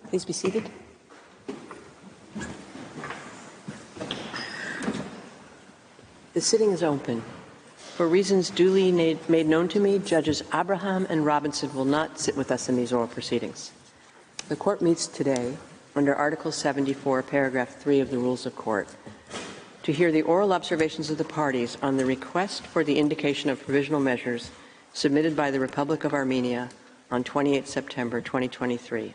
Please be seated. The sitting is open. For reasons duly made known to me, Judges Abraham and Robinson will not sit with us in these oral proceedings. The Court meets today under Article 74, Paragraph 3 of the Rules of Court, to hear the oral observations of the parties on the request for the indication of provisional measures submitted by the Republic of Armenia on 28 September 2023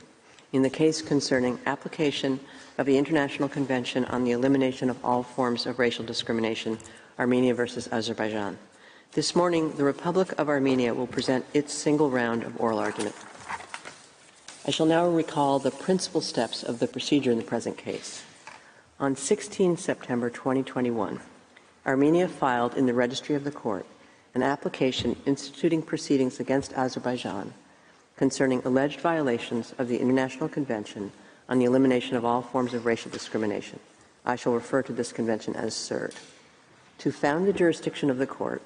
in the case concerning application of the International Convention on the Elimination of All Forms of Racial Discrimination, Armenia versus Azerbaijan. This morning, the Republic of Armenia will present its single round of oral argument. I shall now recall the principal steps of the procedure in the present case. On 16 September 2021, Armenia filed in the Registry of the Court an application instituting proceedings against Azerbaijan concerning alleged violations of the International Convention on the Elimination of All Forms of Racial Discrimination. I shall refer to this convention as CERD. To found the jurisdiction of the Court,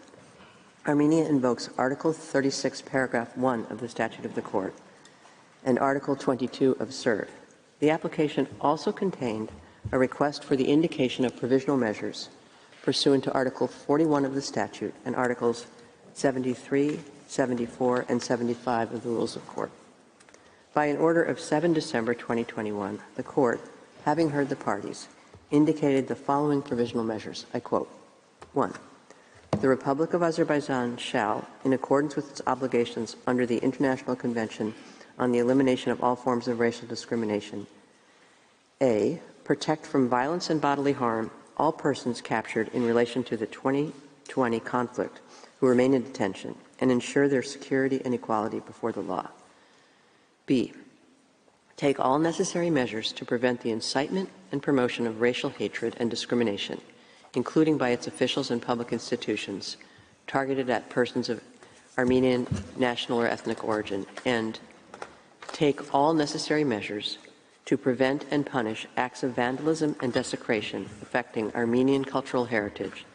Armenia invokes Article 36, Paragraph 1 of the Statute of the Court and Article 22 of CERD. The application also contained a request for the indication of provisional measures pursuant to Article 41 of the statute and Articles 73, 74, and 75 of the Rules of Court. By an order of 7 December 2021, the Court, having heard the parties, indicated the following provisional measures. I quote, 1. The Republic of Azerbaijan shall, in accordance with its obligations under the International Convention on the Elimination of All Forms of Racial Discrimination, A. Protect from violence and bodily harm all persons captured in relation to the 2020 conflict who remain in detention and ensure their security and equality before the law. B. Take all necessary measures to prevent the incitement and promotion of racial hatred and discrimination, including by its officials and public institutions, targeted at persons of Armenian national or ethnic origin, and take all necessary measures to prevent and punish acts of vandalism and desecration affecting Armenian cultural heritage,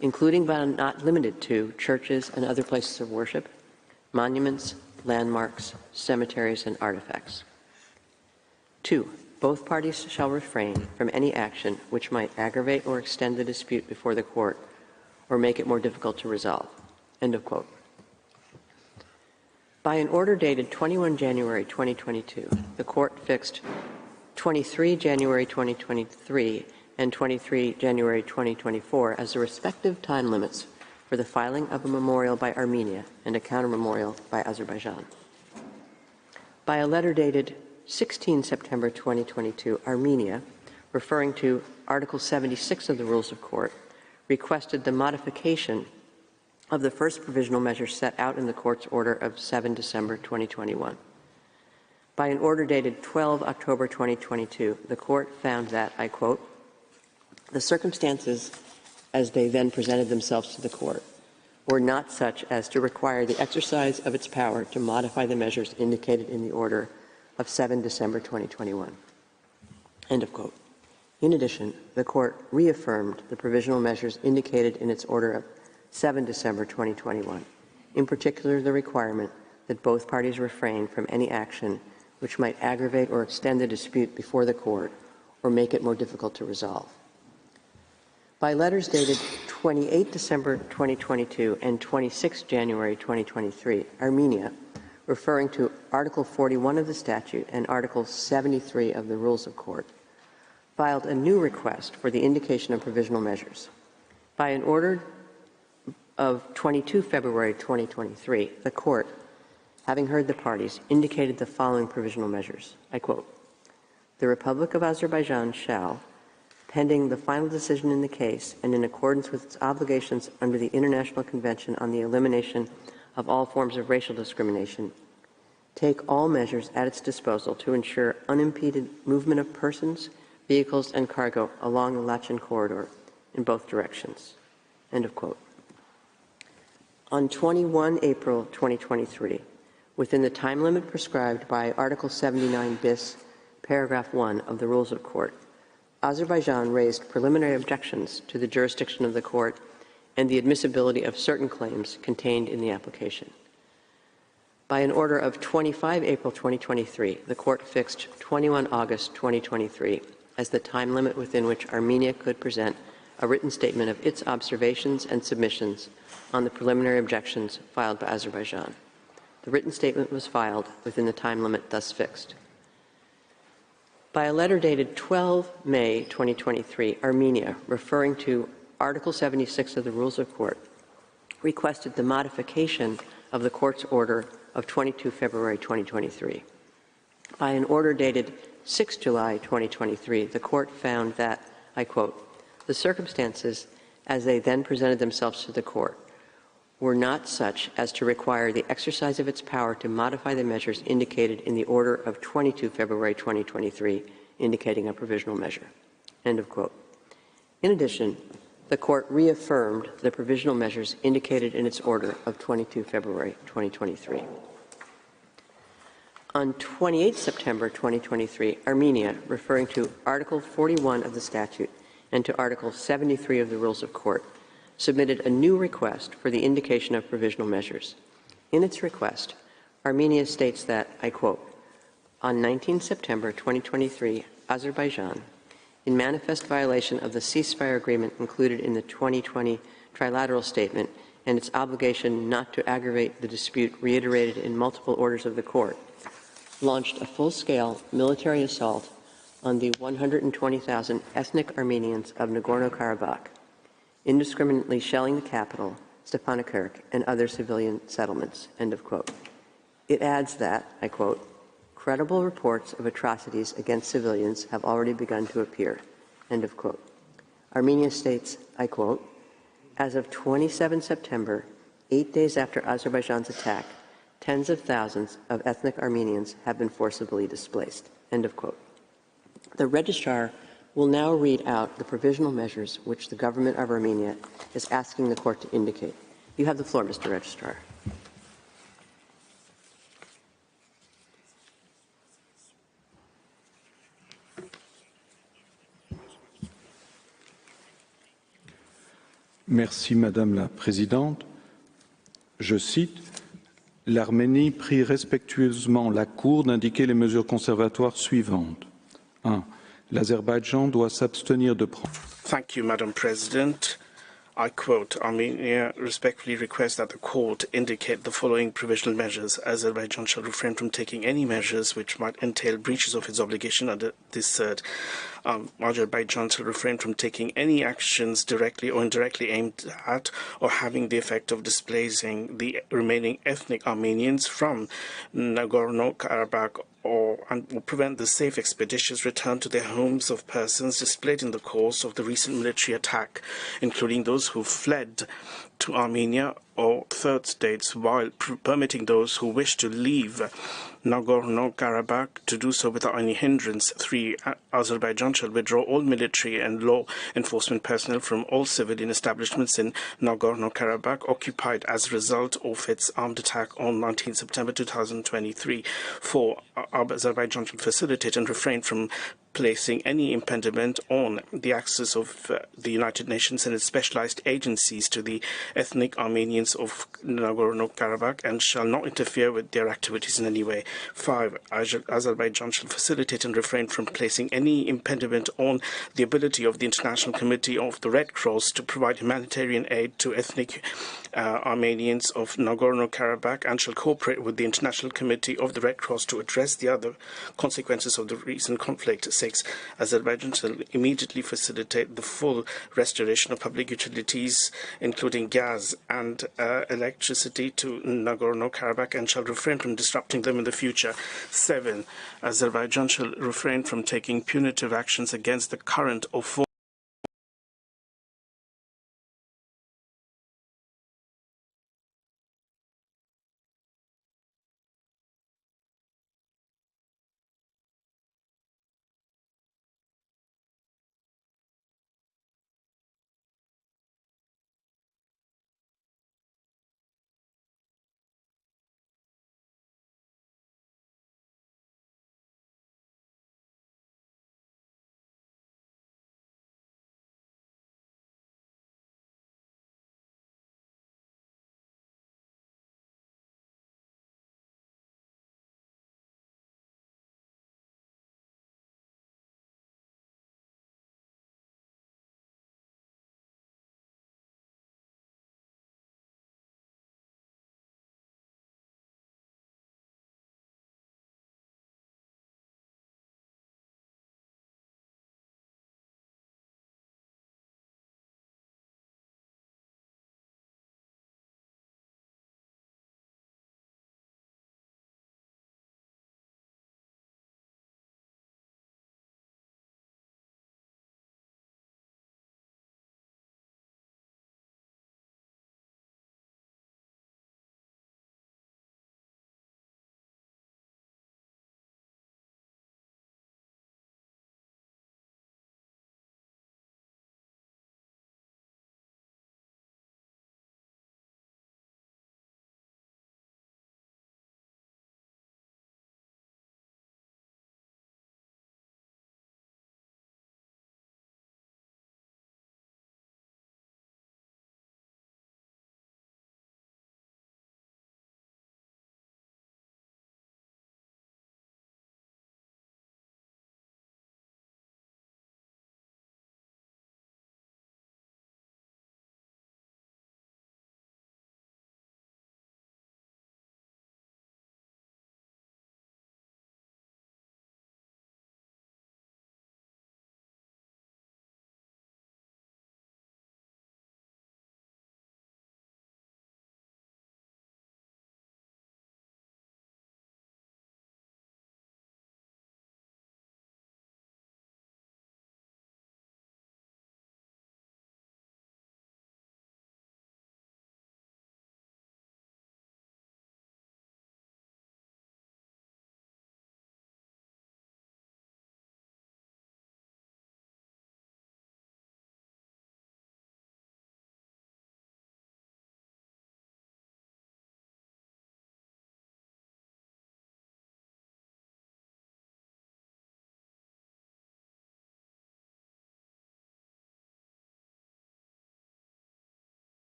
including but not limited to churches and other places of worship, monuments, landmarks, cemeteries, and artifacts. 2. Both parties shall refrain from any action which might aggravate or extend the dispute before the court or make it more difficult to resolve. End of quote. By an order dated 21 January 2022, the Court fixed 23 January 2023 and 23 January 2024 as the respective time limits for the filing of a memorial by Armenia and a counter-memorial by Azerbaijan. By a letter dated 16 September 2022, Armenia, referring to Article 76 of the Rules of Court, requested the modification of the first provisional measure set out in the Court's order of 7 December 2021. By an order dated 12 October 2022, the Court found that, I quote, the circumstances as they then presented themselves to the Court were not such as to require the exercise of its power to modify the measures indicated in the order of 7 December 2021. End of quote. In addition, the Court reaffirmed the provisional measures indicated in its order of 7 December 2021, in particular the requirement that both parties refrain from any action which might aggravate or extend the dispute before the Court or make it more difficult to resolve. By letters dated 28 December 2022 and 26 January 2023, Armenia, referring to Article 41 of the statute and Article 73 of the Rules of Court, filed a new request for the indication of provisional measures. By an order of 22 February 2023, the Court, having heard the parties, indicated the following provisional measures. I quote, the Republic of Azerbaijan shall, pending the final decision in the case and in accordance with its obligations under the International Convention on the Elimination of All Forms of Racial Discrimination, take all measures at its disposal to ensure unimpeded movement of persons, vehicles, and cargo along the Lachin corridor in both directions. End of quote. On 21 April 2023, within the time limit prescribed by Article 79 bis, Paragraph 1 of the Rules of Court, Azerbaijan raised preliminary objections to the jurisdiction of the Court and the admissibility of certain claims contained in the application. By an order of 25 April 2023, the court fixed 21 August 2023 as the time limit within which Armenia could present a written statement of its observations and submissions on the preliminary objections filed by Azerbaijan. The written statement was filed within the time limit thus fixed. By a letter dated 12 May 2023, Armenia, referring to Article 76 of the Rules of Court, requested the modification of the court's order of 22 February 2023. By an order dated 6 July 2023, the court found that, I quote, "The circumstances as they then presented themselves to the court were not such as to require the exercise of its power to modify the measures indicated in the order of 22 February 2023, indicating a provisional measure." End of quote. In addition, the court reaffirmed the provisional measures indicated in its order of 22 February 2023. On 28 September 2023, Armenia, referring to Article 41 of the statute and to Article 73 of the Rules of Court, submitted a new request for the indication of provisional measures. In its request, Armenia states that, I quote, "On 19 September 2023, Azerbaijan, in manifest violation of the ceasefire agreement included in the 2020 trilateral statement and its obligation not to aggravate the dispute reiterated in multiple orders of the court, launched a full-scale military assault on the 120,000 ethnic Armenians of Nagorno-Karabakh, indiscriminately shelling the capital, Stepanakert, and other civilian settlements." End of quote. It adds that, I quote, "Credible reports of atrocities against civilians have already begun to appear." End of quote. Armenia states, I quote, "As of 27 September, 8 days after Azerbaijan's attack, tens of thousands of ethnic Armenians have been forcibly displaced." End of quote. The registrar will now read out the provisional measures which the government of Armenia is asking the court to indicate. You have the floor, Mr. Registrar. Merci, Madame la Présidente. Je cite, l'Arménie prie respectueusement la Cour d'indiquer les mesures conservatoires suivantes. 1. L'Azerbaïdjan doit s'abstenir de prendre. Thank you, Madam President. I quote, Armenia respectfully requests that the court indicate the following provisional measures. Azerbaijan shall refrain from taking any measures which might entail breaches of its obligation under this third. Azerbaijan shall refrain from taking any actions directly or indirectly aimed at or having the effect of displacing the remaining ethnic Armenians from Nagorno-Karabakh or prevent the safe expeditious return to their homes of persons displaced in the course of the recent military attack, including those who fled to Armenia or third states, while permitting those who wish to leave Nagorno-Karabakh to do so without any hindrance. 3. Azerbaijan shall withdraw all military and law enforcement personnel from all civilian establishments in Nagorno-Karabakh occupied as a result of its armed attack on 19 September 2023. 4. Azerbaijan shall facilitate and refrain from placing any impediment on the access of the United Nations and its specialized agencies to the ethnic Armenians of Nagorno-Karabakh and shall not interfere with their activities in any way. 5. Azerbaijan shall facilitate and refrain from placing any impediment on the ability of the International Committee of the Red Cross to provide humanitarian aid to ethnic Armenians of Nagorno-Karabakh and shall cooperate with the International Committee of the Red Cross to address the other consequences of the recent conflict. 6. Azerbaijan shall immediately facilitate the full restoration of public utilities, including gas and electricity, to Nagorno-Karabakh and shall refrain from disrupting them in the future. 7. Azerbaijan shall refrain from taking punitive actions against the current or former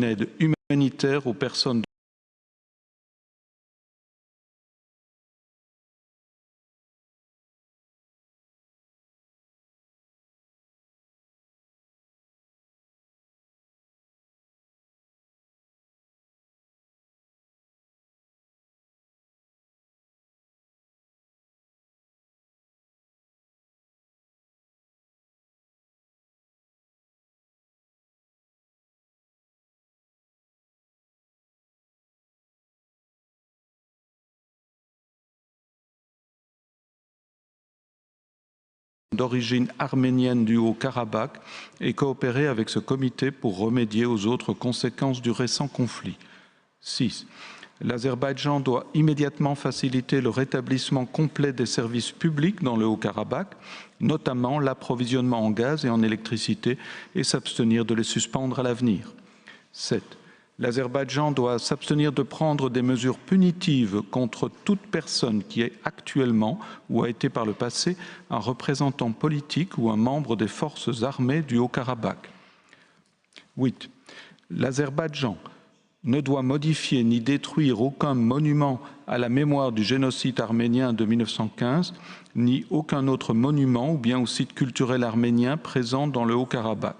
aide humanitaire aux personnes d'origine arménienne du Haut-Karabakh et coopérer avec ce comité pour remédier aux autres conséquences du récent conflit. 6. L'Azerbaïdjan doit immédiatement faciliter le rétablissement complet des services publics dans le Haut-Karabakh, notamment l'approvisionnement en gaz et en électricité, et s'abstenir de les suspendre à l'avenir. 7. L'Azerbaïdjan doit s'abstenir de prendre des mesures punitives contre toute personne qui est actuellement ou a été par le passé un représentant politique ou un membre des forces armées du Haut-Karabakh. 8. L'Azerbaïdjan ne doit modifier ni détruire aucun monument à la mémoire du génocide arménien de 1915, ni aucun autre monument ou bien ou site culturel arménien présent dans le Haut-Karabakh.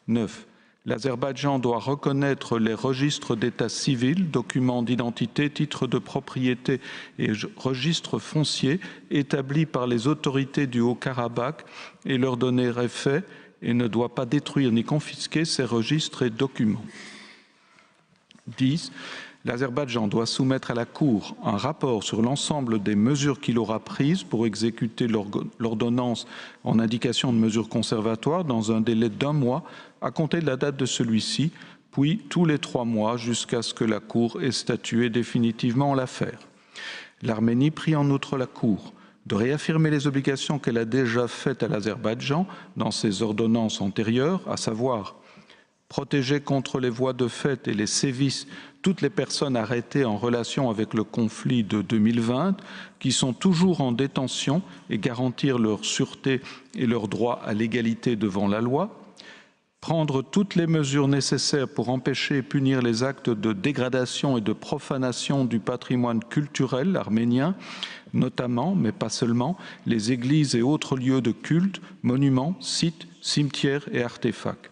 9. L'Azerbaïdjan doit reconnaître les registres d'état civil, documents d'identité, titres de propriété et registres fonciers établis par les autorités du Haut-Karabakh et leur donner effet et ne doit pas détruire ni confisquer ces registres et documents. 10. L'Azerbaïdjan doit soumettre à la Cour un rapport sur l'ensemble des mesures qu'il aura prises pour exécuter l'ordonnance en indication de mesures conservatoires dans un délai d'1 mois à compter de la date de celui-ci, puis tous les 3 mois jusqu'à ce que la Cour ait statué définitivement en l'affaire. L'Arménie prie en outre la Cour de réaffirmer les obligations qu'elle a déjà faites à l'Azerbaïdjan dans ses ordonnances antérieures, à savoir protéger contre les voies de fait et les sévices toutes les personnes arrêtées en relation avec le conflit de 2020 qui sont toujours en détention et garantir leur sûreté et leur droit à l'égalité devant la loi, prendre toutes les mesures nécessaires pour empêcher et punir les actes de dégradation et de profanation du patrimoine culturel arménien, notamment, mais pas seulement, les églises et autres lieux de culte, monuments, sites, cimetières et artefacts.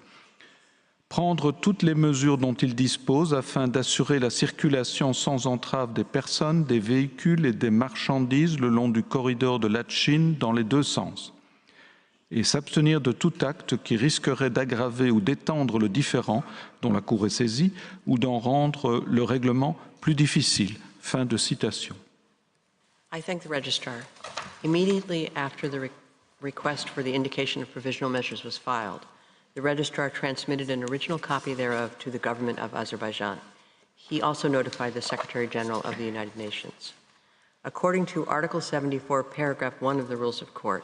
Prendre toutes les mesures dont il dispose afin d'assurer la circulation sans entrave des personnes, des véhicules et des marchandises le long du corridor de Latchine dans les 2 sens. Et s'abstenir de tout acte qui risquerait d'aggraver ou d'étendre le différend dont la Cour est saisie ou d'en rendre le règlement plus difficile. Fin de citation. I thank the registrar. Immediately after the request for the indication of provisional measures was filed, the registrar transmitted an original copy thereof to the government of Azerbaijan. He also notified the Secretary General of the United Nations. According to Article 74, Paragraph 1 of the Rules of Court,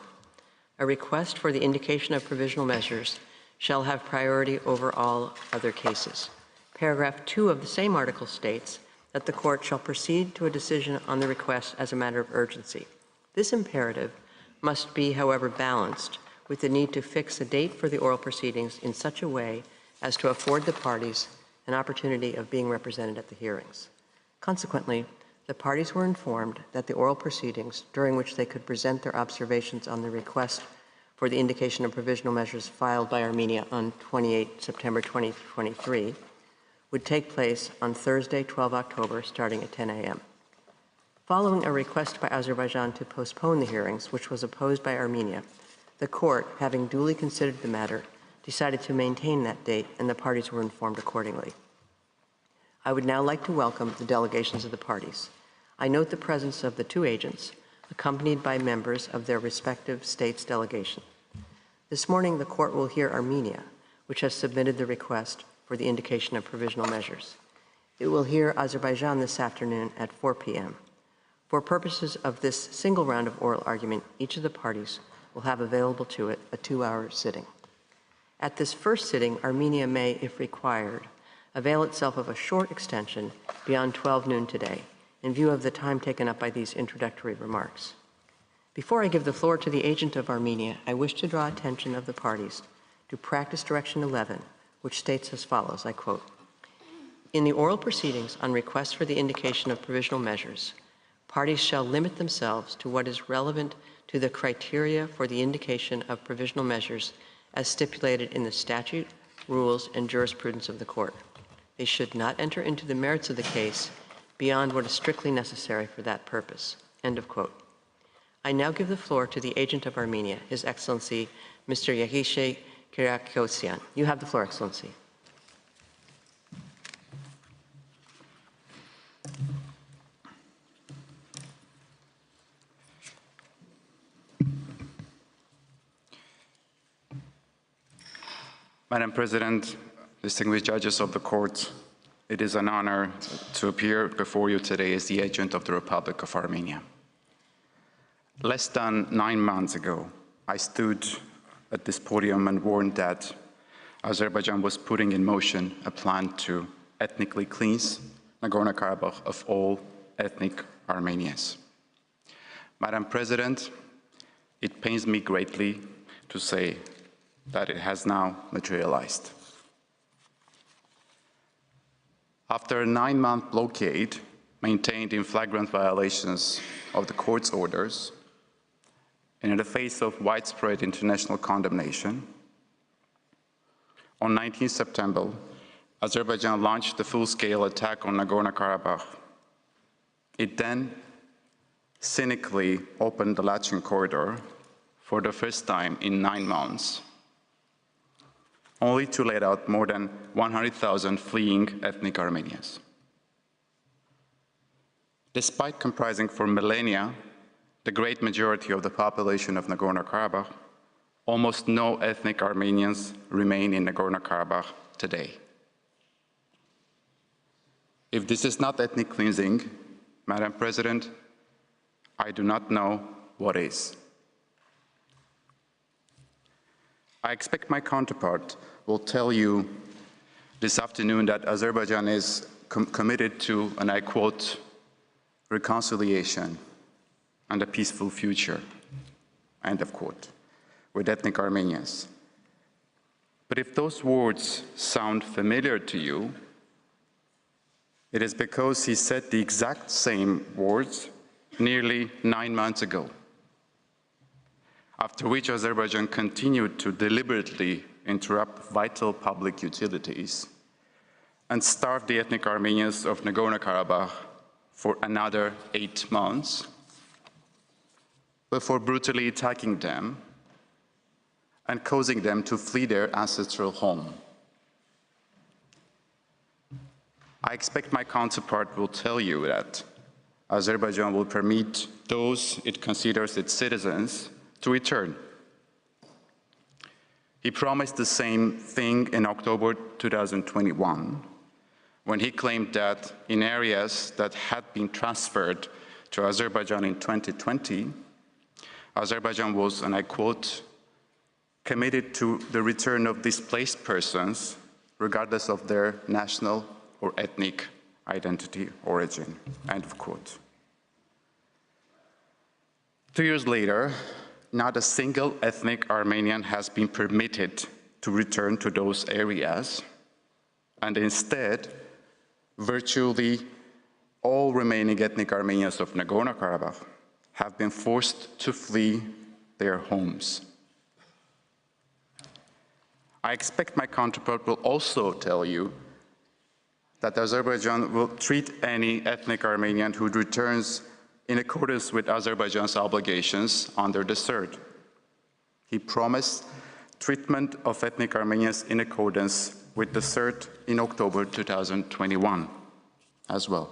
a request for the indication of provisional measures shall have priority over all other cases. Paragraph 2 of the same article states that the court shall proceed to a decision on the request as a matter of urgency. This imperative must be, however, balanced with the need to fix a date for the oral proceedings in such a way as to afford the parties an opportunity of being represented at the hearings. Consequently, the parties were informed that the oral proceedings, during which they could present their observations on the request for the indication of provisional measures filed by Armenia on 28 September 2023, would take place on Thursday, 12 October, starting at 10 a.m. Following a request by Azerbaijan to postpone the hearings, which was opposed by Armenia, the court, having duly considered the matter, decided to maintain that date, and the parties were informed accordingly. I would now like to welcome the delegations of the parties. I note the presence of the 2 agents, accompanied by members of their respective states' delegation. This morning, the court will hear Armenia, which has submitted the request for the indication of provisional measures. It will hear Azerbaijan this afternoon at 4 p.m. For purposes of this single round of oral argument, each of the parties will have available to it a 2-hour sitting. At this first sitting, Armenia may, if required, avail itself of a short extension beyond 12 noon today, in view of the time taken up by these introductory remarks. Before I give the floor to the agent of Armenia, I wish to draw attention of the parties to Practice Direction 11, which states as follows, I quote, In the oral proceedings on request for the indication of provisional measures, parties shall limit themselves to what is relevant to the criteria for the indication of provisional measures as stipulated in the statute, rules, and jurisprudence of the court. They should not enter into the merits of the case beyond what is strictly necessary for that purpose." End of quote. I now give the floor to the agent of Armenia, His Excellency, Mr. Yerevan Kyriakosyan. You have the floor, Excellency. Madam President, distinguished judges of the court, it is an honor to appear before you today as the agent of the Republic of Armenia. Less than 9 months ago, I stood at this podium and warned that Azerbaijan was putting in motion a plan to ethnically cleanse Nagorno-Karabakh of all ethnic Armenians. Madam President, it pains me greatly to say that it has now materialized. After a 9-month blockade maintained in flagrant violations of the court's orders, and in the face of widespread international condemnation, on 19 September, Azerbaijan launched a full-scale attack on Nagorno-Karabakh. It then cynically opened the Lachin corridor for the first time in 9 months, only to let out more than 100,000 fleeing ethnic Armenians. Despite comprising for millennia the great majority of the population of Nagorno-Karabakh, almost no ethnic Armenians remain in Nagorno-Karabakh today. If this is not ethnic cleansing, Madam President, I do not know what is. I expect my counterpart will tell you this afternoon that Azerbaijan is committed to, and I quote, reconciliation and a peaceful future, end of quote, with ethnic Armenians. But if those words sound familiar to you, it is because he said the exact same words nearly 9 months ago, after which Azerbaijan continued to deliberately interrupt vital public utilities and starve the ethnic Armenians of Nagorno-Karabakh for another 8 months before brutally attacking them and causing them to flee their ancestral home. I expect my counterpart will tell you that Azerbaijan will permit those it considers its citizens to return. He promised the same thing in October 2021, when he claimed that in areas that had been transferred to Azerbaijan in 2020, Azerbaijan was, and I quote, committed to the return of displaced persons, regardless of their national or ethnic identity origin, end of quote. 2 years later, not a single ethnic Armenian has been permitted to return to those areas, and instead, virtually all remaining ethnic Armenians of Nagorno-Karabakh have been forced to flee their homes. I expect my counterpart will also tell you that Azerbaijan will treat any ethnic Armenian who returns in accordance with Azerbaijan's obligations under the CERT. He promised treatment of ethnic Armenians in accordance with the CERT in October 2021 as well.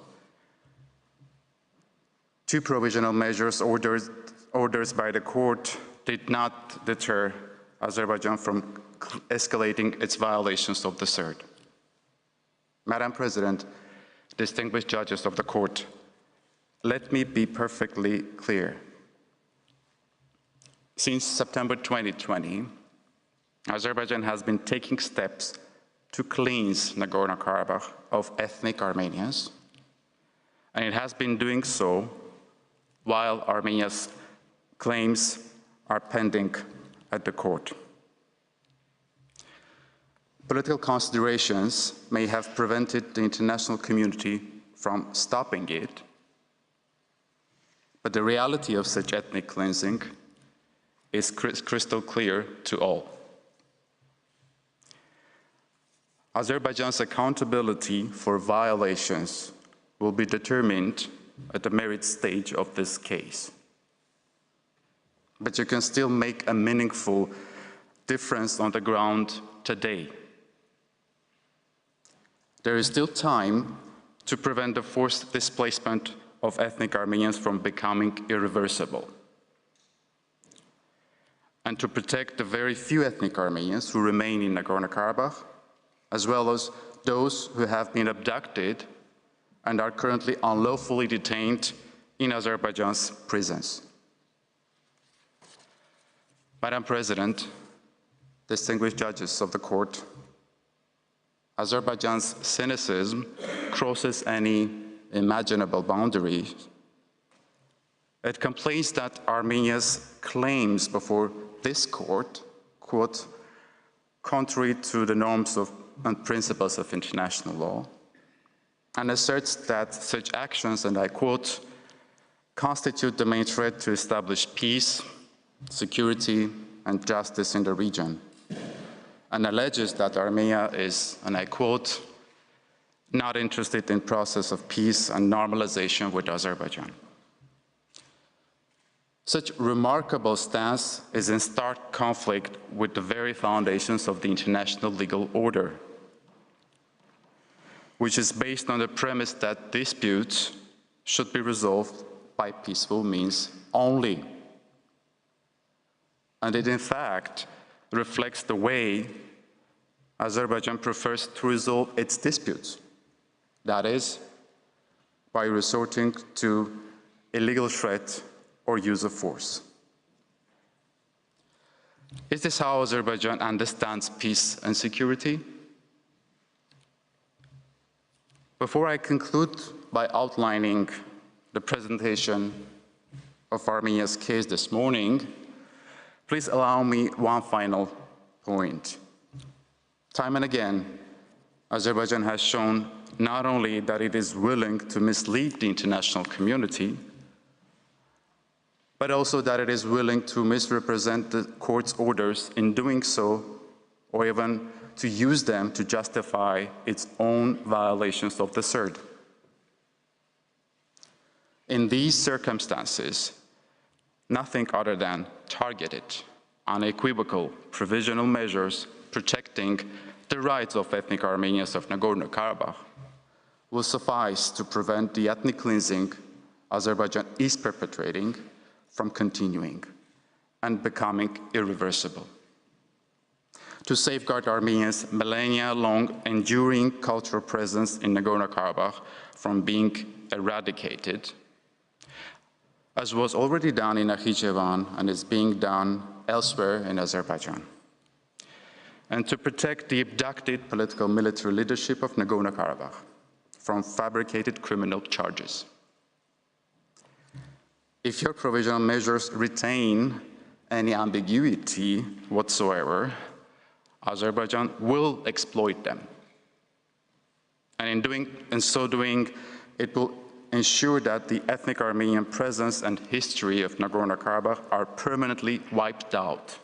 2 provisional measures orders by the court did not deter Azerbaijan from escalating its violations of the CERT. Madam President, distinguished judges of the court, let me be perfectly clear. Since September 2020, Azerbaijan has been taking steps to cleanse Nagorno-Karabakh of ethnic Armenians, and it has been doing so while Armenia's claims are pending at the court. Political considerations may have prevented the international community from stopping it, but the reality of such ethnic cleansing is crystal clear to all. Azerbaijan's accountability for violations will be determined at the merit stage of this case. But you can still make a meaningful difference on the ground today. There is still time to prevent the forced displacement of ethnic Armenians from becoming irreversible, and to protect the very few ethnic Armenians who remain in Nagorno-Karabakh, as well as those who have been abducted and are currently unlawfully detained in Azerbaijan's prisons. Madam President, distinguished judges of the court, Azerbaijan's cynicism crosses any imaginable boundaries. It complains that Armenia's claims before this court, quote, contrary to the norms and principles of international law, and asserts that such actions, and I quote, constitute the main threat to establish peace, security, and justice in the region, and alleges that Armenia is, and I quote, not interested in process of peace and normalization with Azerbaijan. Such remarkable stance is in stark conflict with the very foundations of the international legal order, which is based on the premise that disputes should be resolved by peaceful means only. And it in fact reflects the way Azerbaijan prefers to resolve its disputes. That is, by resorting to illegal threat or use of force. Is this how Azerbaijan understands peace and security? Before I conclude by outlining the presentation of Armenia's case this morning, please allow me one final point. Time and again, Azerbaijan has shown not only that it is willing to mislead the international community, but also that it is willing to misrepresent the court's orders in doing so, or even to use them to justify its own violations of the CERD. In these circumstances, nothing other than targeted, unequivocal, provisional measures protecting the rights of ethnic Armenians of Nagorno-Karabakh will suffice to prevent the ethnic cleansing Azerbaijan is perpetrating from continuing and becoming irreversible. To safeguard Armenia's millennia-long enduring cultural presence in Nagorno-Karabakh from being eradicated, as was already done in Yerevan and is being done elsewhere in Azerbaijan, and to protect the abducted political military leadership of Nagorno-Karabakh from fabricated criminal charges. If your provisional measures retain any ambiguity whatsoever, Azerbaijan will exploit them. And in so doing, it will ensure that the ethnic Armenian presence and history of Nagorno-Karabakh are permanently wiped out.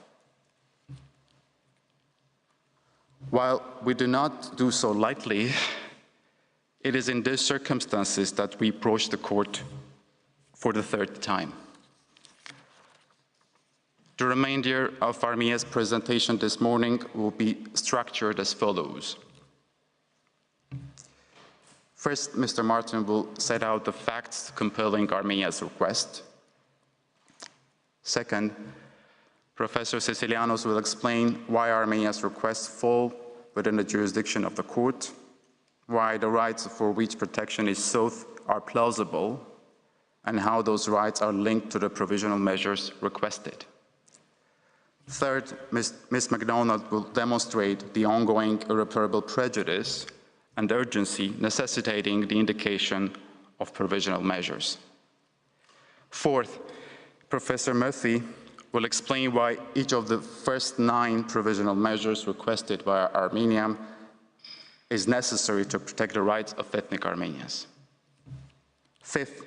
While we do not do so lightly, it is in these circumstances that we approach the court for the third time. The remainder of Armenia's presentation this morning will be structured as follows. First, Mr. Martin will set out the facts compelling Armenia's request. Second, Professor Sicilianos will explain why Armenia's requests fall within the jurisdiction of the court, why the rights for which protection is sought are plausible, and how those rights are linked to the provisional measures requested. Third, Ms. MacDonald will demonstrate the ongoing irreparable prejudice and urgency necessitating the indication of provisional measures. Fourth, Professor Murphy will explain why each of the first 9 provisional measures requested by Armenia is necessary to protect the rights of ethnic Armenians. Fifth,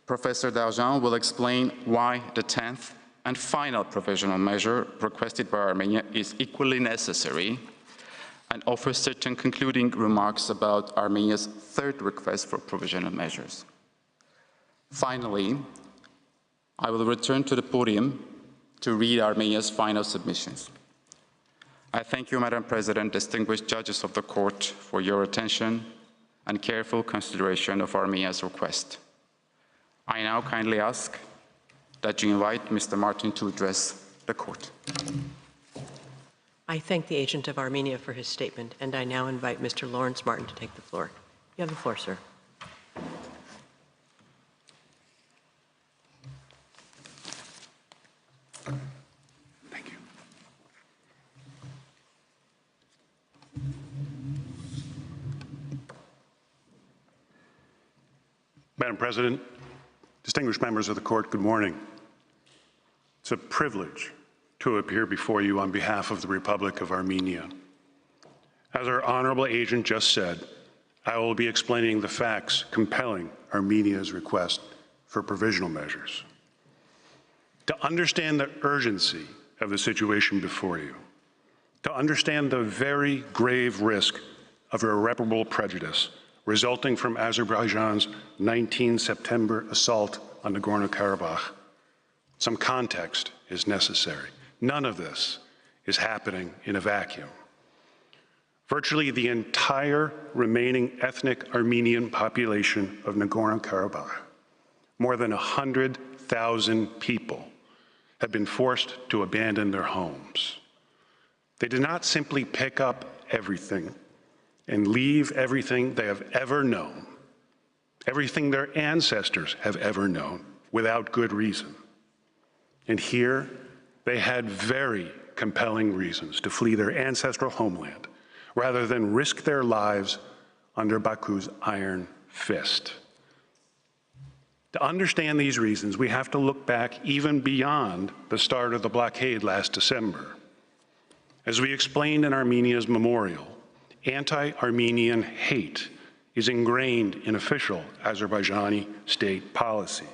Professor Darjan will explain why the 10th and final provisional measure requested by Armenia is equally necessary and offers certain concluding remarks about Armenia's 3rd request for provisional measures. Finally, I will return to the podium to read Armenia's final submissions. I thank you, Madam President, distinguished judges of the court, for your attention and careful consideration of Armenia's request. I now kindly ask that you invite Mr. Martin to address the court. I thank the agent of Armenia for his statement, and I now invite Mr. Lawrence Martin to take the floor. You have the floor, sir. Thank you. Madam President, distinguished members of the court, good morning. It's a privilege to appear before you on behalf of the Republic of Armenia. As our honorable agent just said, I will be explaining the facts compelling Armenia's request for provisional measures. To understand the urgency of the situation before you, to understand the very grave risk of irreparable prejudice resulting from Azerbaijan's 19 September assault on Nagorno-Karabakh, some context is necessary. None of this is happening in a vacuum. Virtually the entire remaining ethnic Armenian population of Nagorno-Karabakh, more than 100,000 people, have been forced to abandon their homes. They did not simply pick up everything and leave everything they have ever known, everything their ancestors have ever known, without good reason. And here, they had very compelling reasons to flee their ancestral homeland, rather than risk their lives under Baku's iron fist. To understand these reasons, we have to look back even beyond the start of the blockade last December. As we explained in Armenia's memorial, anti-Armenian hate is ingrained in official Azerbaijani state policy.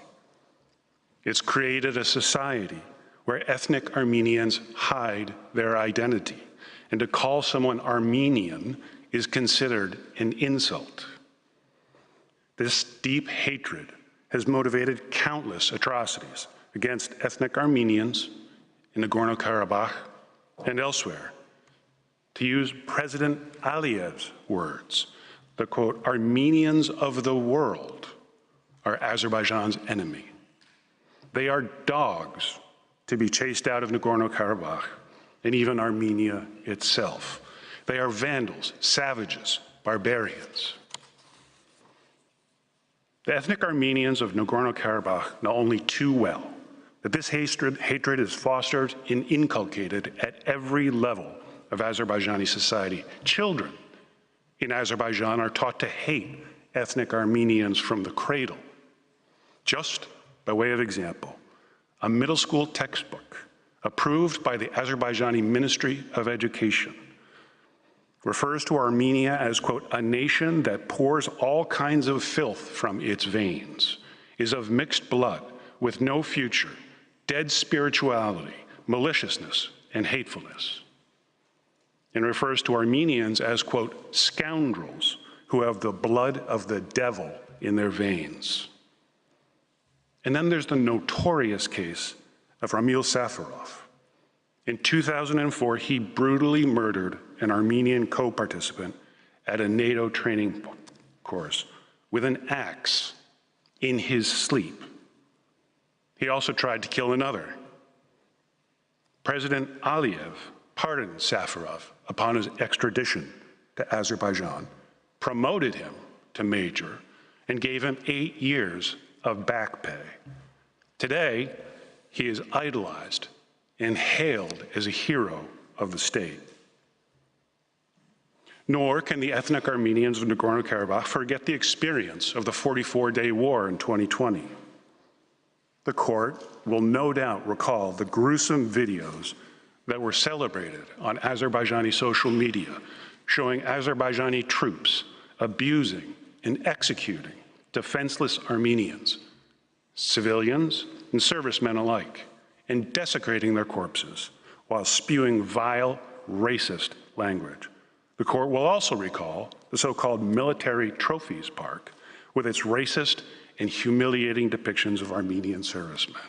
It's created a society where ethnic Armenians hide their identity, and to call someone Armenian is considered an insult. This deep hatred has motivated countless atrocities against ethnic Armenians in Nagorno-Karabakh and elsewhere. To use President Aliyev's words, the quote, Armenians of the world are Azerbaijan's enemy. They are dogs to be chased out of Nagorno-Karabakh and even Armenia itself. They are vandals, savages, barbarians. The ethnic Armenians of Nagorno-Karabakh know only too well that this hatred is fostered and inculcated at every level of Azerbaijani society. Children in Azerbaijan are taught to hate ethnic Armenians from the cradle. Just by way of example, a middle school textbook approved by the Azerbaijani Ministry of Education refers to Armenia as, quote, a nation that pours all kinds of filth from its veins, is of mixed blood, with no future, dead spirituality, maliciousness, and hatefulness. And refers to Armenians as, quote, scoundrels who have the blood of the devil in their veins. And then there's the notorious case of Ramil Safarov. In 2004, he brutally murdered an Armenian co-participant at a NATO training course with an axe in his sleep. He also tried to kill another. President Aliyev pardoned Safarov upon his extradition to Azerbaijan, promoted him to major, and gave him 8 years of back pay. Today, he is idolized and hailed as a hero of the state. Nor can the ethnic Armenians of Nagorno-Karabakh forget the experience of the 44-day war in 2020. The court will no doubt recall the gruesome videos that were celebrated on Azerbaijani social media, showing Azerbaijani troops abusing and executing defenseless Armenians, civilians and servicemen alike, and desecrating their corpses while spewing vile, racist language. The court will also recall the so-called military trophies park with its racist and humiliating depictions of Armenian servicemen.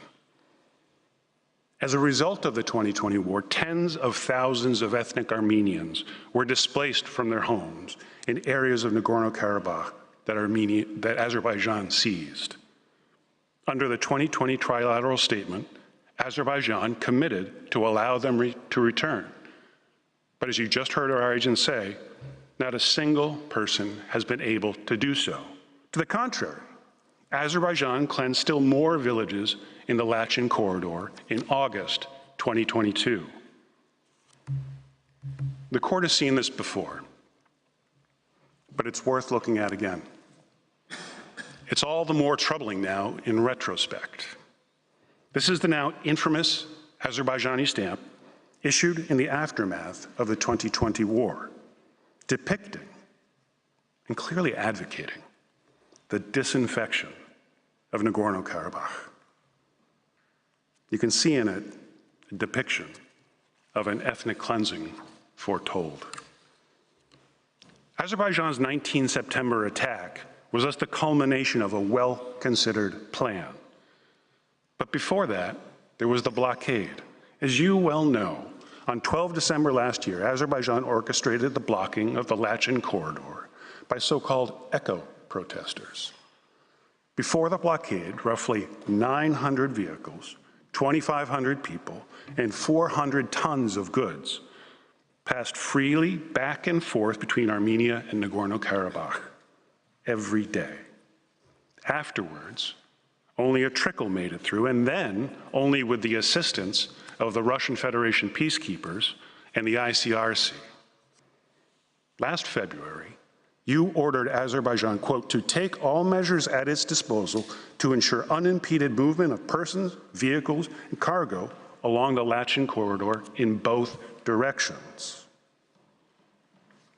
As a result of the 2020 war, tens of thousands of ethnic Armenians were displaced from their homes in areas of Nagorno-Karabakh that Azerbaijan seized. Under the 2020 trilateral statement, Azerbaijan committed to allow them to return. But as you just heard our agent say, not a single person has been able to do so. To the contrary, Azerbaijan cleansed still more villages in the Lachin corridor in August 2022. The court has seen this before, but it's worth looking at again. It's all the more troubling now in retrospect. This is the now infamous Azerbaijani stamp issued in the aftermath of the 2020 war, depicting and clearly advocating the disinfection of Nagorno-Karabakh. You can see in it a depiction of an ethnic cleansing foretold. Azerbaijan's 19 September attack was thus the culmination of a well-considered plan. But before that, there was the blockade. As you well know, on 12 December last year, Azerbaijan orchestrated the blocking of the Lachin corridor by so-called eco protesters. Before the blockade, roughly 900 vehicles, 2,500 people, and 400 tons of goods passed freely back and forth between Armenia and Nagorno-Karabakh every day. Afterwards, only a trickle made it through, and then only with the assistance of the Russian Federation peacekeepers and the ICRC. Last February, you ordered Azerbaijan, quote, to take all measures at its disposal to ensure unimpeded movement of persons, vehicles, and cargo along the Lachin corridor in both directions.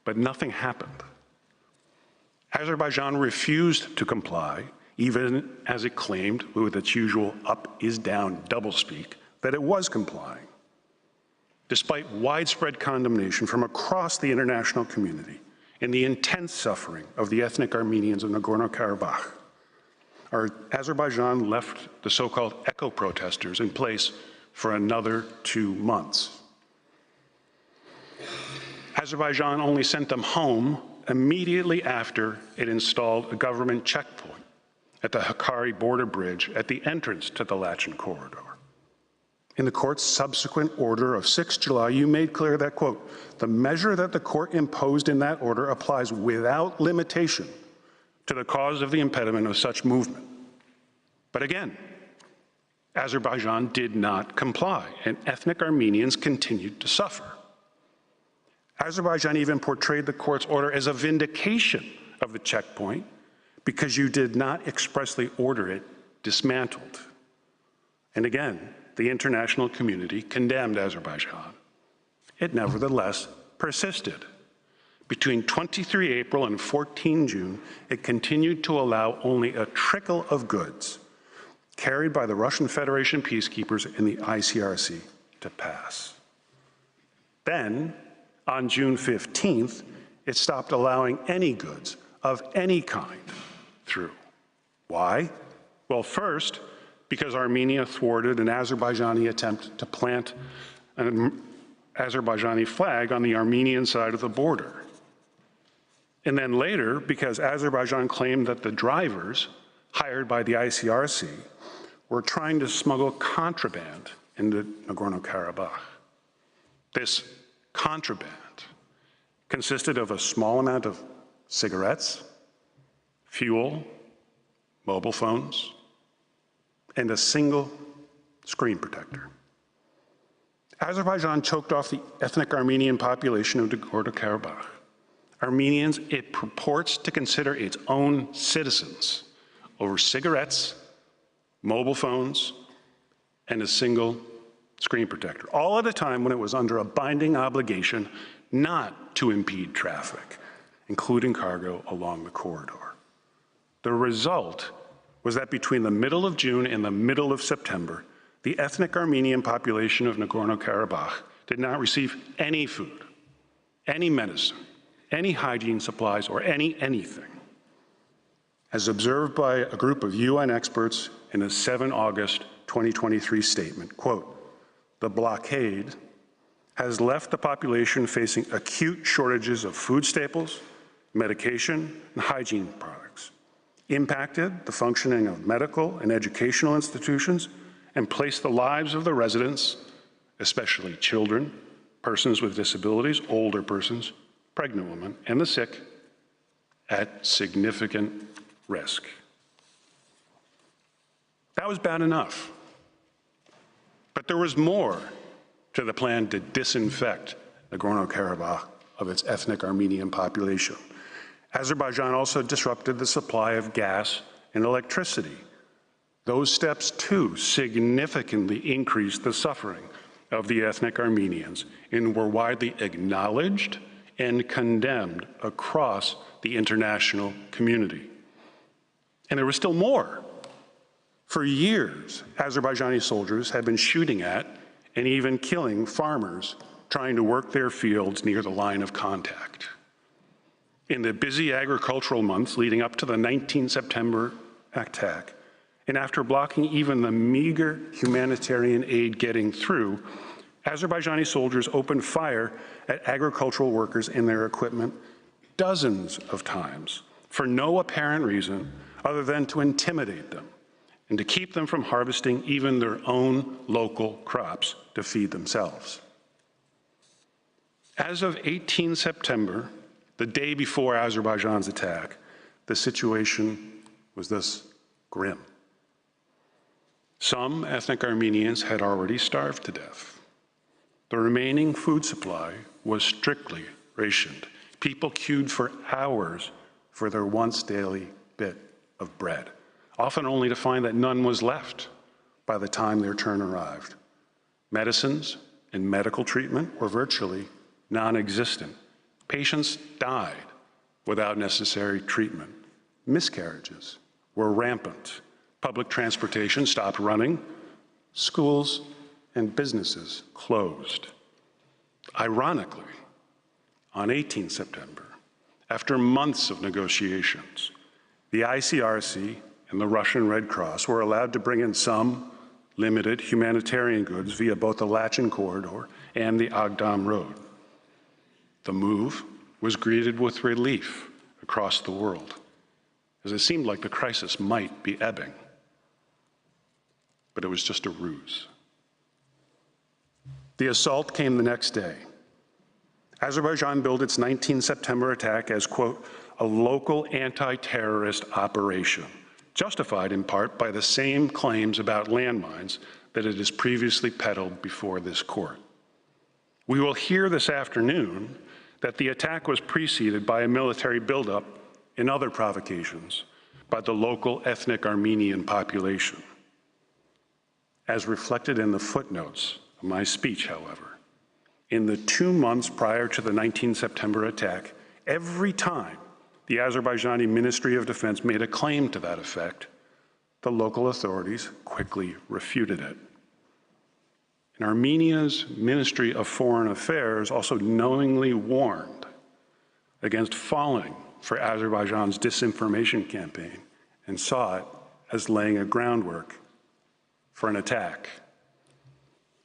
But nothing happened. Azerbaijan refused to comply, even as it claimed, with its usual up-is-down doublespeak, that it was complying. Despite widespread condemnation from across the international community and the intense suffering of the ethnic Armenians of Nagorno-Karabakh, Azerbaijan left the so-called eco protesters in place for another 2 months. Azerbaijan only sent them home immediately after it installed a government checkpoint at the Hakkari border bridge at the entrance to the Lachin corridor. In the court's subsequent order of 6 July, you made clear that, quote, the measure that the court imposed in that order applies without limitation to the cause of the impediment of such movement. But again, Azerbaijan did not comply, and ethnic Armenians continued to suffer. Azerbaijan even portrayed the court's order as a vindication of the checkpoint because you did not expressly order it dismantled. And again, the international community condemned Azerbaijan. It nevertheless persisted. Between 23 April and 14 June, it continued to allow only a trickle of goods carried by the Russian Federation peacekeepers and the ICRC to pass. Then, on June 15th, it stopped allowing any goods of any kind through. Why? Well, first, because Armenia thwarted an Azerbaijani attempt to plant an Azerbaijani flag on the Armenian side of the border. And then later, because Azerbaijan claimed that the drivers hired by the ICRC were trying to smuggle contraband into Nagorno-Karabakh. This contraband consisted of a small amount of cigarettes, fuel, mobile phones, and a single screen protector. Azerbaijan choked off the ethnic Armenian population of Nagorno-Karabakh. Armenians it purports to consider its own citizens over cigarettes, mobile phones, and a single screen protector, all at a time when it was under a binding obligation not to impede traffic, including cargo along the corridor. The result was that between the middle of June and the middle of September, the ethnic Armenian population of Nagorno-Karabakh did not receive any food, any medicine, any hygiene supplies, or anything. As observed by a group of UN experts in a 7 August 2023 statement, quote, "The blockade has left the population facing acute shortages of food staples, medication, and hygiene products, impacted the functioning of medical and educational institutions, and placed the lives of the residents, especially children, persons with disabilities, older persons, pregnant women, and the sick, at significant risk." That was bad enough. But there was more to the plan to disinfect Nagorno-Karabakh of its ethnic Armenian population. Azerbaijan also disrupted the supply of gas and electricity. Those steps, too, significantly increased the suffering of the ethnic Armenians and were widely acknowledged and condemned across the international community. And there was still more. For years, Azerbaijani soldiers had been shooting at and even killing farmers trying to work their fields near the line of contact. In the busy agricultural months leading up to the 19 September attack, and after blocking even the meager humanitarian aid getting through, Azerbaijani soldiers opened fire at agricultural workers and their equipment dozens of times for no apparent reason other than to intimidate them and to keep them from harvesting even their own local crops to feed themselves. As of 18 September, the day before Azerbaijan's attack, the situation was thus grim. Some ethnic Armenians had already starved to death. The remaining food supply was strictly rationed. People queued for hours for their once daily bit of bread, often only to find that none was left by the time their turn arrived. Medicines and medical treatment were virtually non-existent. Patients died without necessary treatment. Miscarriages were rampant. Public transportation stopped running. Schools and businesses closed. Ironically, on 18 September, after months of negotiations, the ICRC and the Russian Red Cross were allowed to bring in some limited humanitarian goods via both the Lachin corridor and the Agdam road. The move was greeted with relief across the world, as it seemed like the crisis might be ebbing. But it was just a ruse. The assault came the next day. Azerbaijan billed its 19 September attack as, quote, "a local anti-terrorist operation," justified in part by the same claims about landmines that it has previously peddled before this court. We will hear this afternoon that the attack was preceded by a military buildup and other provocations by the local ethnic Armenian population. As reflected in the footnotes of my speech, however, in the 2 months prior to the 19 September attack, every time the Azerbaijani Ministry of Defense made a claim to that effect, the local authorities quickly refuted it. And Armenia's Ministry of Foreign Affairs also knowingly warned against falling for Azerbaijan's disinformation campaign and saw it as laying a groundwork for an attack.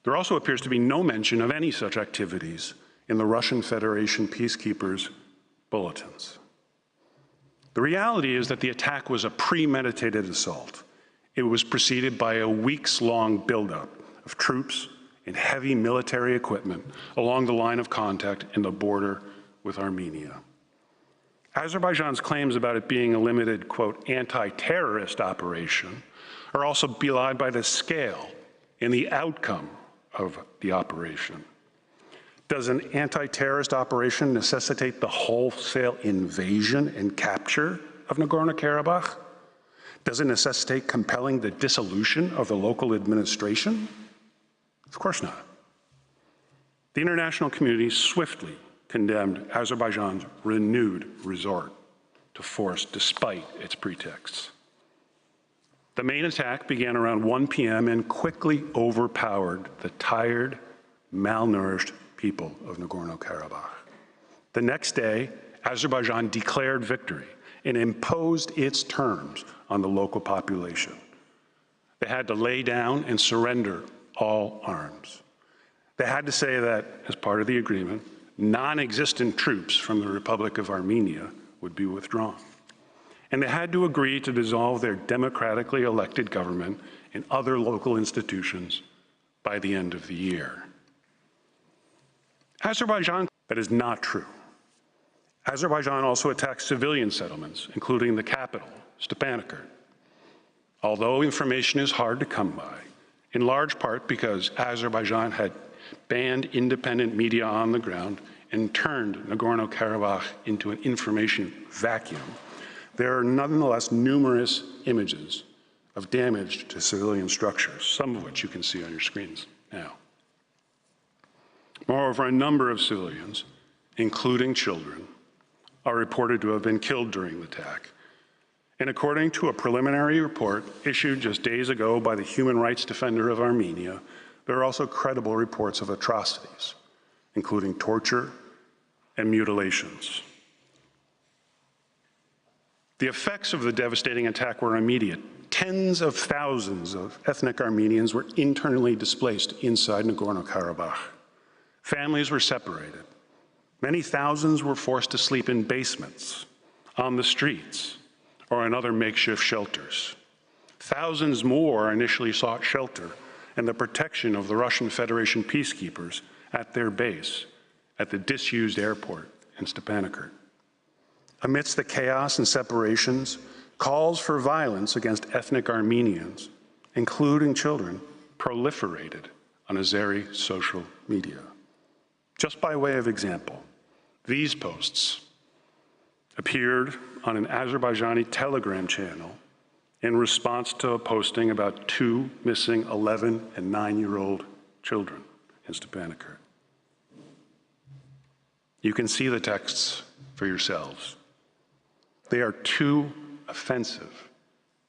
There also appears to be no mention of any such activities in the Russian Federation peacekeepers' bulletins. The reality is that the attack was a premeditated assault. It was preceded by a weeks-long buildup of troops and heavy military equipment along the line of contact in the border with Armenia. Azerbaijan's claims about it being a limited, quote, anti-terrorist operation are also belied by the scale and the outcome of the operation. Does an anti-terrorist operation necessitate the wholesale invasion and capture of Nagorno-Karabakh? Does it necessitate compelling the dissolution of the local administration? Of course not. The international community swiftly condemned Azerbaijan's renewed resort to force despite its pretexts. The main attack began around 1 p.m. and quickly overpowered the tired, malnourished people of Nagorno-Karabakh. The next day, Azerbaijan declared victory and imposed its terms on the local population. They had to lay down and surrender all arms. They had to say that, as part of the agreement, non-existent troops from the Republic of Armenia would be withdrawn. And they had to agree to dissolve their democratically elected government and other local institutions by the end of the year. That is not true. Azerbaijan also attacked civilian settlements, including the capital, Stepanakert. Although information is hard to come by, in large part because Azerbaijan had banned independent media on the ground and turned Nagorno-Karabakh into an information vacuum, there are nonetheless numerous images of damage to civilian structures, some of which you can see on your screens now. Moreover, a number of civilians, including children, are reported to have been killed during the attack. And according to a preliminary report issued just days ago by the human rights defender of Armenia, there are also credible reports of atrocities, including torture and mutilations. The effects of the devastating attack were immediate. Tens of thousands of ethnic Armenians were internally displaced inside Nagorno-Karabakh. Families were separated. Many thousands were forced to sleep in basements, on the streets, or in other makeshift shelters. Thousands more initially sought shelter and the protection of the Russian Federation peacekeepers at their base at the disused airport in Stepanakert. Amidst the chaos and separations, calls for violence against ethnic Armenians, including children, proliferated on Azeri social media. Just by way of example, these posts appeared on an Azerbaijani Telegram channel in response to a posting about 2 missing 11 and 9-year-old children in Stepanakert. You can see the texts for yourselves. They are too offensive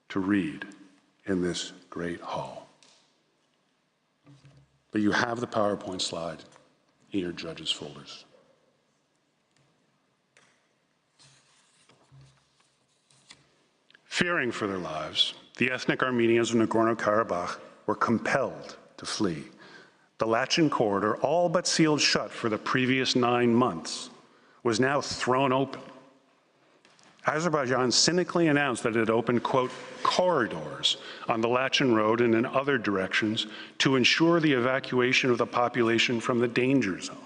to read in this great hall. But you have the PowerPoint slide in your judges' folders. Fearing for their lives, the ethnic Armenians of Nagorno-Karabakh were compelled to flee. The Lachin corridor, all but sealed shut for the previous 9 months, was now thrown open. Azerbaijan cynically announced that it had opened, quote, corridors on the Lachin Road and in other directions to ensure the evacuation of the population from the danger zone.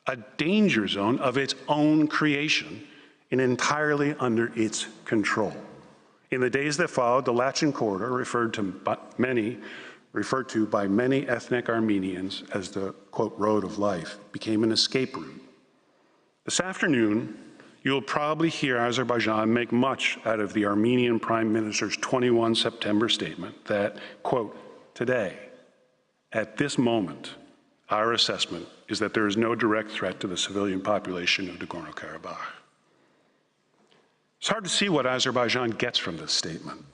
A danger zone of its own creation and entirely under its control. In the days that followed, the Lachin corridor, referred to by many ethnic Armenians as the, quote, road of life, became an escape route. This afternoon, you'll probably hear Azerbaijan make much out of the Armenian Prime Minister's 21 September statement that, quote, today, at this moment, our assessment is that there is no direct threat to the civilian population of Nagorno-Karabakh. It's hard to see what Azerbaijan gets from this statement.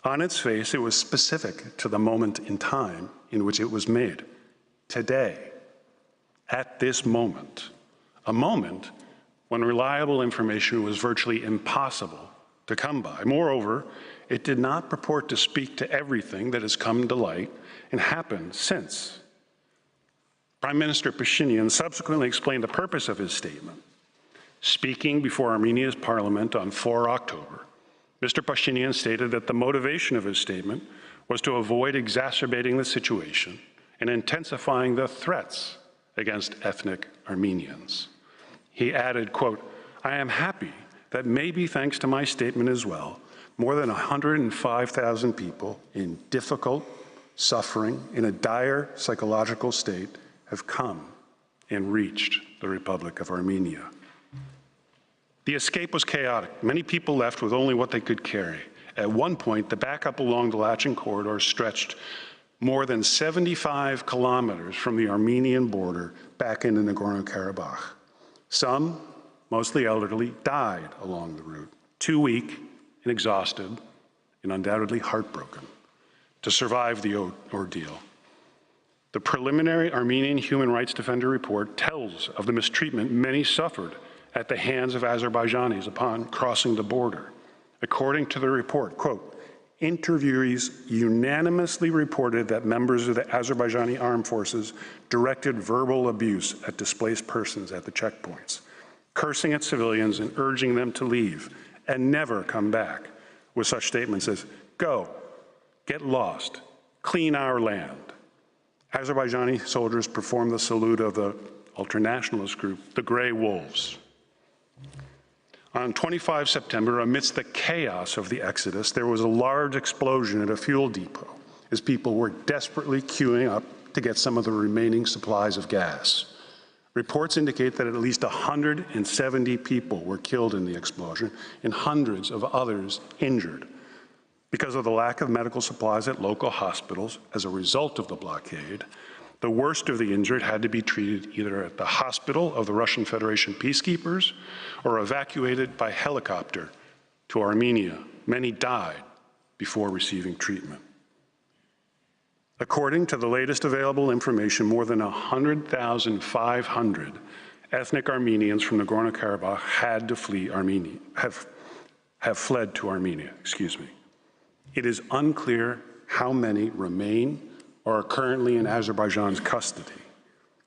On its face, it was specific to the moment in time in which it was made. Today, at this moment, a moment when reliable information was virtually impossible to come by. Moreover, it did not purport to speak to everything that has come to light and happened since. Prime Minister Pashinyan subsequently explained the purpose of his statement. Speaking before Armenia's parliament on 4 October, Mr. Pashinyan stated that the motivation of his statement was to avoid exacerbating the situation and intensifying the threats against ethnic Armenians. He added, quote, I am happy that maybe thanks to my statement as well, more than 105,000 people in difficult, suffering, in a dire psychological state have come and reached the Republic of Armenia. The escape was chaotic. Many people left with only what they could carry. At one point, the backup along the Lachin corridor stretched more than 75 kilometers from the Armenian border back into Nagorno-Karabakh. Some, mostly elderly, died along the route, too weak and exhausted and undoubtedly heartbroken to survive the ordeal. The preliminary Armenian human rights defender report tells of the mistreatment many suffered at the hands of Azerbaijanis upon crossing the border. According to the report, quote, interviewees unanimously reported that members of the Azerbaijani armed forces directed verbal abuse at displaced persons at the checkpoints, cursing at civilians and urging them to leave and never come back, with such statements as, go, get lost, clean our land. Azerbaijani soldiers performed the salute of the ultranationalist group, the Grey Wolves. On 25 September, amidst the chaos of the exodus, there was a large explosion at a fuel depot as people were desperately queuing up to get some of the remaining supplies of gas. Reports indicate that at least 170 people were killed in the explosion and hundreds of others injured because of the lack of medical supplies at local hospitals as a result of the blockade. The worst of the injured had to be treated either at the hospital of the Russian Federation peacekeepers or evacuated by helicopter to Armenia. Many died before receiving treatment. According to the latest available information, more than 100,500 ethnic Armenians from Nagorno-Karabakh had to flee Armenia, have fled to Armenia, It is unclear how many remain or are currently in Azerbaijan's custody.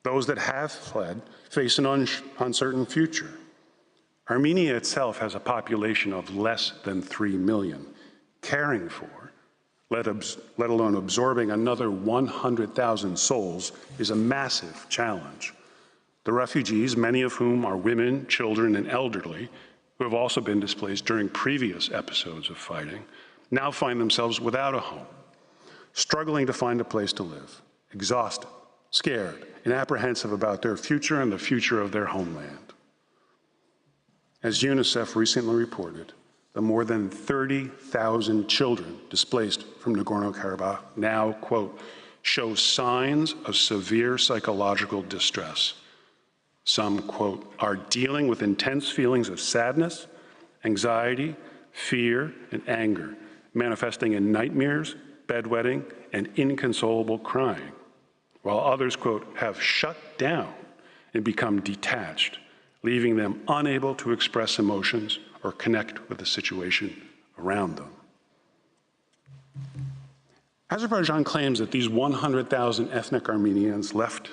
Those that have fled face an uncertain future. Armenia itself has a population of less than 3 million. Caring for, let alone absorbing another 100,000 souls, is a massive challenge. The refugees, many of whom are women, children, and elderly, who have also been displaced during previous episodes of fighting, now find themselves without a home, struggling to find a place to live, exhausted, scared, and apprehensive about their future and the future of their homeland. As UNICEF recently reported, the more than 30,000 children displaced from Nagorno-Karabakh now, quote, show signs of severe psychological distress. Some, quote, are dealing with intense feelings of sadness, anxiety, fear, and anger, manifesting in nightmares, bedwetting, and inconsolable crying, while others, quote, have shut down and become detached, leaving them unable to express emotions or connect with the situation around them. Azerbaijan claims that these 100,000 ethnic Armenians left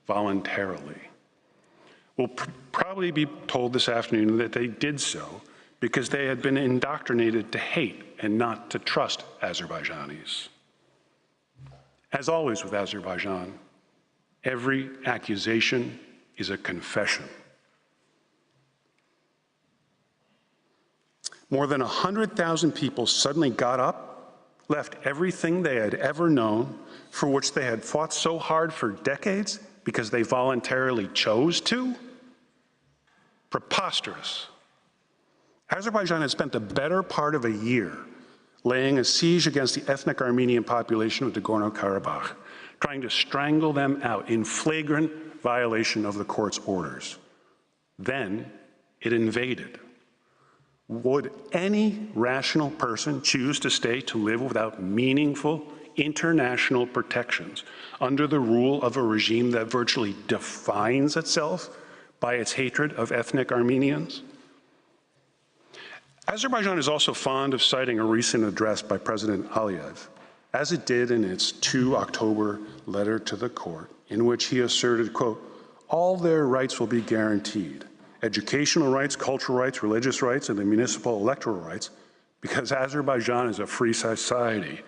voluntarily. We'll probably be told this afternoon that they did so because they had been indoctrinated to hate and not to trust Azerbaijanis. As always with Azerbaijan, every accusation is a confession. More than 100,000 people suddenly got up, left everything they had ever known, for which they had fought so hard for decades because they voluntarily chose to? Preposterous. Azerbaijan has spent the better part of a year laying a siege against the ethnic Armenian population of Nagorno-Karabakh, trying to strangle them out in flagrant violation of the court's orders. Then it invaded. Would any rational person choose to stay to live without meaningful international protections under the rule of a regime that virtually defines itself by its hatred of ethnic Armenians? Azerbaijan is also fond of citing a recent address by President Aliyev, as it did in its 2 October letter to the court, in which he asserted, quote, all their rights will be guaranteed, educational rights, cultural rights, religious rights, and the municipal electoral rights, because Azerbaijan is a free society.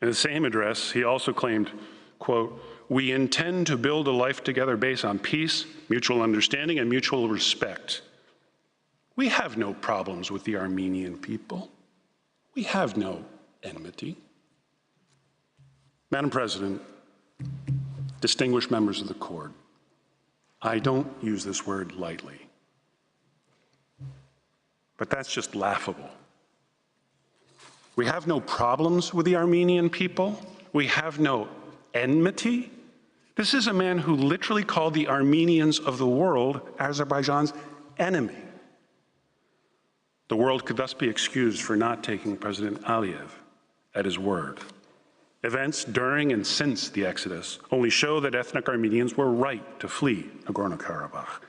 In the same address, he also claimed, quote, we intend to build a life together based on peace, mutual understanding, and mutual respect. We have no problems with the Armenian people. We have no enmity. Madam President, distinguished members of the court, I don't use this word lightly. But that's just laughable. We have no problems with the Armenian people. We have no enmity. This is a man who literally called the Armenians of the world Azerbaijan's enemy. The world could thus be excused for not taking President Aliyev at his word. Events during and since the exodus only show that ethnic Armenians were right to flee Nagorno-Karabakh.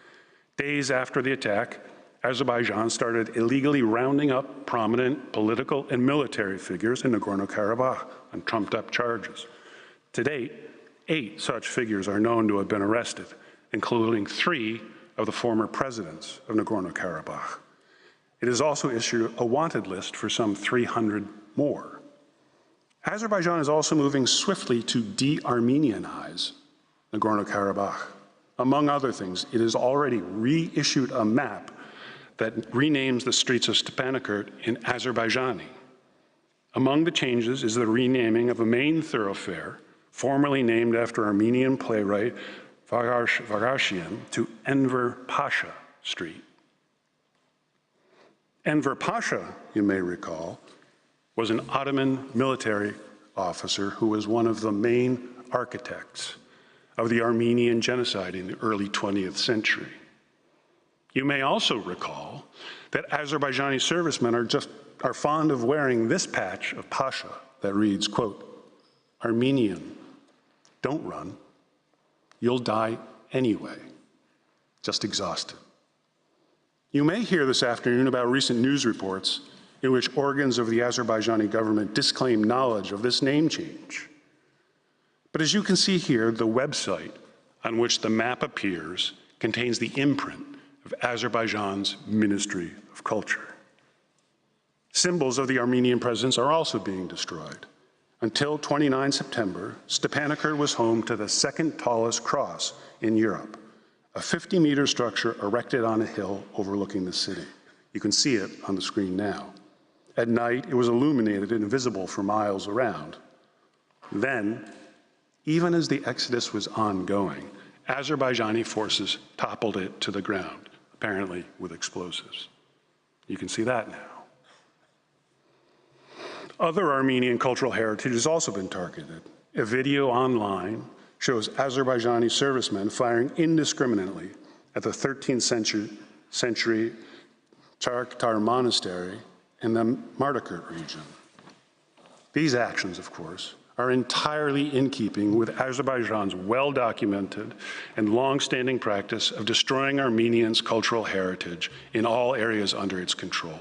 Days after the attack, Azerbaijan started illegally rounding up prominent political and military figures in Nagorno-Karabakh on trumped-up charges. To date, 8 such figures are known to have been arrested, including 3 of the former presidents of Nagorno-Karabakh. It has also issued a wanted list for some 300 more. Azerbaijan is also moving swiftly to de-Armenianize Nagorno-Karabakh. Among other things, it has already reissued a map that renames the streets of Stepanakert in Azerbaijani. Among the changes is the renaming of a main thoroughfare, formerly named after Armenian playwright Vagashian, to Enver Pasha Street. Enver Pasha, you may recall, was an Ottoman military officer who was one of the main architects of the Armenian genocide in the early 20th century. You may also recall that Azerbaijani servicemen are fond of wearing this patch of Pasha that reads, quote, "Armenian, don't run. You'll die anyway." Just exhausted. You may hear this afternoon about recent news reports in which organs of the Azerbaijani government disclaim knowledge of this name change. But as you can see here, the website on which the map appears contains the imprint of Azerbaijan's Ministry of Culture. Symbols of the Armenian presence are also being destroyed. Until 29 September, Stepanakert was home to the second tallest cross in Europe, a 50-meter structure erected on a hill overlooking the city. You can see it on the screen now. At night, it was illuminated and visible for miles around. Then, even as the exodus was ongoing, Azerbaijani forces toppled it to the ground, apparently with explosives. You can see that now. Other Armenian cultural heritage has also been targeted. A video online shows Azerbaijani servicemen firing indiscriminately at the 13th century Charktar monastery in the Martakert region. These actions, of course, are entirely in keeping with Azerbaijan's well-documented and long-standing practice of destroying Armenians' cultural heritage in all areas under its control.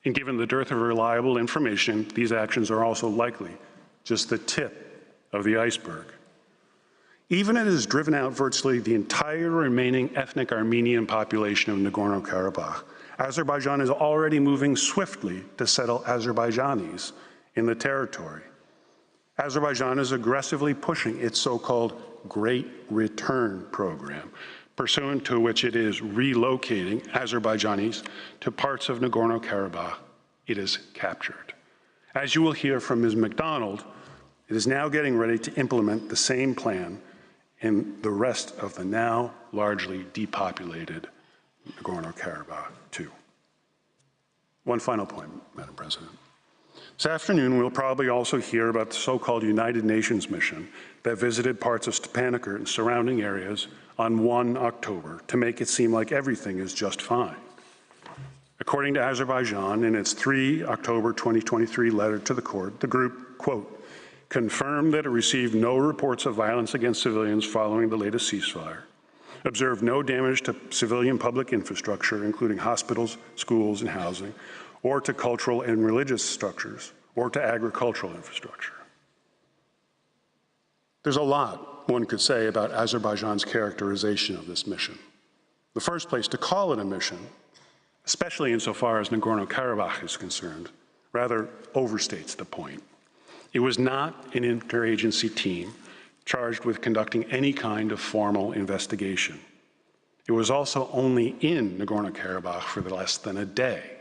And given the dearth of reliable information, these actions are also likely just the tip of the iceberg. Even as it has driven out virtually the entire remaining ethnic Armenian population of Nagorno-Karabakh, Azerbaijan is already moving swiftly to settle Azerbaijanis in the territory. Azerbaijan is aggressively pushing its so-called Great Return program, pursuant to which it is relocating Azerbaijanis to parts of Nagorno-Karabakh it has captured. As you will hear from Ms. MacDonald, it is now getting ready to implement the same plan in the rest of the now largely depopulated Nagorno-Karabakh too. One final point, Madam President. This afternoon, we'll probably also hear about the so-called United Nations mission that visited parts of Stepanakert and surrounding areas on 1 October to make it seem like everything is just fine. According to Azerbaijan, in its 3 October 2023 letter to the court, the group, quote, confirmed that it received no reports of violence against civilians following the latest ceasefire, observed no damage to civilian public infrastructure, including hospitals, schools, and housing, or to cultural and religious structures, or to agricultural infrastructure. There's a lot one could say about Azerbaijan's characterization of this mission. The first place, to call it a mission, especially insofar as Nagorno-Karabakh is concerned, rather overstates the point. It was not an interagency team charged with conducting any kind of formal investigation. It was also only in Nagorno-Karabakh for less than a day.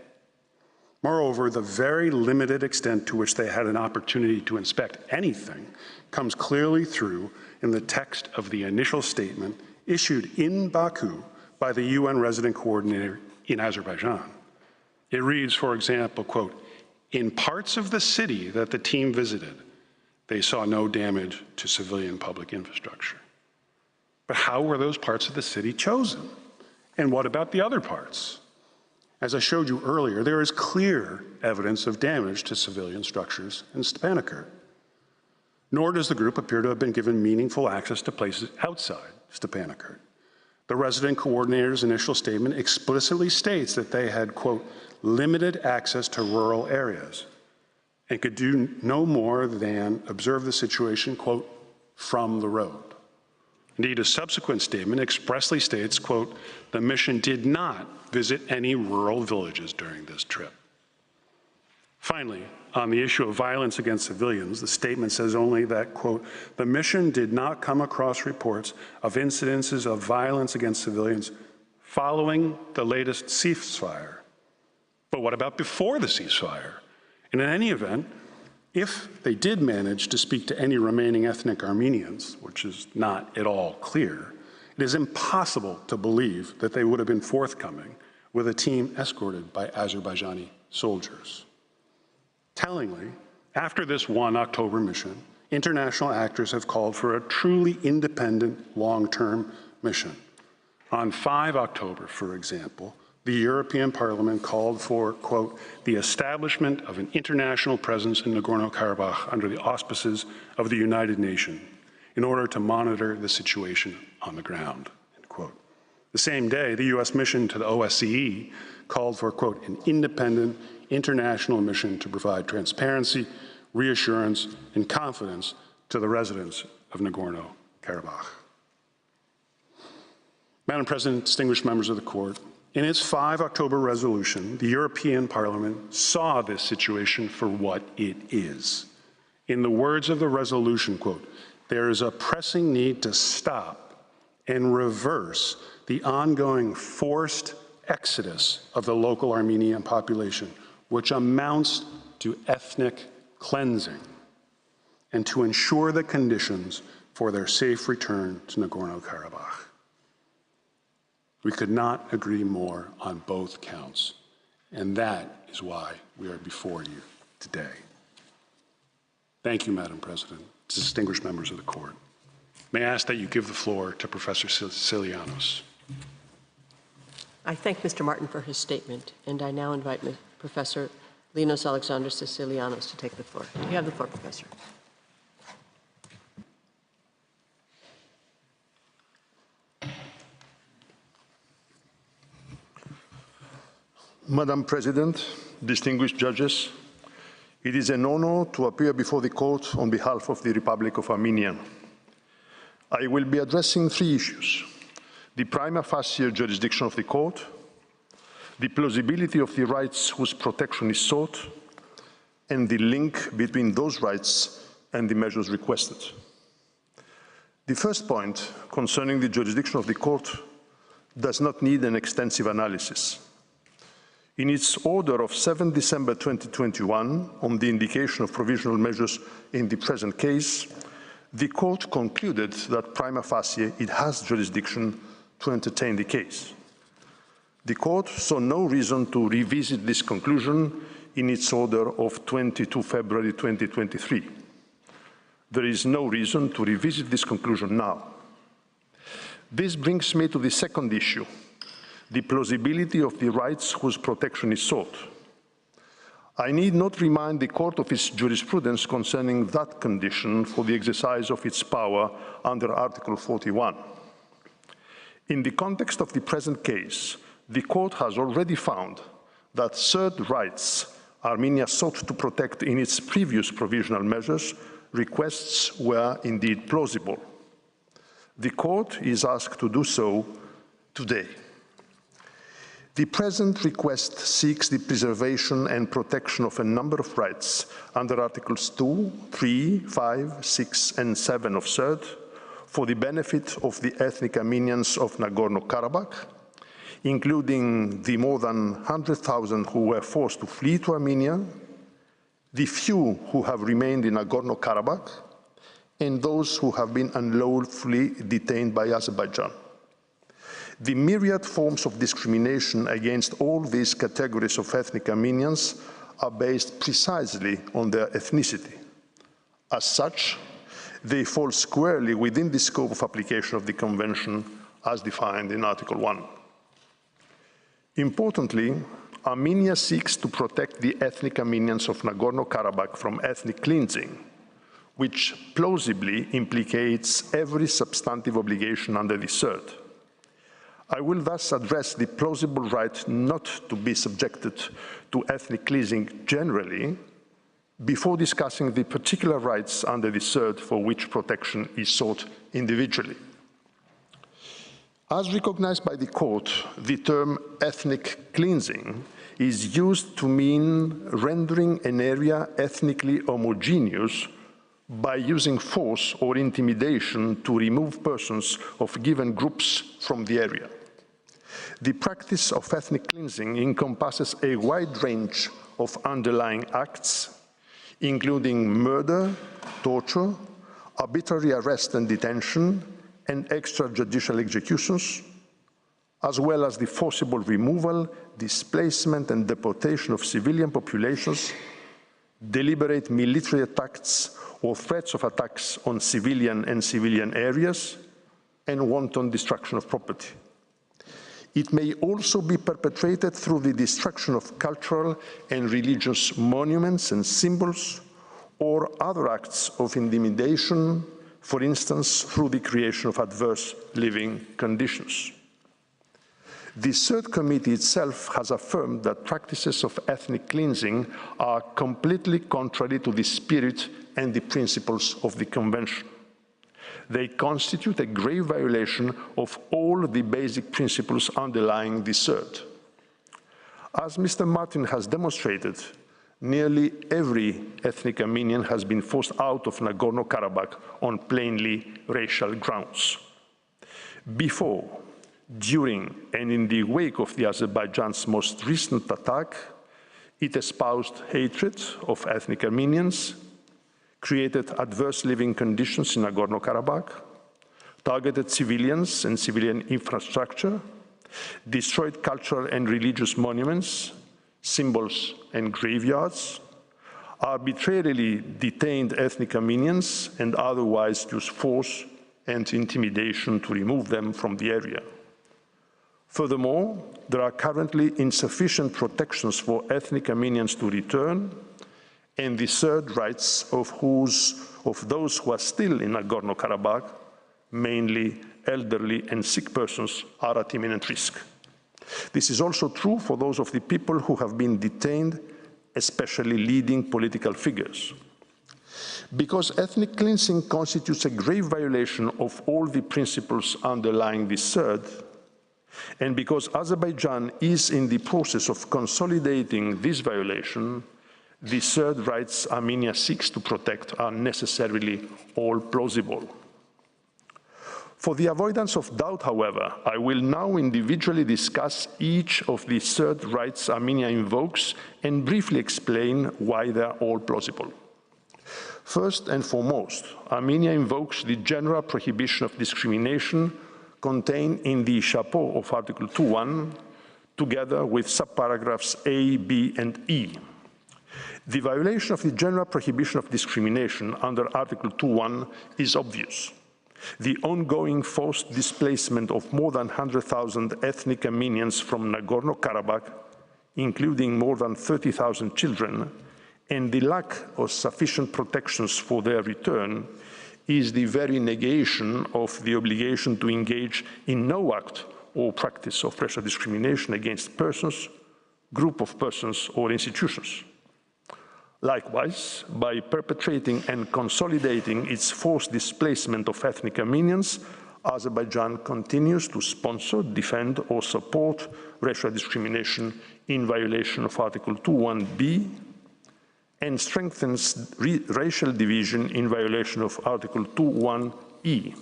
Moreover, the very limited extent to which they had an opportunity to inspect anything comes clearly through in the text of the initial statement issued in Baku by the UN resident coordinator in Azerbaijan. It reads, for example, quote, in parts of the city that the team visited, they saw no damage to civilian public infrastructure. But how were those parts of the city chosen? And what about the other parts? As I showed you earlier, there is clear evidence of damage to civilian structures in Stepanakert. Nor does the group appear to have been given meaningful access to places outside Stepanakert. The resident coordinator's initial statement explicitly states that they had, quote, limited access to rural areas and could do no more than observe the situation, quote, from the road. Indeed, a subsequent statement expressly states, quote, the mission did not visit any rural villages during this trip. Finally, on the issue of violence against civilians, the statement says only that, quote, the mission did not come across reports of incidences of violence against civilians following the latest ceasefire. But what about before the ceasefire? And in any event, if they did manage to speak to any remaining ethnic Armenians, which is not at all clear, it is impossible to believe that they would have been forthcoming with a team escorted by Azerbaijani soldiers. Tellingly, after this 1 October mission, international actors have called for a truly independent, long-term mission. On 5 October, for example, the European Parliament called for, quote, the establishment of an international presence in Nagorno-Karabakh under the auspices of the United Nations in order to monitor the situation on the ground, end quote. The same day, the U.S. mission to the OSCE called for, quote, an independent international mission to provide transparency, reassurance, and confidence to the residents of Nagorno-Karabakh. Madam President, distinguished members of the court, in its 5 October resolution, the European Parliament saw this situation for what it is. In the words of the resolution, quote, there is a pressing need to stop and reverse the ongoing forced exodus of the local Armenian population, which amounts to ethnic cleansing, and to ensure the conditions for their safe return to Nagorno-Karabakh. We could not agree more on both counts, and that is why we are before you today. Thank you, Madam President, distinguished members of the court. May I ask that you give the floor to Professor Silianos. I thank Mr. Martin for his statement, and I now invite Professor Linos Alexandros Silianos to take the floor. You have the floor, Professor. Madam President, distinguished judges, it is an honor to appear before the court on behalf of the Republic of Armenia. I will be addressing 3 issues: the prima facie jurisdiction of the court, the plausibility of the rights whose protection is sought, and the link between those rights and the measures requested. The first point, concerning the jurisdiction of the court, does not need an extensive analysis. In its order of 7 December 2021, on the indication of provisional measures in the present case, the court concluded that prima facie it has jurisdiction to entertain the case. The court saw no reason to revisit this conclusion in its order of 22 February 2023. There is no reason to revisit this conclusion now. This brings me to the second issue, the plausibility of the rights whose protection is sought. I need not remind the court of its jurisprudence concerning that condition for the exercise of its power under Article 41. In the context of the present case, the court has already found that third rights Armenia sought to protect in its previous provisional measures requests were indeed plausible. The court is asked to do so today. The present request seeks the preservation and protection of a number of rights under Articles 2, 3, 5, 6, and 7 of CERD for the benefit of the ethnic Armenians of Nagorno-Karabakh, including the more than 100,000 who were forced to flee to Armenia, the few who have remained in Nagorno-Karabakh, and those who have been unlawfully detained by Azerbaijan. The myriad forms of discrimination against all these categories of ethnic Armenians are based precisely on their ethnicity. As such, they fall squarely within the scope of application of the Convention as defined in Article 1. Importantly, Armenia seeks to protect the ethnic Armenians of Nagorno-Karabakh from ethnic cleansing, which plausibly implicates every substantive obligation under the Third. I will thus address the plausible right not to be subjected to ethnic cleansing generally, before discussing the particular rights under the Third for which protection is sought individually. As recognized by the Court, the term ethnic cleansing is used to mean rendering an area ethnically homogeneous by using force or intimidation to remove persons of given groups from the area. The practice of ethnic cleansing encompasses a wide range of underlying acts, including murder, torture, arbitrary arrest and detention, and extrajudicial executions, as well as the forcible removal, displacement, and deportation of civilian populations, deliberate military attacks or threats of attacks on civilian and civilian areas, and wanton destruction of property. It may also be perpetrated through the destruction of cultural and religious monuments and symbols, or other acts of intimidation, for instance, through the creation of adverse living conditions. The Third Committee itself has affirmed that practices of ethnic cleansing are completely contrary to the spirit and the principles of the Convention. They constitute a grave violation of all the basic principles underlying the Third. As Mr. Martin has demonstrated, nearly every ethnic Armenian has been forced out of Nagorno-Karabakh on plainly racial grounds. Before, during, and in the wake of the Azerbaijan's most recent attack, it espoused hatred of ethnic Armenians, created adverse living conditions in Nagorno-Karabakh, targeted civilians and civilian infrastructure, destroyed cultural and religious monuments, symbols and graveyards, arbitrarily detained ethnic Armenians, and otherwise used force and intimidation to remove them from the area. Furthermore, there are currently insufficient protections for ethnic Armenians to return, and the Third rights of those who are still in Nagorno-Karabakh, mainly elderly and sick persons, are at imminent risk. This is also true for those of the people who have been detained, especially leading political figures. Because ethnic cleansing constitutes a grave violation of all the principles underlying the Third, and because Azerbaijan is in the process of consolidating this violation, the Third rights Armenia seeks to protect are necessarily all plausible. For the avoidance of doubt, however, I will now individually discuss each of the Third rights Armenia invokes and briefly explain why they are all plausible. First and foremost, Armenia invokes the general prohibition of discrimination contained in the chapeau of Article 2.1, together with subparagraphs A, B, and E. The violation of the general prohibition of discrimination under Article 2.1 is obvious. The ongoing forced displacement of more than 100,000 ethnic Armenians from Nagorno-Karabakh, including more than 30,000 children, and the lack of sufficient protections for their return is the very negation of the obligation to engage in no act or practice of racial discrimination against persons, group of persons, or institutions. Likewise, by perpetrating and consolidating its forced displacement of ethnic Armenians, Azerbaijan continues to sponsor, defend, or support racial discrimination in violation of Article 2.1b, and strengthens racial division in violation of Article 2.1e.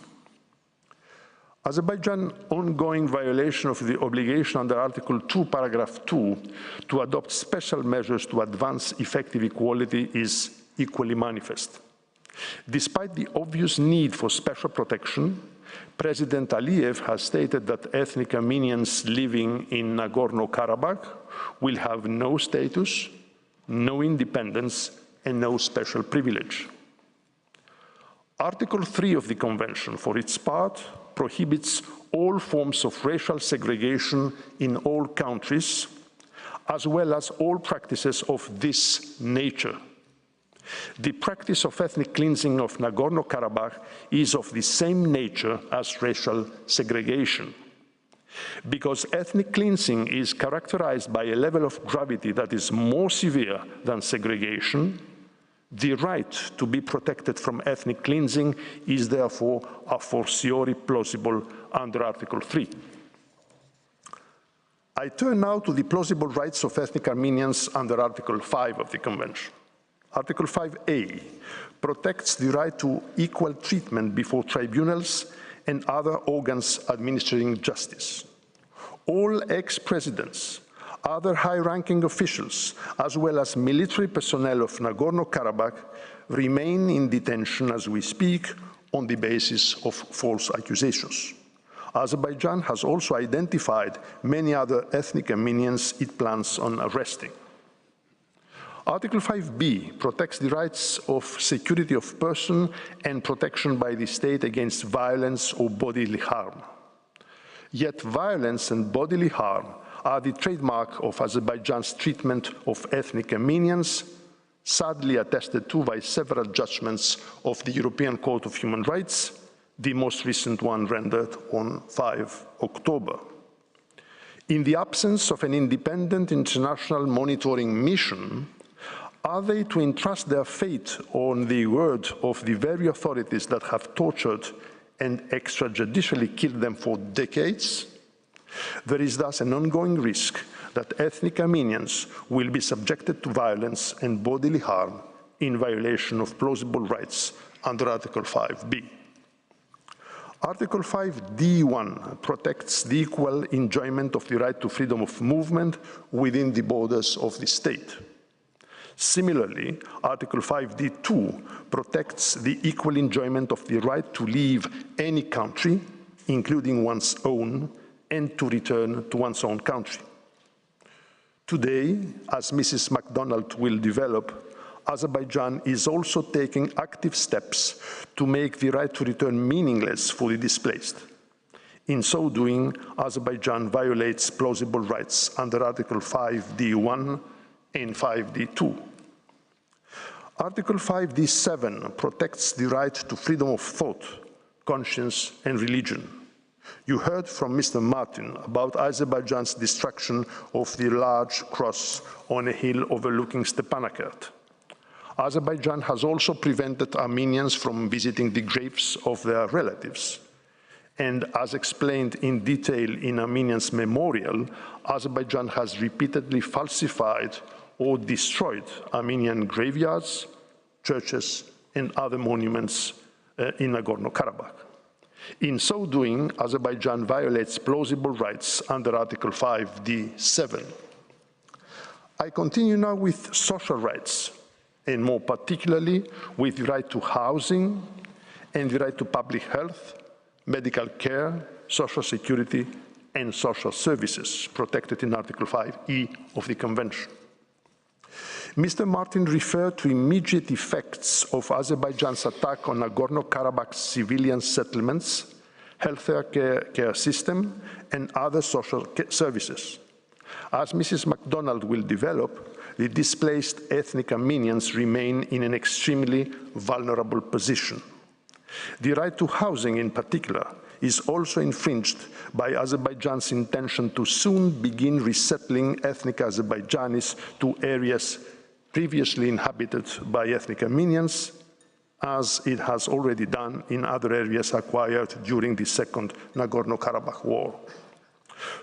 Azerbaijan's ongoing violation of the obligation under Article 2, Paragraph 2, to adopt special measures to advance effective equality is equally manifest. Despite the obvious need for special protection, President Aliyev has stated that ethnic Armenians living in Nagorno-Karabakh will have no status, no independence, and no special privilege. Article 3 of the Convention, for its part, prohibits all forms of racial segregation in all countries, as well as all practices of this nature. The practice of ethnic cleansing of Nagorno-Karabakh is of the same nature as racial segregation. Because ethnic cleansing is characterized by a level of gravity that is more severe than segregation, the right to be protected from ethnic cleansing is therefore a fortiori plausible under Article 3. I turn now to the plausible rights of ethnic Armenians under Article 5 of the Convention. Article 5A protects the right to equal treatment before tribunals and other organs administering justice. All ex-presidents, other high-ranking officials, as well as military personnel of Nagorno-Karabakh remain in detention as we speak on the basis of false accusations. Azerbaijan has also identified many other ethnic Armenians it plans on arresting. Article 5b protects the rights of security of person and protection by the state against violence or bodily harm. Yet violence and bodily harm are the trademark of Azerbaijan's treatment of ethnic Armenians, sadly attested to by several judgments of the European Court of Human Rights, the most recent one rendered on 5 October. In the absence of an independent international monitoring mission, are they to entrust their fate on the word of the very authorities that have tortured and extrajudicially killed them for decades? There is thus an ongoing risk that ethnic Armenians will be subjected to violence and bodily harm in violation of plausible rights under Article 5b. Article 5d1 protects the equal enjoyment of the right to freedom of movement within the borders of the state. Similarly, Article 5d2 protects the equal enjoyment of the right to leave any country, including one's own, and to return to one's own country. Today, as Mrs. MacDonald will develop, Azerbaijan is also taking active steps to make the right to return meaningless for the displaced. In so doing, Azerbaijan violates plausible rights under Article 5d1 and 5d2. Article 5d7 protects the right to freedom of thought, conscience, and religion. You heard from Mr. Martin about Azerbaijan's destruction of the large cross on a hill overlooking Stepanakert. Azerbaijan has also prevented Armenians from visiting the graves of their relatives. And as explained in detail in Armenians' memorial, Azerbaijan has repeatedly falsified or destroyed Armenian graveyards, churches, and other monuments in Nagorno-Karabakh. In so doing, Azerbaijan violates plausible rights under Article 5d7. I continue now with social rights, and more particularly with the right to housing and the right to public health, medical care, social security, and social services protected in Article 5e of the Convention. Mr. Martin referred to immediate effects of Azerbaijan's attack on Nagorno-Karabakh's civilian settlements, healthcare care system, and other social services. As Mrs. MacDonald will develop, the displaced ethnic Armenians remain in an extremely vulnerable position. The right to housing in particular is also infringed by Azerbaijan's intention to soon begin resettling ethnic Azerbaijanis to areas previously inhabited by ethnic Armenians, as it has already done in other areas acquired during the Second Nagorno-Karabakh War.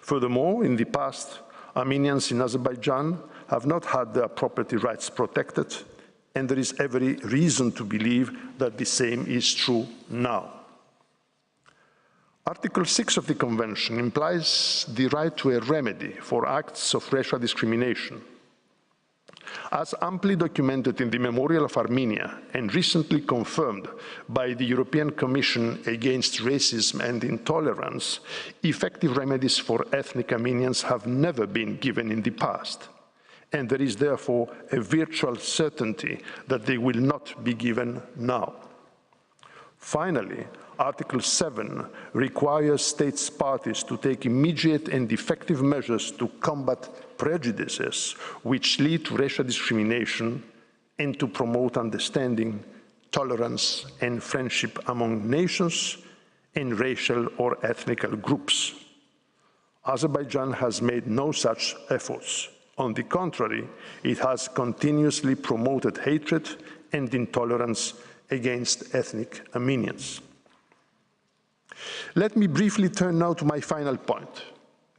Furthermore, in the past, Armenians in Azerbaijan have not had their property rights protected, and there is every reason to believe that the same is true now. Article 6 of the Convention implies the right to a remedy for acts of racial discrimination. As amply documented in the Memorial of Armenia and recently confirmed by the European Commission Against Racism and Intolerance, effective remedies for ethnic Armenians have never been given in the past, and there is therefore a virtual certainty that they will not be given now. Finally, Article 7 requires states parties to take immediate and effective measures to combat prejudices which lead to racial discrimination and to promote understanding, tolerance, and friendship among nations and racial or ethnic groups. Azerbaijan has made no such efforts. On the contrary, it has continuously promoted hatred and intolerance against ethnic Armenians. Let me briefly turn now to my final point,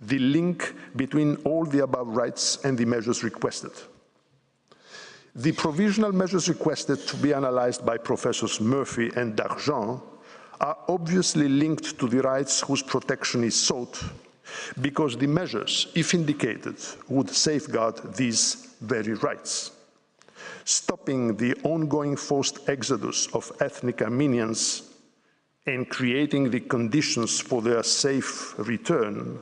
the link between all the above rights and the measures requested. The provisional measures requested to be analyzed by Professors Murphy and Dargent are obviously linked to the rights whose protection is sought, because the measures, if indicated, would safeguard these very rights. Stopping the ongoing forced exodus of ethnic Armenians and creating the conditions for their safe return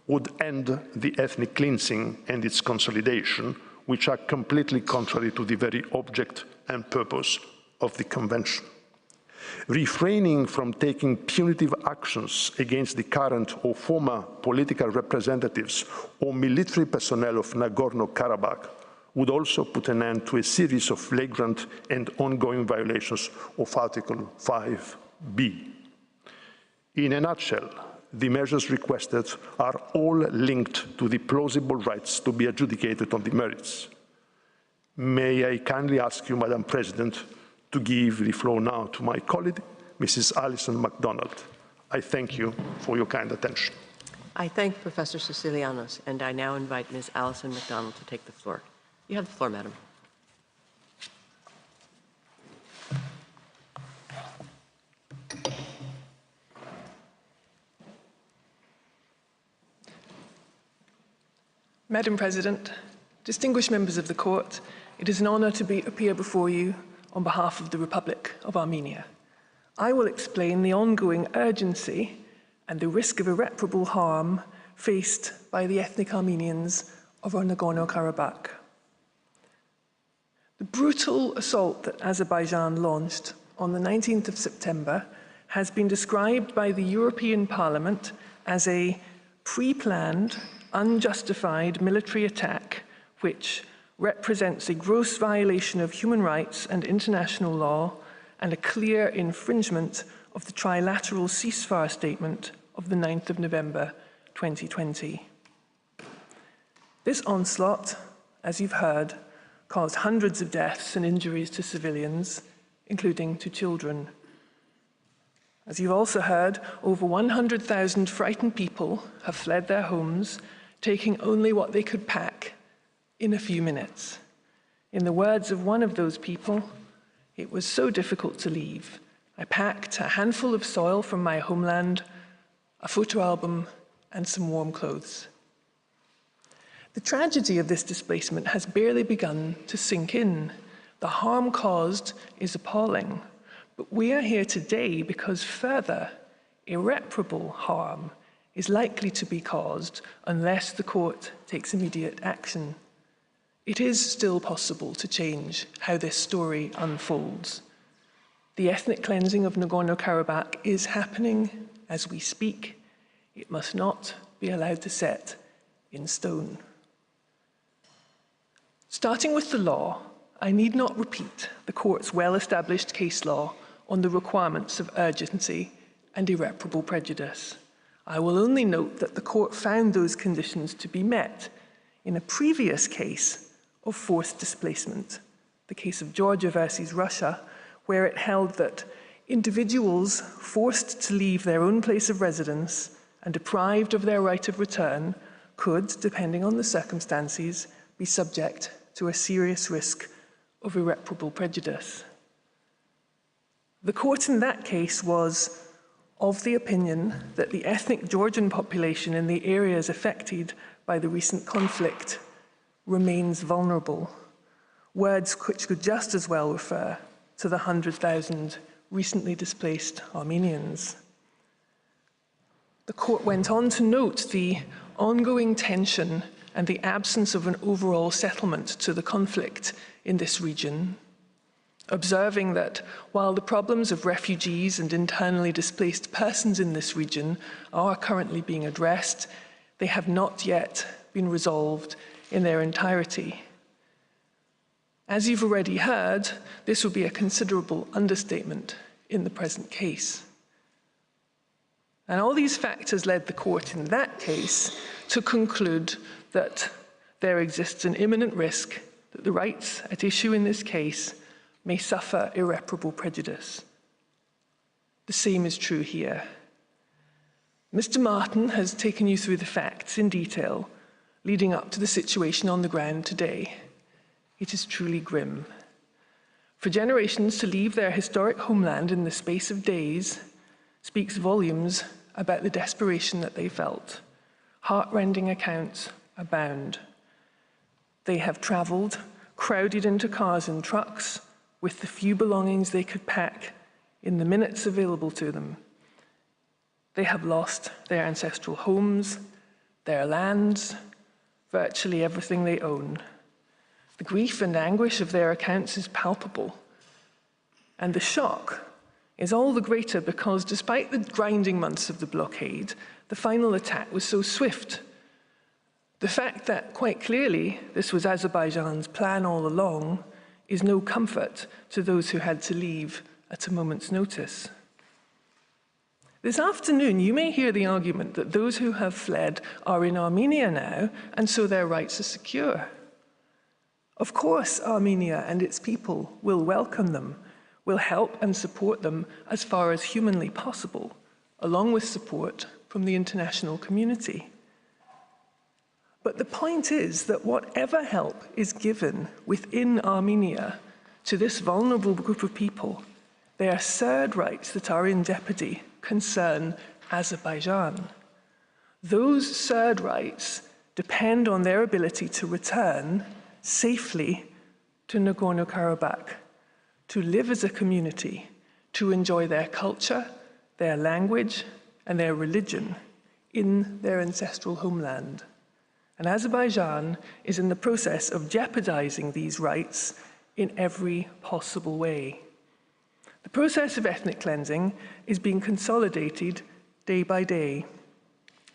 would end the ethnic cleansing and its consolidation, which are completely contrary to the very object and purpose of the Convention. Refraining from taking punitive actions against the current or former political representatives or military personnel of Nagorno-Karabakh would also put an end to a series of flagrant and ongoing violations of Article 5b. In a nutshell, the measures requested are all linked to the plausible rights to be adjudicated on the merits. May I kindly ask you, Madam President, to give the floor now to my colleague, Mrs. Alison MacDonald. I thank you for your kind attention. I thank Professor Sicilianos, and I now invite Ms. Alison MacDonald to take the floor. You have the floor, Madam. Madam President, distinguished members of the Court, it is an honour to appear before you on behalf of the Republic of Armenia. I will explain the ongoing urgency and the risk of irreparable harm faced by the ethnic Armenians of Nagorno-Karabakh. The brutal assault that Azerbaijan launched on the 19th of September has been described by the European Parliament as a pre-planned, unjustified military attack which represents a gross violation of human rights and international law and a clear infringement of the trilateral ceasefire statement of the 9th of November 2020. This onslaught, as you've heard, caused hundreds of deaths and injuries to civilians, including to children. As you've also heard, over 100,000 frightened people have fled their homes, taking only what they could pack in a few minutes. In the words of one of those people, "It was so difficult to leave. I packed a handful of soil from my homeland, a photo album, and some warm clothes." The tragedy of this displacement has barely begun to sink in. The harm caused is appalling, but we are here today because further irreparable harm is likely to be caused unless the court takes immediate action. It is still possible to change how this story unfolds. The ethnic cleansing of Nagorno-Karabakh is happening as we speak. It must not be allowed to set in stone. Starting with the law, I need not repeat the court's well-established case law on the requirements of urgency and irreparable prejudice. I will only note that the court found those conditions to be met in a previous case of forced displacement, the case of Georgia versus Russia, where it held that individuals forced to leave their own place of residence and deprived of their right of return could, depending on the circumstances, be subject to a serious risk of irreparable prejudice. The court in that case was of the opinion that the ethnic Georgian population in the areas affected by the recent conflict remains vulnerable, words which could just as well refer to the 100,000 recently displaced Armenians. The court went on to note the ongoing tension and the absence of an overall settlement to the conflict in this region, observing that while the problems of refugees and internally displaced persons in this region are currently being addressed, they have not yet been resolved in their entirety. As you've already heard, this would be a considerable understatement in the present case. And all these factors led the court in that case to conclude that there exists an imminent risk that the rights at issue in this case may suffer irreparable prejudice. The same is true here. Mr. Martin has taken you through the facts in detail leading up to the situation on the ground today. It is truly grim. For generations to leave their historic homeland in the space of days speaks volumes about the desperation that they felt. Heart-rending accounts abound. They have travelled, crowded into cars and trucks, with the few belongings they could pack in the minutes available to them. They have lost their ancestral homes, their lands, virtually everything they own. The grief and anguish of their accounts is palpable. And the shock is all the greater because despite the grinding months of the blockade, the final attack was so swift. The fact that quite clearly this was Azerbaijan's plan all along is no comfort to those who had to leave at a moment's notice. This afternoon, you may hear the argument that those who have fled are in Armenia now, and so their rights are secure. Of course, Armenia and its people will welcome them, will help and support them as far as humanly possible, along with support from the international community. But the point is that whatever help is given within Armenia to this vulnerable group of people, their third rights that are in jeopardy concern Azerbaijan. Those third rights depend on their ability to return safely to Nagorno-Karabakh, to live as a community, to enjoy their culture, their language, and their religion in their ancestral homeland. And Azerbaijan is in the process of jeopardizing these rights in every possible way. The process of ethnic cleansing is being consolidated day by day.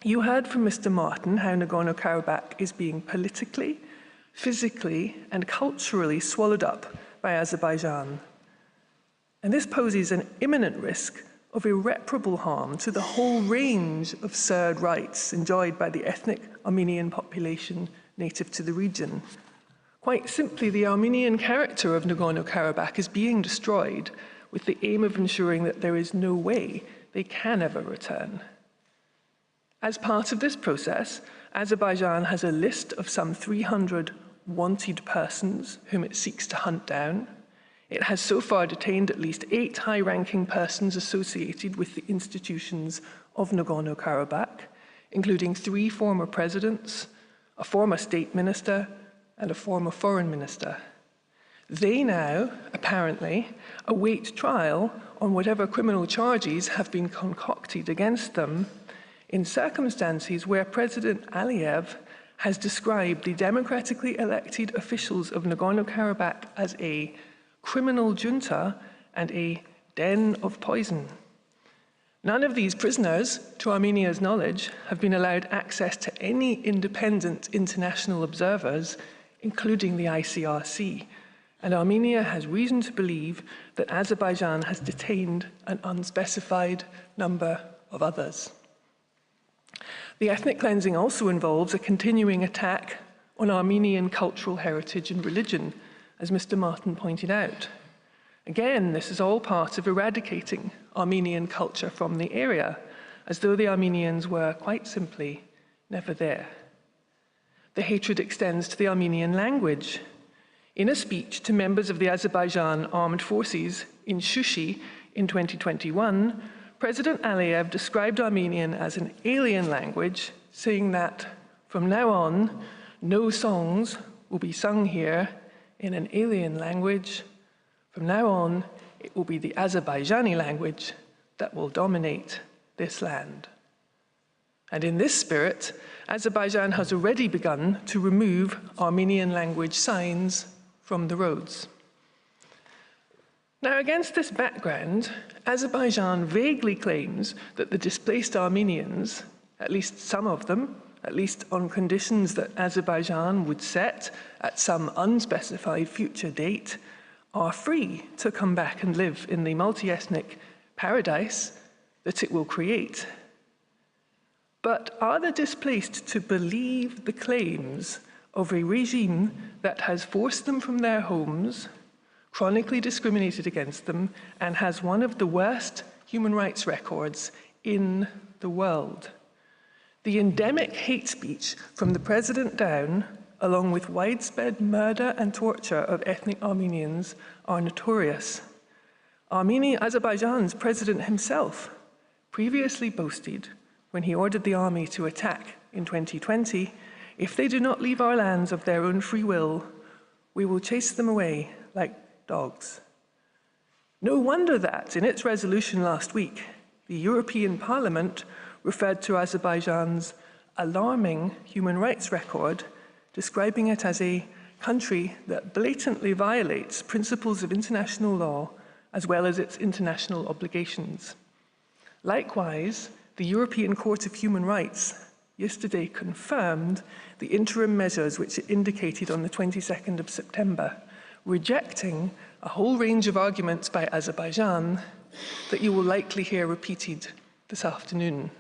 You heard from Mr. Martin how Nagorno-Karabakh is being politically, physically, and culturally swallowed up by Azerbaijan. And this poses an imminent risk of irreparable harm to the whole range of third rights enjoyed by the ethnic Armenian population native to the region. Quite simply, the Armenian character of Nagorno-Karabakh is being destroyed with the aim of ensuring that there is no way they can ever return. As part of this process, Azerbaijan has a list of some 300 wanted persons whom it seeks to hunt down. It has so far detained at least 8 high-ranking persons associated with the institutions of Nagorno-Karabakh, including 3 former presidents, a former state minister, and a former foreign minister. They now, apparently, await trial on whatever criminal charges have been concocted against them in circumstances where President Aliyev has described the democratically elected officials of Nagorno-Karabakh as a criminal junta and a den of poison. None of these prisoners, to Armenia's knowledge, have been allowed access to any independent international observers, including the ICRC, and Armenia has reason to believe that Azerbaijan has detained an unspecified number of others. The ethnic cleansing also involves a continuing attack on Armenian cultural heritage and religion, as Mr. Martin pointed out. Again, this is all part of eradicating Armenian culture from the area, as though the Armenians were quite simply never there. The hatred extends to the Armenian language. In a speech to members of the Azerbaijan armed forces in Shushi in 2021, President Aliyev described Armenian as an alien language, saying that from now on, no songs will be sung here in an alien language, from now on, it will be the Azerbaijani language that will dominate this land. And in this spirit, Azerbaijan has already begun to remove Armenian language signs from the roads. Now, against this background, Azerbaijan vaguely claims that the displaced Armenians, at least some of them, at least on conditions that Azerbaijan would set at some unspecified future date, are free to come back and live in the multi-ethnic paradise that it will create. But are the displaced to believe the claims of a regime that has forced them from their homes, chronically discriminated against them, and has one of the worst human rights records in the world? The endemic hate speech from the president down, along with widespread murder and torture of ethnic Armenians, are notorious. Azerbaijan's president himself previously boasted, when he ordered the army to attack in 2020, "If they do not leave our lands of their own free will, we will chase them away like dogs." No wonder that, in its resolution last week, the European Parliament referred to Azerbaijan's alarming human rights record, describing it as a country that blatantly violates principles of international law as well as its international obligations. Likewise, the European Court of Human Rights yesterday confirmed the interim measures which it indicated on the 22nd of September, rejecting a whole range of arguments by Azerbaijan that you will likely hear repeated this afternoon.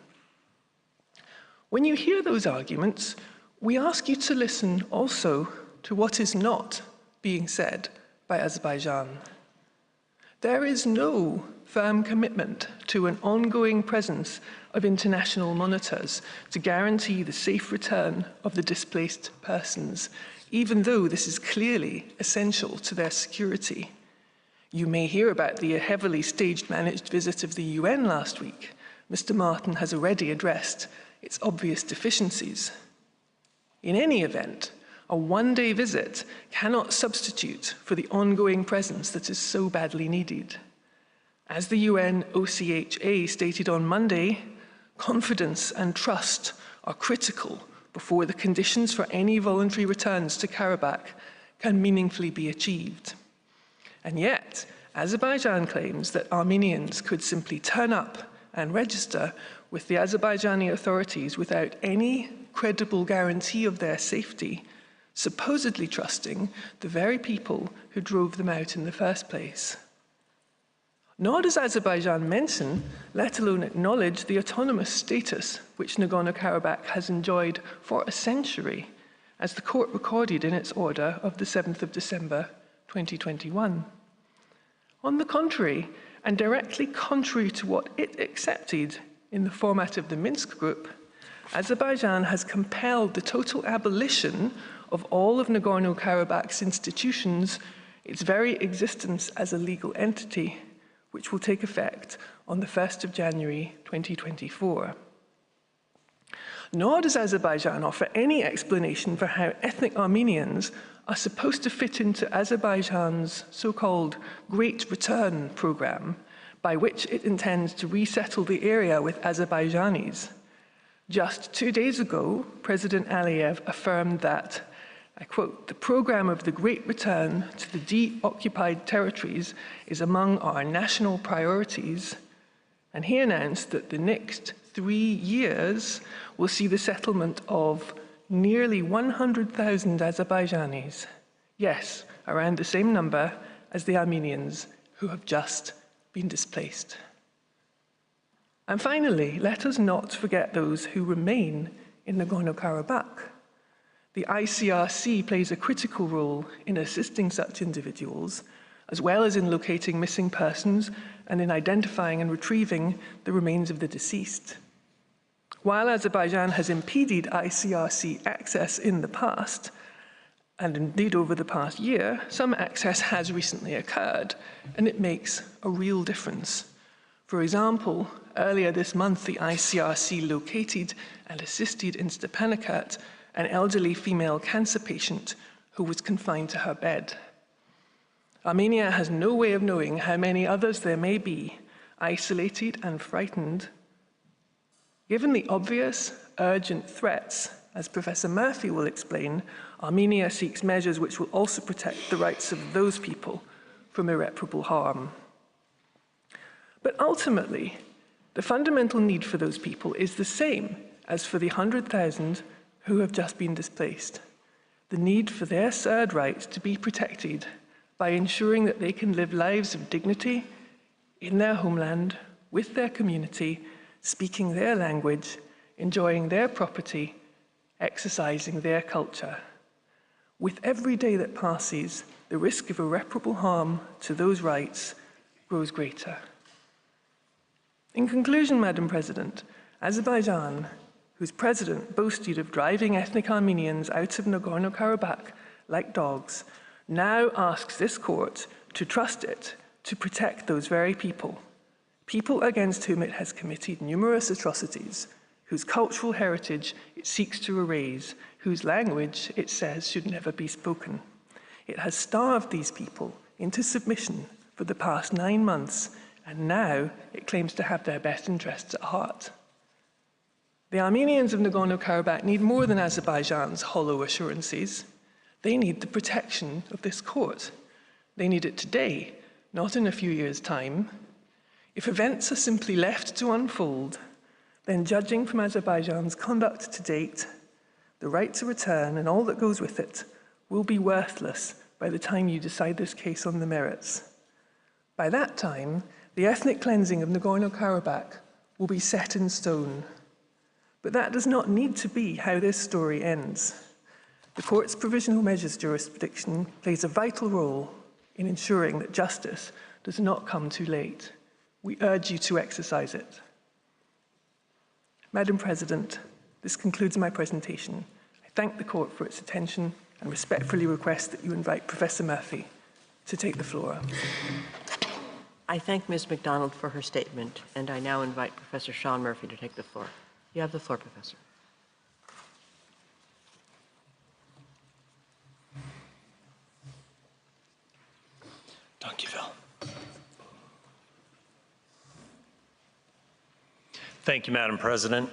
When you hear those arguments, we ask you to listen also to what is not being said by Azerbaijan. There is no firm commitment to an ongoing presence of international monitors to guarantee the safe return of the displaced persons, even though this is clearly essential to their security. You may hear about the heavily staged managed visit of the UN last week. Mr. Martin has already addressed its obvious deficiencies. In any event, a one-day visit cannot substitute for the ongoing presence that is so badly needed. As the UN OCHA stated on Monday, confidence and trust are critical before the conditions for any voluntary returns to Karabakh can meaningfully be achieved. And yet, Azerbaijan claims that Armenians could simply turn up and register with the Azerbaijani authorities without any credible guarantee of their safety, supposedly trusting the very people who drove them out in the first place. Nor does Azerbaijan mention, let alone acknowledge, the autonomous status which Nagorno-Karabakh has enjoyed for a century, as the court recorded in its order of the 7th of December 2021. On the contrary, and directly contrary to what it accepted in the format of the Minsk Group, Azerbaijan has compelled the total abolition of all of Nagorno-Karabakh's institutions, its very existence as a legal entity, which will take effect on the 1st of January 2024. Nor does Azerbaijan offer any explanation for how ethnic Armenians are supposed to fit into Azerbaijan's so-called Great Return program, by which it intends to resettle the area with Azerbaijanis. Just 2 days ago, President Aliyev affirmed that, I quote, "The program of the Great Return to the de-occupied territories is among our national priorities," and he announced that the next 3 years will see the settlement of nearly 100,000 Azerbaijanis. Yes, around the same number as the Armenians who have just been displaced. And finally, let us not forget those who remain in Nagorno-Karabakh. The ICRC plays a critical role in assisting such individuals, as well as in locating missing persons and in identifying and retrieving the remains of the deceased. While Azerbaijan has impeded ICRC access in the past, and indeed over the past year, some access has recently occurred, and it makes a real difference. For example, earlier this month, the ICRC located and assisted in Stepanakert an elderly female cancer patient who was confined to her bed. Armenia has no way of knowing how many others there may be, isolated and frightened. Given the obvious, urgent threats, as Professor Murphy will explain, Armenia seeks measures which will also protect the rights of those people from irreparable harm. But ultimately, the fundamental need for those people is the same as for the 100,000 who have just been displaced. The need for their third rights to be protected by ensuring that they can live lives of dignity in their homeland, with their community, speaking their language, enjoying their property, exercising their culture. With every day that passes, the risk of irreparable harm to those rights grows greater. In conclusion, Madam President, Azerbaijan, whose president boasted of driving ethnic Armenians out of Nagorno-Karabakh like dogs, now asks this court to trust it to protect those very people, people against whom it has committed numerous atrocities, whose cultural heritage it seeks to erase, whose language it says should never be spoken. It has starved these people into submission for the past 9 months, and now it claims to have their best interests at heart. The Armenians of Nagorno-Karabakh need more than Azerbaijan's hollow assurances. They need the protection of this court. They need it today, not in a few years' time. If events are simply left to unfold, then judging from Azerbaijan's conduct to date, the right to return and all that goes with it will be worthless by the time you decide this case on the merits. By that time, the ethnic cleansing of Nagorno-Karabakh will be set in stone. But that does not need to be how this story ends. The court's provisional measures jurisdiction plays a vital role in ensuring that justice does not come too late. We urge you to exercise it. Madam President, this concludes my presentation. I thank the court for its attention and respectfully request that you invite Professor Murphy to take the floor. I thank Ms. MacDonald for her statement, and I now invite Professor Sean Murphy to take the floor. You have the floor, Professor. Thank you, Madam President.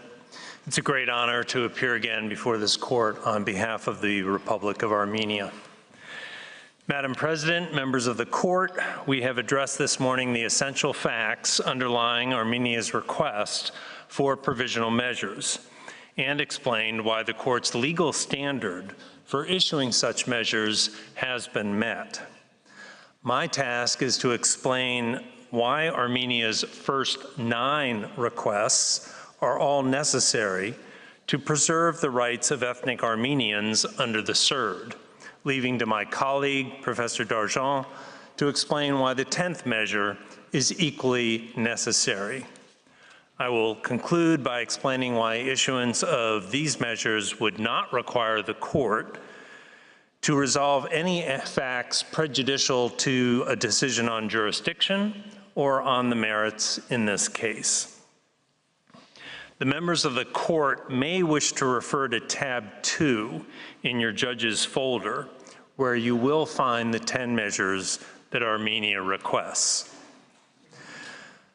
It's a great honor to appear again before this court on behalf of the Republic of Armenia. Madam President, members of the court, we have addressed this morning the essential facts underlying Armenia's request for provisional measures and explained why the court's legal standard for issuing such measures has been met. My task is to explain why Armenia's first 9 requests are all necessary to preserve the rights of ethnic Armenians under the SURD, leaving to my colleague, Professor Darjean, to explain why the 10th measure is equally necessary. I will conclude by explaining why issuance of these measures would not require the court to resolve any facts prejudicial to a decision on jurisdiction or on the merits in this case. The members of the court may wish to refer to tab 2 in your judge's folder, where you will find the 10 measures that Armenia requests.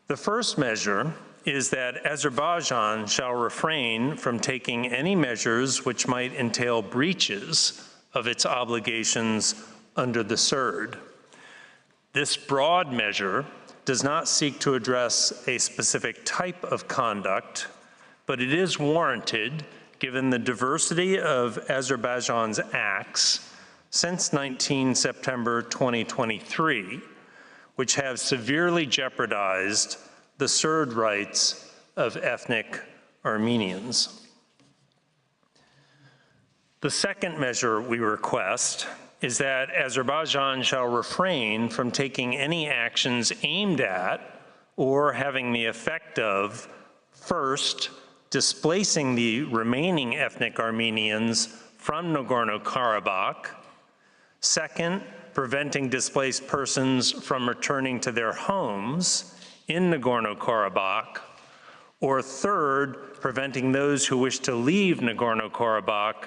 The first measure is that Azerbaijan shall refrain from taking any measures which might entail breaches of its obligations under the SURD. This broad measure does not seek to address a specific type of conduct, but it is warranted given the diversity of Azerbaijan's acts since 19 September 2023, which have severely jeopardized the SURD rights of ethnic Armenians. The second measure we request is that Azerbaijan shall refrain from taking any actions aimed at or having the effect of, first, displacing the remaining ethnic Armenians from Nagorno-Karabakh, second, preventing displaced persons from returning to their homes in Nagorno-Karabakh, or third, preventing those who wish to leave Nagorno-Karabakh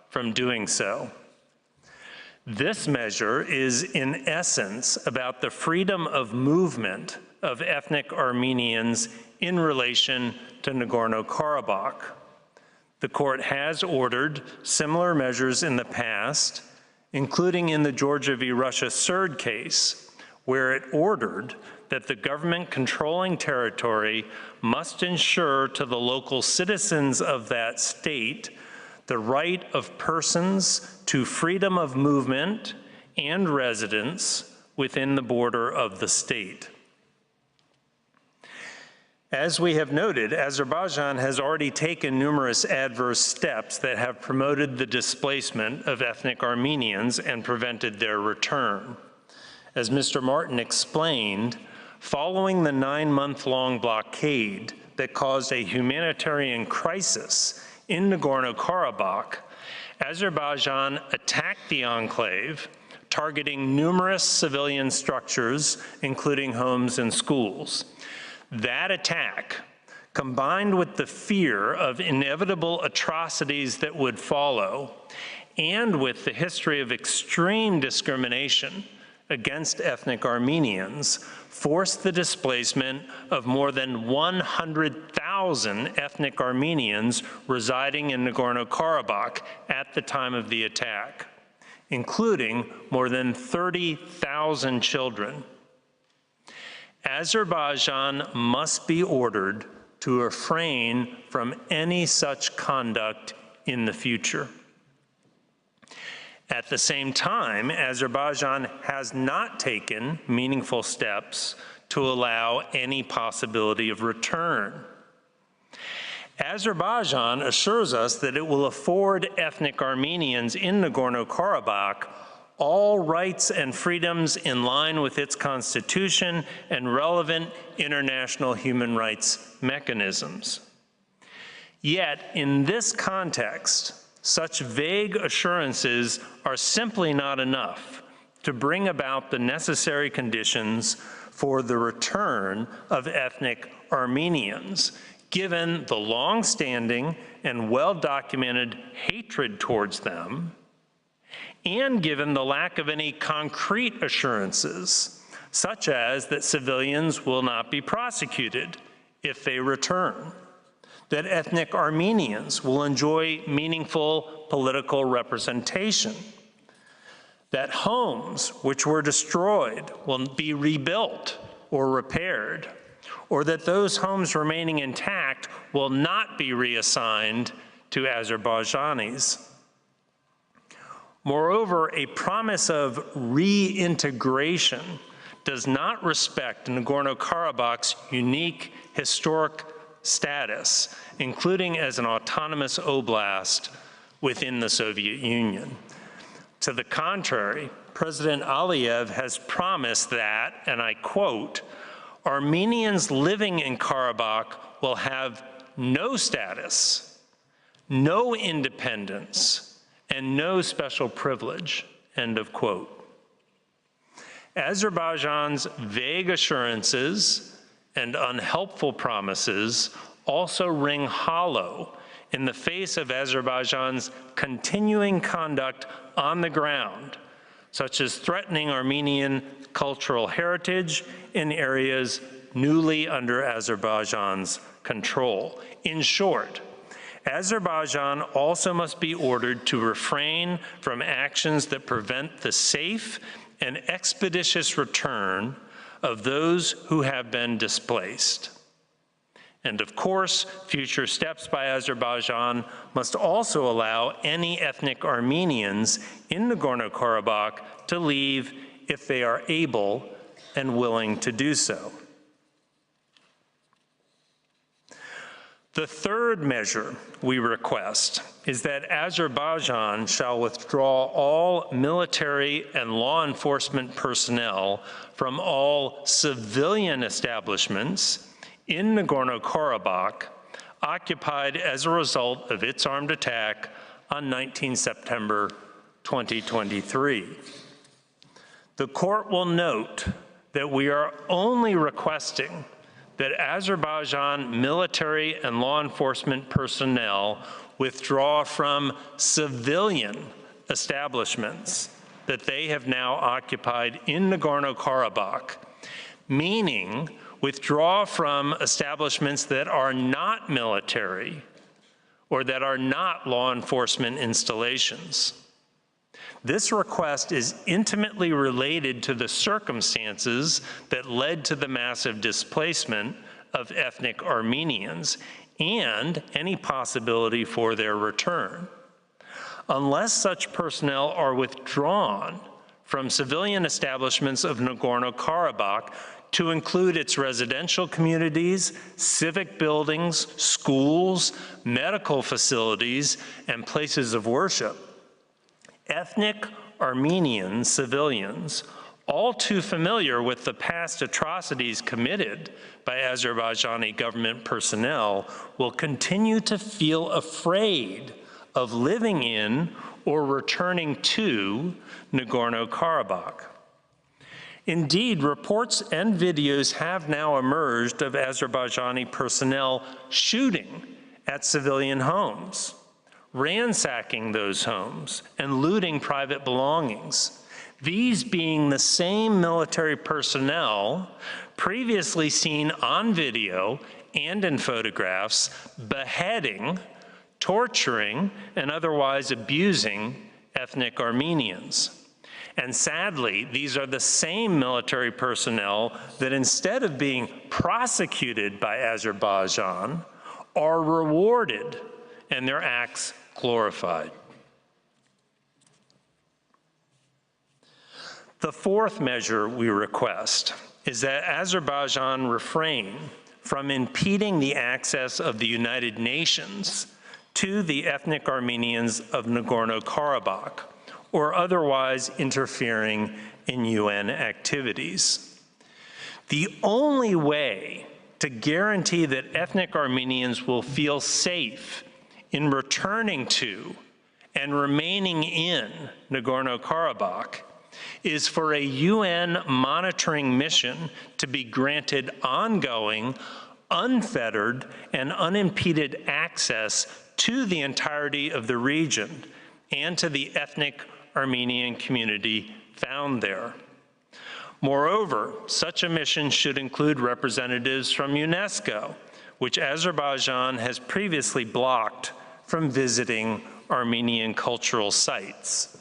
from doing so. This measure is, in essence, about the freedom of movement of ethnic Armenians in relation to Nagorno-Karabakh. The court has ordered similar measures in the past, including in the Georgia v. Russia Surd case, where it ordered that the government controlling territory must ensure to the local citizens of that state the right of persons to freedom of movement and residence within the border of the state. As we have noted, Azerbaijan has already taken numerous adverse steps that have promoted the displacement of ethnic Armenians and prevented their return. As Mr. Martin explained, following the 9-month-long blockade that caused a humanitarian crisis in Nagorno-Karabakh, Azerbaijan attacked the enclave, targeting numerous civilian structures, including homes and schools. That attack, combined with the fear of inevitable atrocities that would follow, and with the history of extreme discrimination against ethnic Armenians, forced the displacement of more than 100,000 ethnic Armenians residing in Nagorno-Karabakh at the time of the attack, including more than 30,000 children. Azerbaijan must be ordered to refrain from any such conduct in the future. At the same time, Azerbaijan has not taken meaningful steps to allow any possibility of return. Azerbaijan assures us that it will afford ethnic Armenians in Nagorno-Karabakh all rights and freedoms in line with its constitution and relevant international human rights mechanisms. Yet, in this context, such vague assurances are simply not enough to bring about the necessary conditions for the return of ethnic Armenians, given the long-standing and well-documented hatred towards them, and given the lack of any concrete assurances, such as that civilians will not be prosecuted if they return, that ethnic Armenians will enjoy meaningful political representation, that homes which were destroyed will be rebuilt or repaired, or that those homes remaining intact will not be reassigned to Azerbaijanis. Moreover, a promise of reintegration does not respect Nagorno-Karabakh's unique historic status, including as an autonomous oblast within the Soviet Union. To the contrary, President Aliyev has promised that, and I quote, Armenians living in Karabakh will have no status, no independence, and no special privilege, end of quote. Azerbaijan's vague assurances and unhelpful promises also ring hollow in the face of Azerbaijan's continuing conduct on the ground, such as threatening Armenian cultural heritage in areas newly under Azerbaijan's control. In short, Azerbaijan also must be ordered to refrain from actions that prevent the safe and expeditious return of those who have been displaced. And of course, future steps by Azerbaijan must also allow any ethnic Armenians in Nagorno-Karabakh to leave if they are able and willing to do so. The third measure we request is that Azerbaijan shall withdraw all military and law enforcement personnel from all civilian establishments in Nagorno-Karabakh occupied as a result of its armed attack on 19 September 2023. The court will note that we are only requesting that Azerbaijan military and law enforcement personnel withdraw from civilian establishments that they have now occupied in Nagorno-Karabakh, meaning withdraw from establishments that are not military or that are not law enforcement installations. This request is intimately related to the circumstances that led to the massive displacement of ethnic Armenians and any possibility for their return. Unless such personnel are withdrawn from civilian establishments of Nagorno-Karabakh to include its residential communities, civic buildings, schools, medical facilities, and places of worship, ethnic Armenian civilians, all too familiar with the past atrocities committed by Azerbaijani government personnel, will continue to feel afraid of living in or returning to Nagorno-Karabakh. Indeed, reports and videos have now emerged of Azerbaijani personnel shooting at civilian homes, ransacking those homes, and looting private belongings. These being the same military personnel previously seen on video and in photographs beheading, torturing, and otherwise abusing ethnic Armenians. And sadly, these are the same military personnel that instead of being prosecuted by Azerbaijan, are rewarded and their acts glorified. The fourth measure we request is that Azerbaijan refrain from impeding the access of the United Nations to the ethnic Armenians of Nagorno-Karabakh, or otherwise interfering in UN activities. The only way to guarantee that ethnic Armenians will feel safe in returning to and remaining in Nagorno-Karabakh is for a UN monitoring mission to be granted ongoing, unfettered, and unimpeded access to the entirety of the region and to the ethnic Armenian community found there. Moreover, such a mission should include representatives from UNESCO, which Azerbaijan has previously blocked from visiting Armenian cultural sites.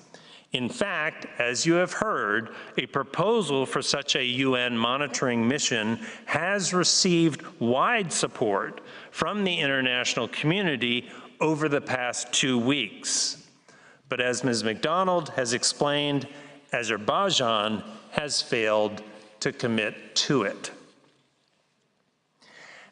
In fact, as you have heard, a proposal for such a UN monitoring mission has received wide support from the international community over the past 2 weeks. But as Ms. McDonald has explained, Azerbaijan has failed to commit to it.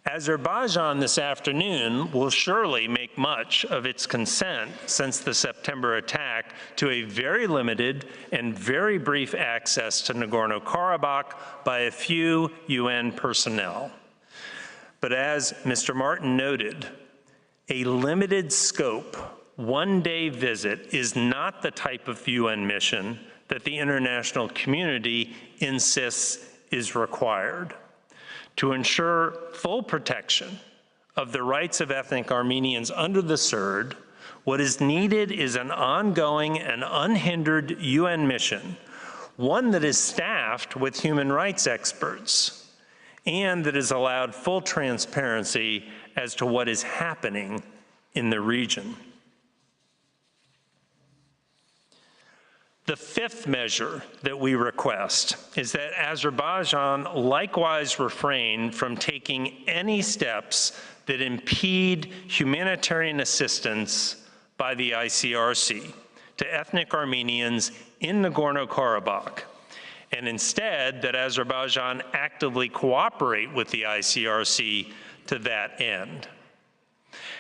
Azerbaijan this afternoon will surely make much of its consent since the September attack to a very limited and very brief access to Nagorno-Karabakh by a few UN personnel. But as Mr. Martin noted, a limited scope, one-day visit is not the type of UN mission that the international community insists is required. To ensure full protection of the rights of ethnic Armenians under the CERD, what is needed is an ongoing and unhindered UN mission, one that is staffed with human rights experts, and that is allowed full transparency as to what is happening in the region. The fifth measure that we request is that Azerbaijan likewise refrain from taking any steps that impede humanitarian assistance by the ICRC to ethnic Armenians in Nagorno-Karabakh, and instead that Azerbaijan actively cooperate with the ICRC to that end.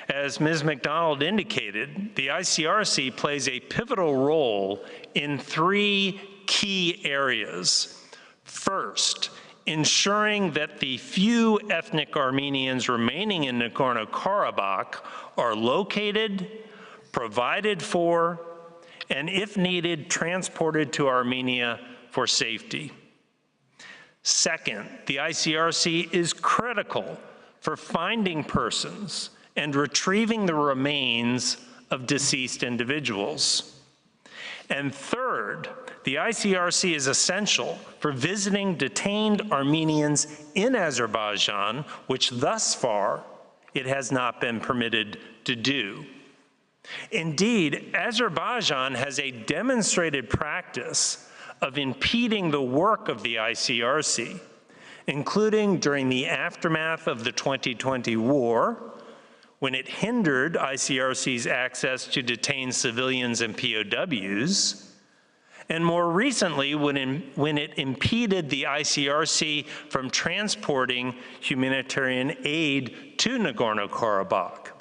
As Ms. McDonald indicated, the ICRC plays a pivotal role in 3 key areas. First, ensuring that the few ethnic Armenians remaining in Nagorno-Karabakh are located, provided for, and if needed, transported to Armenia for safety. Second, the ICRC is critical for finding persons and retrieving the remains of deceased individuals. And third, Third, the ICRC is essential for visiting detained Armenians in Azerbaijan, which thus far it has not been permitted to do. Indeed, Azerbaijan has a demonstrated practice of impeding the work of the ICRC, including during the aftermath of the 2020 war, when it hindered ICRC's access to detain civilians and POWs, and more recently when it impeded the ICRC from transporting humanitarian aid to Nagorno-Karabakh.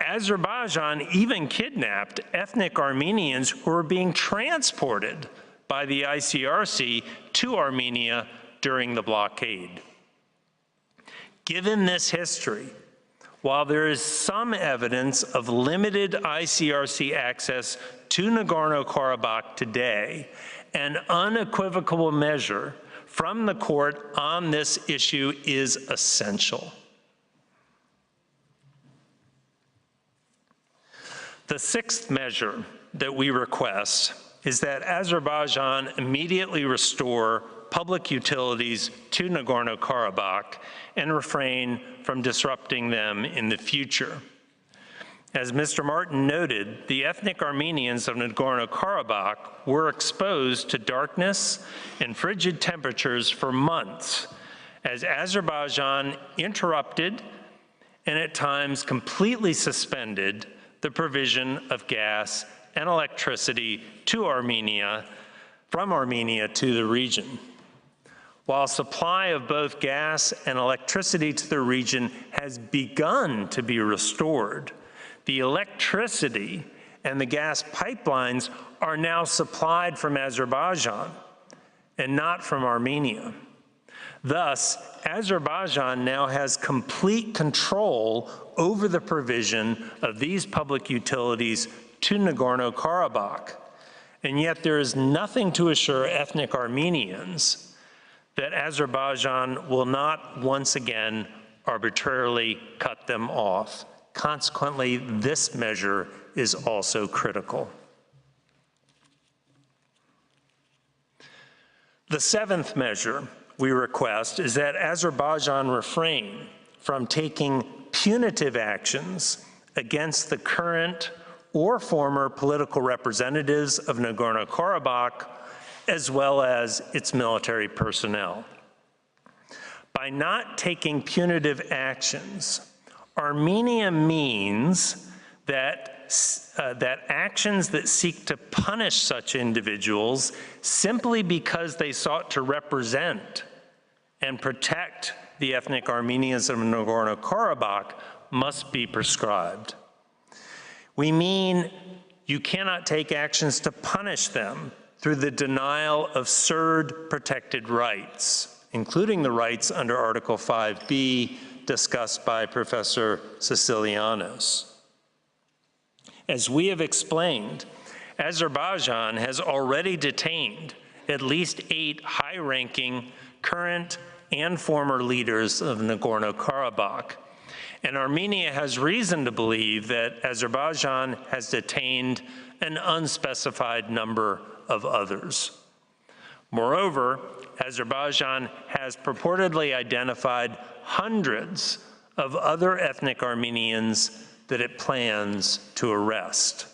Azerbaijan even kidnapped ethnic Armenians who were being transported by the ICRC to Armenia during the blockade. Given this history, while there is some evidence of limited ICRC access to Nagorno-Karabakh today, an unequivocal measure from the court on this issue is essential. The sixth measure that we request is that Azerbaijan immediately restore public utilities to Nagorno-Karabakh and refrain from disrupting them in the future. As Mr. Martin noted, the ethnic Armenians of Nagorno-Karabakh were exposed to darkness and frigid temperatures for months as Azerbaijan interrupted and at times completely suspended the provision of gas and electricity to Armenia, from Armenia to the region. While supply of both gas and electricity to the region has begun to be restored, the electricity and the gas pipelines are now supplied from Azerbaijan and not from Armenia. Thus, Azerbaijan now has complete control over the provision of these public utilities to Nagorno-Karabakh, and yet there is nothing to assure ethnic Armenians that Azerbaijan will not once again arbitrarily cut them off. Consequently, this measure is also critical. The seventh measure we request is that Azerbaijan refrain from taking punitive actions against the current or former political representatives of Nagorno-Karabakh, as well as its military personnel. By not taking punitive actions, Armenia means that actions that seek to punish such individuals simply because they sought to represent and protect the ethnic Armenians of Nagorno-Karabakh must be prescribed. We mean you cannot take actions to punish them through the denial of CERD protected rights, including the rights under Article 5B discussed by Professor Sicilianos. As we have explained, Azerbaijan has already detained at least 8 high-ranking current and former leaders of Nagorno-Karabakh, and Armenia has reason to believe that Azerbaijan has detained an unspecified number of others. Moreover, Azerbaijan has purportedly identified hundreds of other ethnic Armenians that it plans to arrest.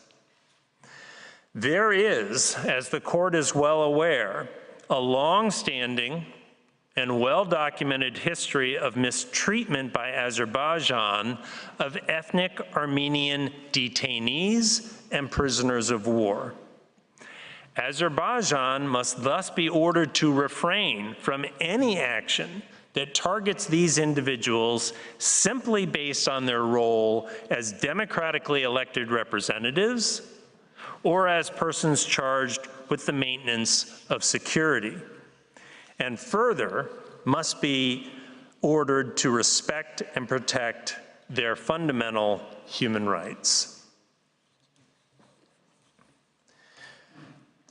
There is, as the court is well aware, a long-standing and well-documented history of mistreatment by Azerbaijan of ethnic Armenian detainees and prisoners of war. Azerbaijan must thus be ordered to refrain from any action that targets these individuals simply based on their role as democratically elected representatives or as persons charged with the maintenance of security, and further must be ordered to respect and protect their fundamental human rights.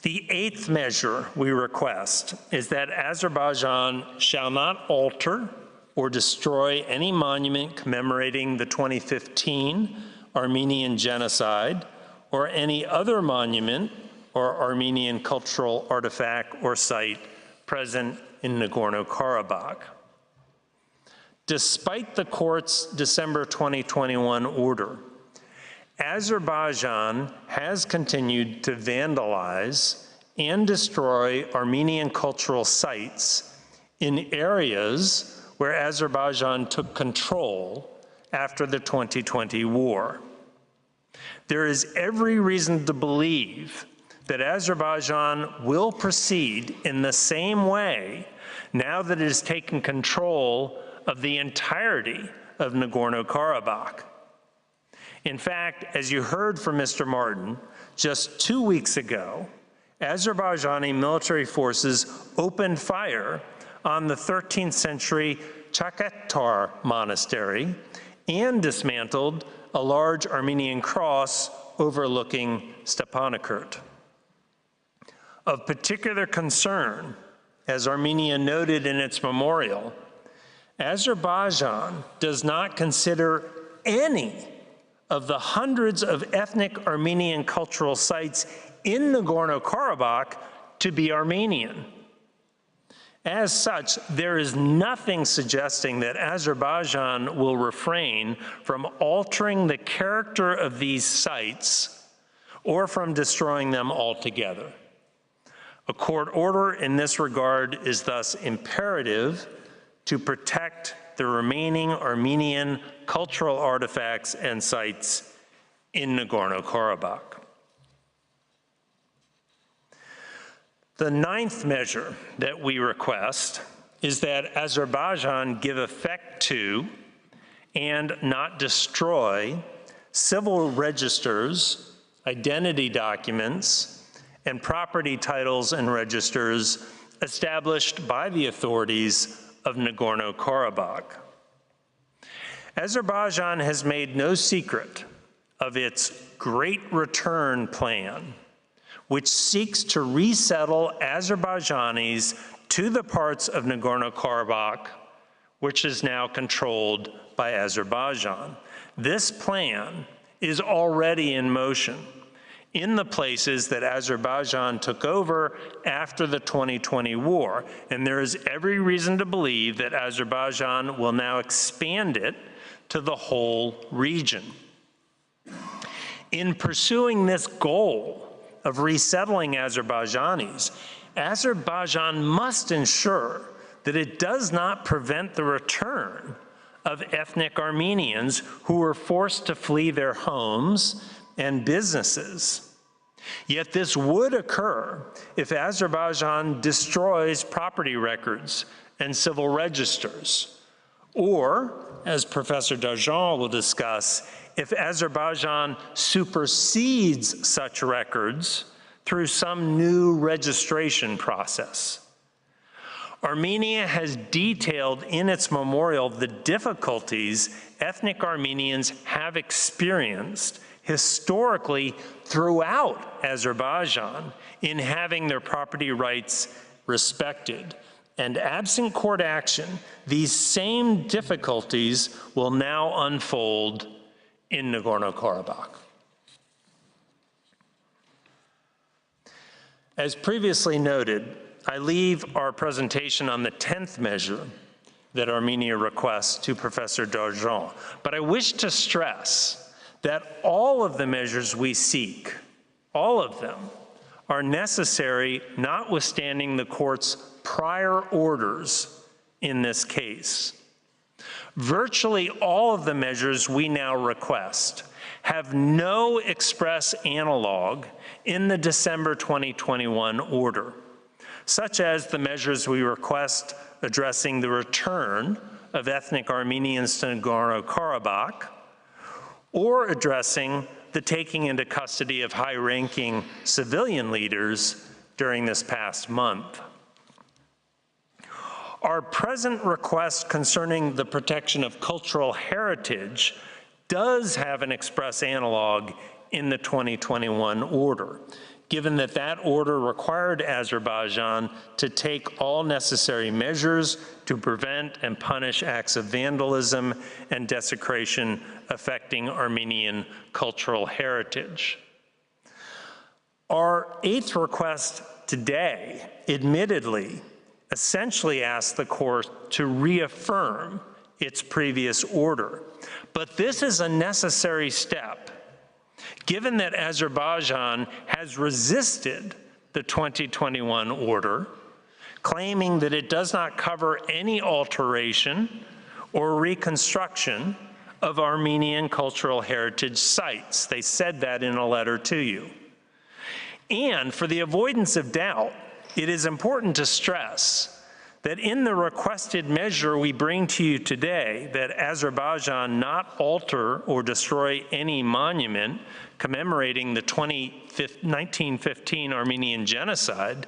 The 8th measure we request is that Azerbaijan shall not alter or destroy any monument commemorating the 2015 Armenian genocide or any other monument or Armenian cultural artifact or site present in Nagorno-Karabakh. Despite the court's December 2021 order, Azerbaijan has continued to vandalize and destroy Armenian cultural sites in areas where Azerbaijan took control after the 2020 war. There is every reason to believe that Azerbaijan will proceed in the same way now that it has taken control of the entirety of Nagorno-Karabakh. In fact, as you heard from Mr. Martin, just 2 weeks ago, Azerbaijani military forces opened fire on the 13th century Chakatar monastery and dismantled a large Armenian cross overlooking Stepanakert. Of particular concern, as Armenia noted in its memorial, Azerbaijan does not consider any of the hundreds of ethnic Armenian cultural sites in Nagorno-Karabakh to be Armenian. As such, there is nothing suggesting that Azerbaijan will refrain from altering the character of these sites or from destroying them altogether. A court order in this regard is thus imperative to protect the remaining Armenian cultural artifacts and sites in Nagorno-Karabakh. The ninth measure that we request is that Azerbaijan give effect to and not destroy civil registers, identity documents, and property titles and registers established by the authorities of Nagorno-Karabakh. Azerbaijan has made no secret of its Great Return Plan, which seeks to resettle Azerbaijanis to the parts of Nagorno-Karabakh which is now controlled by Azerbaijan. This plan is already in motion in the places that Azerbaijan took over after the 2020 war, and there is every reason to believe that Azerbaijan will now expand it to the whole region. In pursuing this goal of resettling Azerbaijanis, Azerbaijan must ensure that it does not prevent the return of ethnic Armenians who were forced to flee their homes and businesses. Yet this would occur if Azerbaijan destroys property records and civil registers, or, as Professor Darjan will discuss, if Azerbaijan supersedes such records through some new registration process. Armenia has detailed in its memorial the difficulties ethnic Armenians have experienced historically throughout Azerbaijan in having their property rights respected. And absent court action, these same difficulties will now unfold in Nagorno-Karabakh. As previously noted, I leave our presentation on the 10th measure that Armenia requests to Professor Darjan, but I wish to stress that all of the measures we seek, all of them, are necessary notwithstanding the court's prior orders in this case. Virtually all of the measures we now request have no express analog in the December 2021 order, such as the measures we request addressing the return of ethnic Armenians to Nagorno-Karabakh, or addressing the taking into custody of high-ranking civilian leaders during this past month. Our present request concerning the protection of cultural heritage does have an express analog in the 2021 order, given that that order required Azerbaijan to take all necessary measures to prevent and punish acts of vandalism and desecration affecting Armenian cultural heritage. Our eighth request today, admittedly, essentially asks the court to reaffirm its previous order. But this is a necessary step, given that Azerbaijan has resisted the 2021 order, claiming that it does not cover any alteration or reconstruction of Armenian cultural heritage sites. They said that in a letter to you. And for the avoidance of doubt, it is important to stress that in the requested measure we bring to you today, that Azerbaijan not alter or destroy any monument commemorating the 1915 Armenian genocide,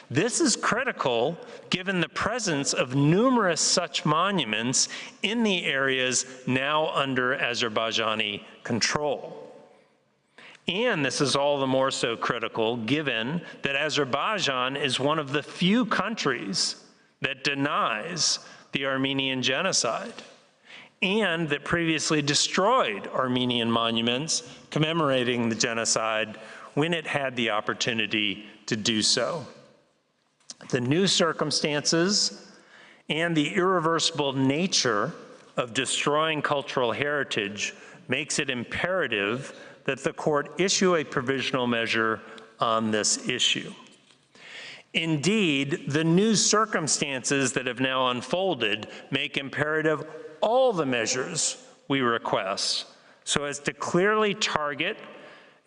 this is critical given the presence of numerous such monuments in the areas now under Azerbaijani control. And this is all the more so critical given that Azerbaijan is one of the few countries that denies the Armenian genocide and that previously destroyed Armenian monuments commemorating the genocide when it had the opportunity to do so. The new circumstances and the irreversible nature of destroying cultural heritage makes it imperative that the court issue a provisional measure on this issue. Indeed, the new circumstances that have now unfolded make imperative all the measures we request so as to clearly target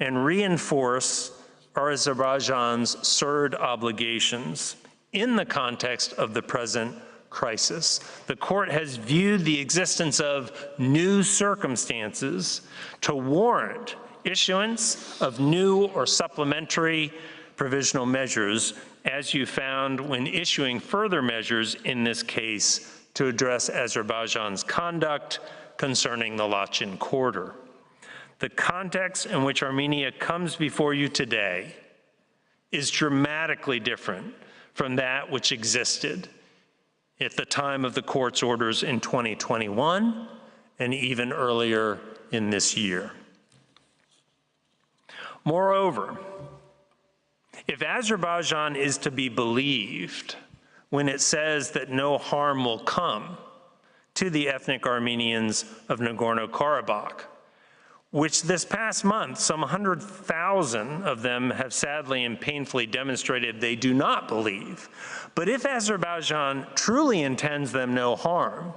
and reinforce Azerbaijan's CERD obligations in the context of the present crisis. The court has viewed the existence of new circumstances to warrant issuance of new or supplementary provisional measures, as you found when issuing further measures in this case to address Azerbaijan's conduct concerning the Lachin Quarter. The context in which Armenia comes before you today is dramatically different from that which existed at the time of the court's orders in 2021 and even earlier in this year. Moreover, if Azerbaijan is to be believed when it says that no harm will come to the ethnic Armenians of Nagorno-Karabakh, which this past month, some 100,000 of them have sadly and painfully demonstrated they do not believe. But if Azerbaijan truly intends them no harm,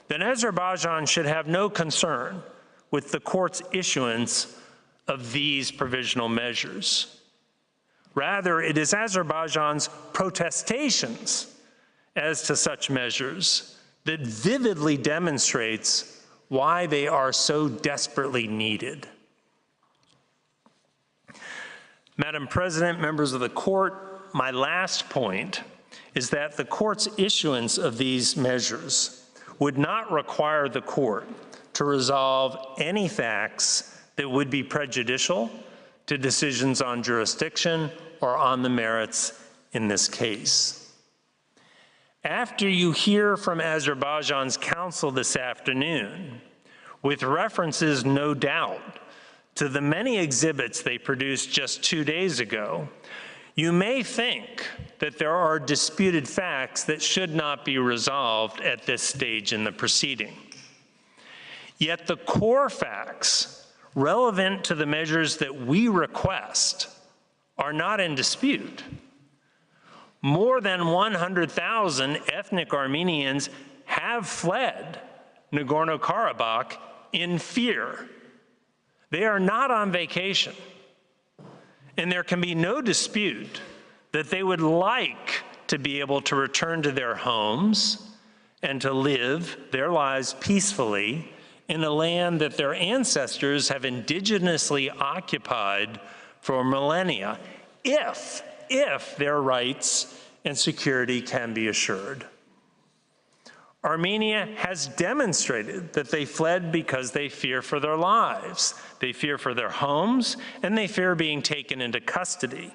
then Azerbaijan should have no concern with the court's issuance of these provisional measures. Rather, it is Azerbaijan's protestations as to such measures that vividly demonstrates why they are so desperately needed. Madam President, members of the court, my last point is that the court's issuance of these measures would not require the court to resolve any facts that would be prejudicial to decisions on jurisdiction or on the merits in this case. After you hear from Azerbaijan's counsel this afternoon, with references, no doubt, to the many exhibits they produced just 2 days ago, you may think that there are disputed facts that should not be resolved at this stage in the proceeding. Yet the core facts relevant to the measures that we request are not in dispute. More than 100,000 ethnic Armenians have fled Nagorno-Karabakh in fear. They are not on vacation. And there can be no dispute that they would like to be able to return to their homes and to live their lives peacefully in a land that their ancestors have indigenously occupied for millennia, if their rights and security can be assured. Armenia has demonstrated that they fled because they fear for their lives, they fear for their homes, and they fear being taken into custody.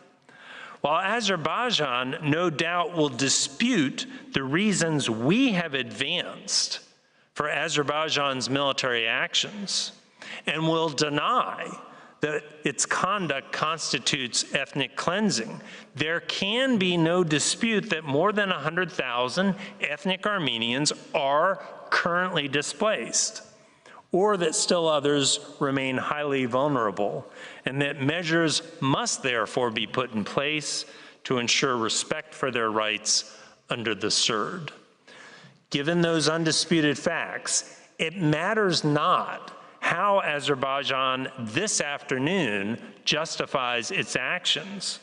While Azerbaijan no doubt will dispute the reasons we have advanced for Azerbaijan's military actions and will deny that its conduct constitutes ethnic cleansing, there can be no dispute that more than 100,000 ethnic Armenians are currently displaced, or that still others remain highly vulnerable, and that measures must therefore be put in place to ensure respect for their rights under the SURD. Given those undisputed facts, it matters not how Azerbaijan this afternoon justifies its actions.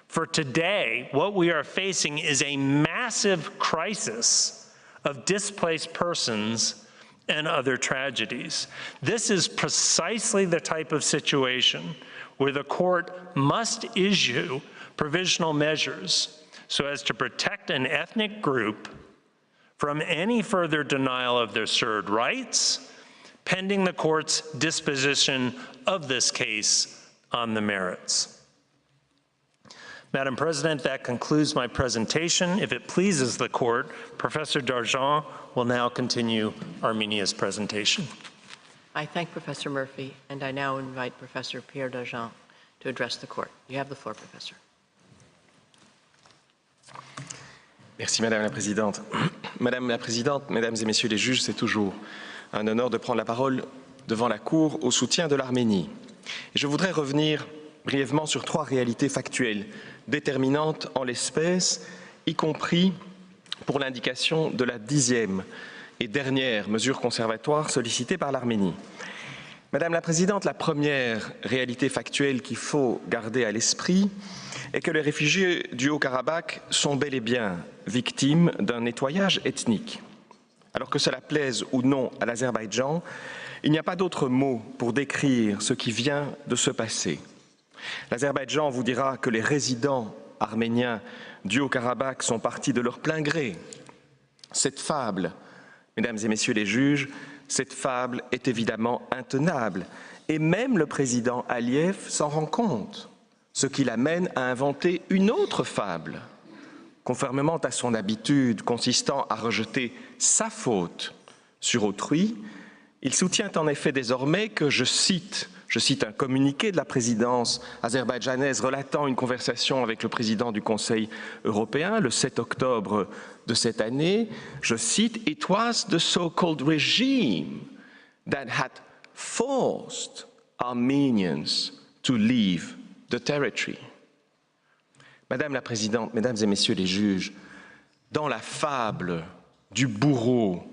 For today, what we are facing is a massive crisis of displaced persons and other tragedies. This is precisely the type of situation where the court must issue provisional measures so as to protect an ethnic group from any further denial of their SURD rights, pending the court's disposition of this case on the merits. Madam President, that concludes my presentation. If it pleases the court, Professor Darjan will now continue Armenia's presentation. I thank Professor Murphy, and I now invite Professor Pierre Darjan to address the court. You have the floor, Professor. Merci Madame la Présidente. Madame la Présidente, Mesdames et Messieurs les juges, c'est toujours un honneur de prendre la parole devant la Cour au soutien de l'Arménie. Et je voudrais revenir brièvement sur trois réalités factuelles déterminantes en l'espèce, y compris pour l'indication de la 10e et dernière mesure conservatoire sollicitée par l'Arménie. Madame la Présidente, la première réalité factuelle qu'il faut garder à l'esprit est que les réfugiés du Haut-Karabakh sont bel et bien victimes d'un nettoyage ethnique. Alors que cela plaise ou non à l'Azerbaïdjan, il n'y a pas d'autre mot pour décrire ce qui vient de se passer. L'Azerbaïdjan vous dira que les résidents arméniens du Haut-Karabakh sont partis de leur plein gré. Cette fable, Mesdames et Messieurs les juges, cette fable est évidemment intenable. Et même le président Aliyev s'en rend compte, ce qui l'amène à inventer une autre fable, conformément à son habitude consistant à rejeter sa faute sur autrui. Il soutient en effet désormais que, je cite un communiqué de la présidence azerbaïdjanaise relatant une conversation avec le président du Conseil européen le 7 octobre de cette année, je cite, « It was the so-called regime that had forced Armenians to leave the territory ». Madame la Présidente, Mesdames et Messieurs les juges, dans la fable du bourreau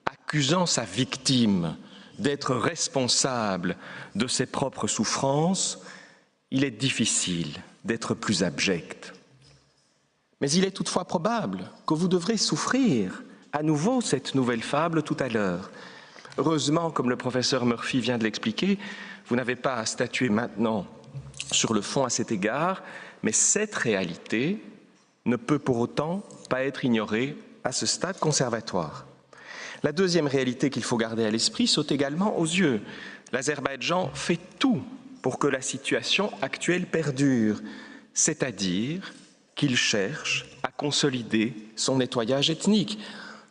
accusant sa victime d'être responsable de ses propres souffrances, il est difficile d'être plus abject. Mais il est toutefois probable que vous devrez souffrir à nouveau cette nouvelle fable tout à l'heure. Heureusement, comme le professeur Murphy vient de l'expliquer, vous n'avez pas à statuer maintenant sur le fond à cet égard, mais cette réalité ne peut pour autant pas être ignorée à ce stade conservatoire. La deuxième réalité qu'il faut garder à l'esprit saute également aux yeux. L'Azerbaïdjan fait tout pour que la situation actuelle perdure, c'est-à-dire qu'il cherche à consolider son nettoyage ethnique.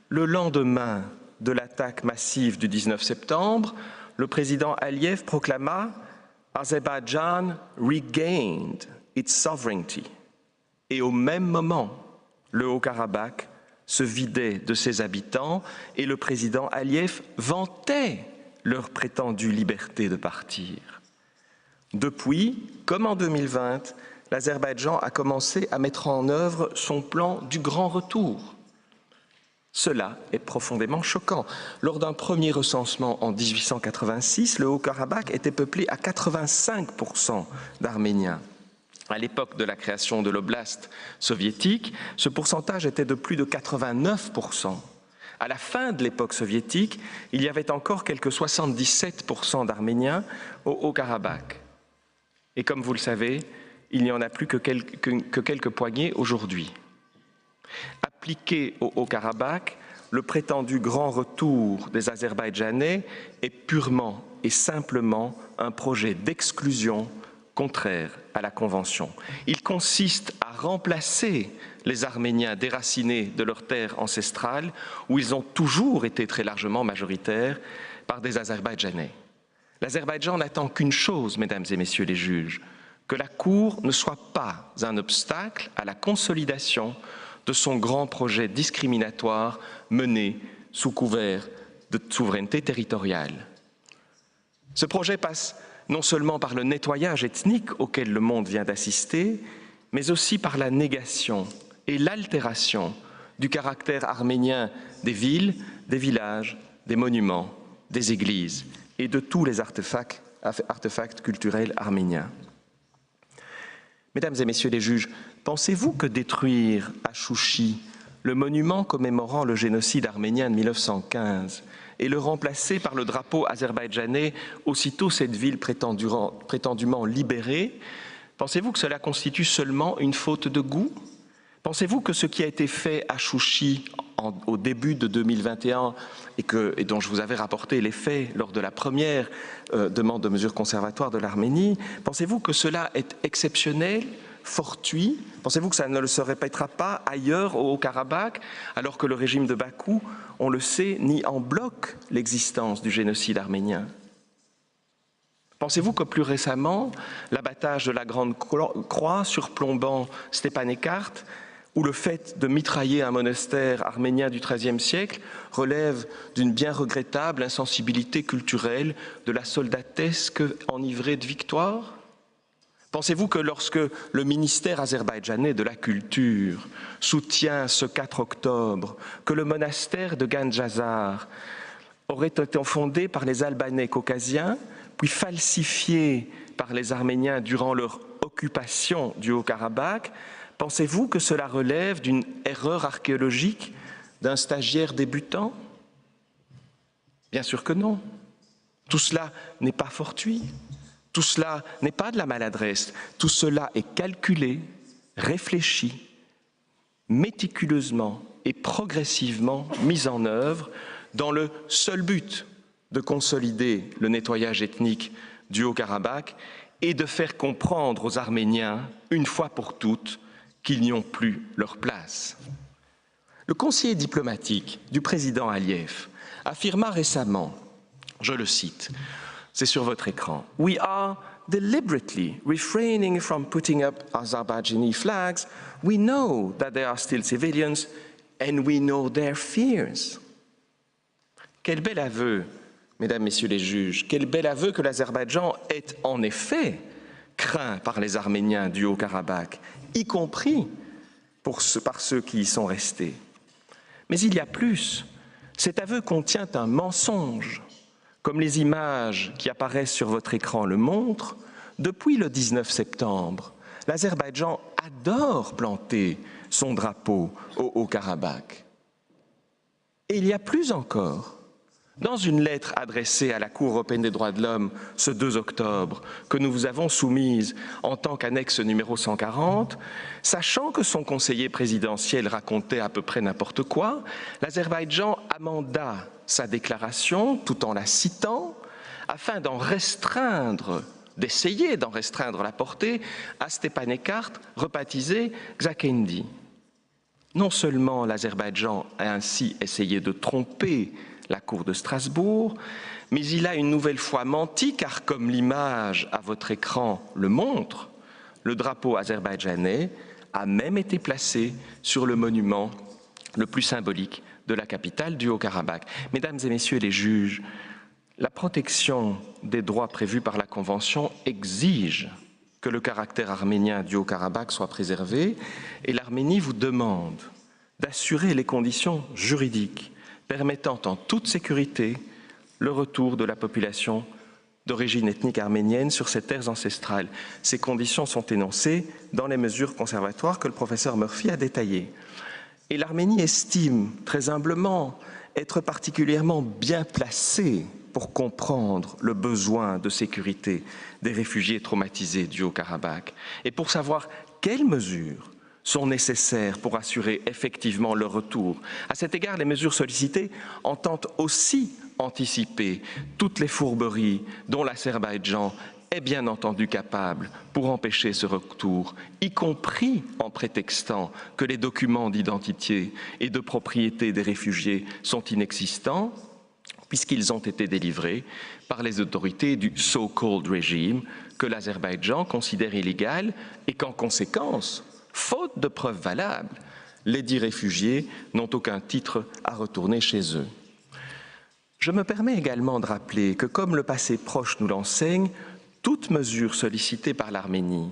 Le lendemain de l'attaque massive du 19 septembre, le président Aliyev proclama « Azerbaïdjan regained its sovereignty ». Et au même moment, le Haut-Karabakh se vidait de ses habitants et le président Aliyev vantait leur prétendue liberté de partir. Depuis, comme en 2020, l'Azerbaïdjan a commencé à mettre en œuvre son plan du grand retour. Cela est profondément choquant. Lors d'un premier recensement en 1886, le Haut-Karabakh était peuplé à 85% d'Arméniens. À l'époque de la création de l'oblast soviétique, ce pourcentage était de plus de 89%. À la fin de l'époque soviétique, il y avait encore quelques 77% d'Arméniens au Haut-Karabakh. Et comme vous le savez, il n'y en a plus que quelques poignées aujourd'hui. Appliqué au Haut-Karabakh, le prétendu grand retour des Azerbaïdjanais est purement et simplement un projet d'exclusion contraire à la Convention. Il consiste à remplacer les Arméniens déracinés de leurs terres ancestrales, où ils ont toujours été très largement majoritaires, par des Azerbaïdjanais. L'Azerbaïdjan n'attend qu'une chose, mesdames et messieurs les juges, que la Cour ne soit pas un obstacle à la consolidation de son grand projet discriminatoire mené sous couvert de souveraineté territoriale. Ce projet passe non seulement par le nettoyage ethnique auquel le monde vient d'assister, mais aussi par la négation et l'altération du caractère arménien des villes, des villages, des monuments, des églises et de tous les artefacts culturels arméniens. Mesdames et messieurs les juges, pensez-vous que détruire à Chouchi le monument commémorant le génocide arménien de 1915 et le remplacer par le drapeau azerbaïdjanais aussitôt cette ville prétendument libérée, pensez-vous que cela constitue seulement une faute de goût? Pensez-vous que ce qui a été fait à Chouchi au début de 2021 et dont je vous avais rapporté les faits lors de la première demande de mesures conservatoires de l'Arménie, pensez-vous que cela est exceptionnel, fortuit? Pensez-vous que ça ne se répétera pas ailleurs au Haut-Karabakh, alors que le régime de Bakou, on le sait, nie en bloc l'existence du génocide arménien? Pensez-vous que plus récemment, l'abattage de la Grande Croix surplombant Stepanakert ou le fait de mitrailler un monastère arménien du XIIIe siècle relève d'une bien regrettable insensibilité culturelle de la soldatesque enivrée de victoire? Pensez-vous que lorsque le ministère azerbaïdjanais de la Culture soutient ce 4 octobre que le monastère de Ganjazar aurait été fondé par les Albanais caucasiens, puis falsifié par les Arméniens durant leur occupation du Haut-Karabakh, pensez-vous que cela relève d'une erreur archéologique d'un stagiaire débutant? Bien sûr que non. Tout cela n'est pas fortuit. Tout cela n'est pas de la maladresse. Tout cela est calculé, réfléchi, méticuleusement et progressivement mis en œuvre dans le seul but de consolider le nettoyage ethnique du Haut-Karabakh et de faire comprendre aux Arméniens, une fois pour toutes, qu'ils n'y ont plus leur place. Le conseiller diplomatique du président Aliyev affirma récemment, je le cite, c'est sur votre écran, « We are deliberately refraining from putting up Azerbaijani flags. We know that there are still civilians and we know their fears. » Quel bel aveu, mesdames, messieurs les juges, quel bel aveu que l'Azerbaïdjan est en effet craint par les Arméniens du Haut-Karabakh, y compris par ceux qui y sont restés. Mais il y a plus. Cet aveu contient un mensonge. Comme les images qui apparaissent sur votre écran le montrent, depuis le 19 septembre, l'Azerbaïdjan adore planter son drapeau au Haut-Karabakh. Et il y a plus encore. Dans une lettre adressée à la Cour européenne des droits de l'homme ce 2 octobre, que nous vous avons soumise en tant qu'annexe numéro 140, sachant que son conseiller présidentiel racontait à peu près n'importe quoi, l'Azerbaïdjan amenda sa déclaration tout en la citant afin d'essayer d'en restreindre la portée à Stepanakert, rebaptisé Xakendi. Non seulement l'Azerbaïdjan a ainsi essayé de tromper la Cour de Strasbourg, mais il a une nouvelle fois menti car, comme l'image à votre écran le montre, le drapeau azerbaïdjanais a même été placé sur le monument le plus symbolique de la capitale du Haut-Karabakh. Mesdames et messieurs les juges, la protection des droits prévus par la Convention exige que le caractère arménien du Haut-Karabakh soit préservé et l'Arménie vous demande d'assurer les conditions juridiques permettant en toute sécurité le retour de la population d'origine ethnique arménienne sur ces terres ancestrales. Ces conditions sont énoncées dans les mesures conservatoires que le professeur Murphy a détaillées. Et l'Arménie estime, très humblement, être particulièrement bien placée pour comprendre le besoin de sécurité des réfugiés traumatisés du Haut-Karabakh et pour savoir quelles mesures sont nécessaires pour assurer effectivement leur retour. À cet égard, les mesures sollicitées entendent aussi anticiper toutes les fourberies dont l'Azerbaïdjan est bien entendu capable pour empêcher ce retour, y compris en prétextant que les documents d'identité et de propriété des réfugiés sont inexistants, puisqu'ils ont été délivrés par les autorités du so-called régime que l'Azerbaïdjan considère illégal et qu'en conséquence, faute de preuves valables, les dits réfugiés n'ont aucun titre à retourner chez eux. Je me permets également de rappeler que, comme le passé proche nous l'enseigne, toute mesure sollicitée par l'Arménie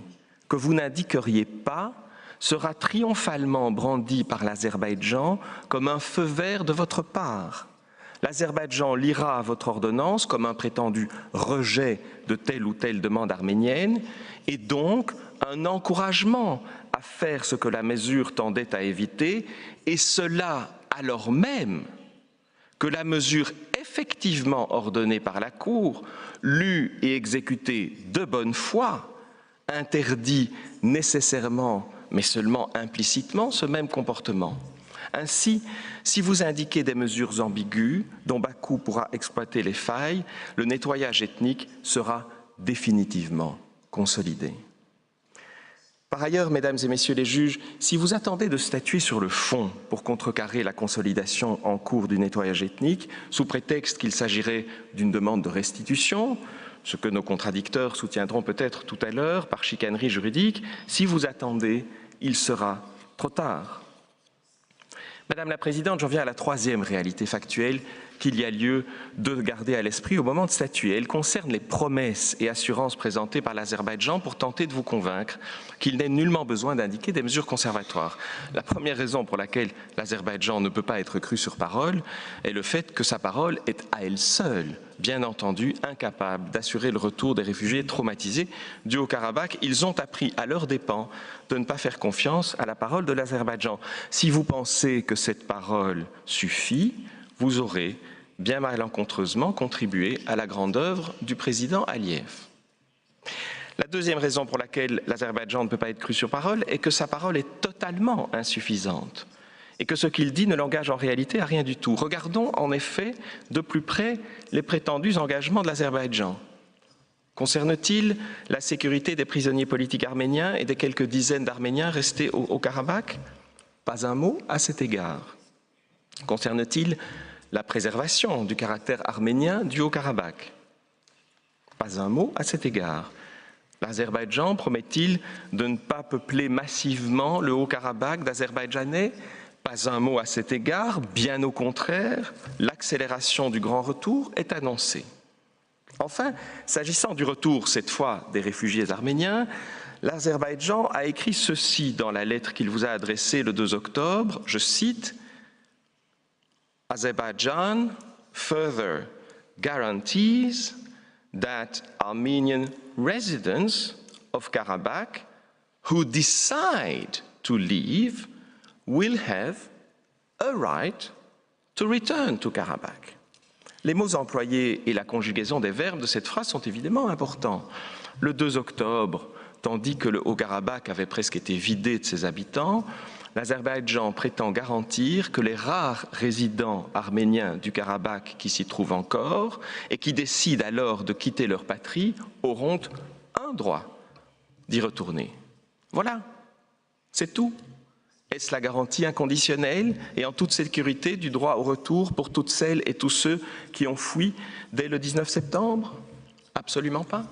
que vous n'indiqueriez pas sera triomphalement brandie par l'Azerbaïdjan comme un feu vert de votre part. L'Azerbaïdjan lira votre ordonnance comme un prétendu rejet de telle ou telle demande arménienne et donc un encouragement à faire ce que la mesure tendait à éviter, et cela alors même que la mesure effectivement ordonnée par la Cour, lue et exécutée de bonne foi, interdit nécessairement, mais seulement implicitement, ce même comportement. Ainsi, si vous indiquez des mesures ambiguës dont Bakou pourra exploiter les failles, le nettoyage ethnique sera définitivement consolidé. Par ailleurs, mesdames et messieurs les juges, si vous attendez de statuer sur le fond pour contrecarrer la consolidation en cours du nettoyage ethnique, sous prétexte qu'il s'agirait d'une demande de restitution, ce que nos contradicteurs soutiendront peut-être tout à l'heure par chicanerie juridique, si vous attendez, il sera trop tard. Madame la Présidente, j'en viens à la troisième réalité factuelle qu'il y a lieu de garder à l'esprit au moment de statuer. Elle concerne les promesses et assurances présentées par l'Azerbaïdjan pour tenter de vous convaincre qu'il n'est nullement besoin d'indiquer des mesures conservatoires. La première raison pour laquelle l'Azerbaïdjan ne peut pas être cru sur parole est le fait que sa parole est à elle seule, bien entendu, incapable d'assurer le retour des réfugiés traumatisés du Haut-Karabakh. Ils ont appris à leurs dépens de ne pas faire confiance à la parole de l'Azerbaïdjan. Si vous pensez que cette parole suffit, vous aurez bien malencontreusement contribué à la grande œuvre du président Aliyev. La deuxième raison pour laquelle l'Azerbaïdjan ne peut pas être cru sur parole est que sa parole est totalement insuffisante et que ce qu'il dit ne l'engage en réalité à rien du tout. Regardons en effet de plus près les prétendus engagements de l'Azerbaïdjan. Concerne-t-il la sécurité des prisonniers politiques arméniens et des quelques dizaines d'Arméniens restés au Karabakh? Pas un mot à cet égard. Concerne-t-il la préservation du caractère arménien du Haut-Karabakh? Pas un mot à cet égard. L'Azerbaïdjan promet-il de ne pas peupler massivement le Haut-Karabakh d'Azerbaïdjanais? Pas un mot à cet égard, bien au contraire, l'accélération du grand retour est annoncée. Enfin, s'agissant du retour, cette fois, des réfugiés arméniens, l'Azerbaïdjan a écrit ceci dans la lettre qu'il vous a adressée le 2 octobre, je cite, « Azerbaijan further guarantees that Armenian residents of Karabakh who decide to leave will have a right to return to Karabakh. » Les mots employés et la conjugaison des verbes de cette phrase sont évidemment importants. Le 2 octobre, tandis que le Haut-Karabakh avait presque été vidé de ses habitants, l'Azerbaïdjan prétend garantir que les rares résidents arméniens du Karabakh qui s'y trouvent encore et qui décident alors de quitter leur patrie auront un droit d'y retourner. Voilà, c'est tout. Est-ce la garantie inconditionnelle et en toute sécurité du droit au retour pour toutes celles et tous ceux qui ont fui dès le 19 septembre? Absolument pas.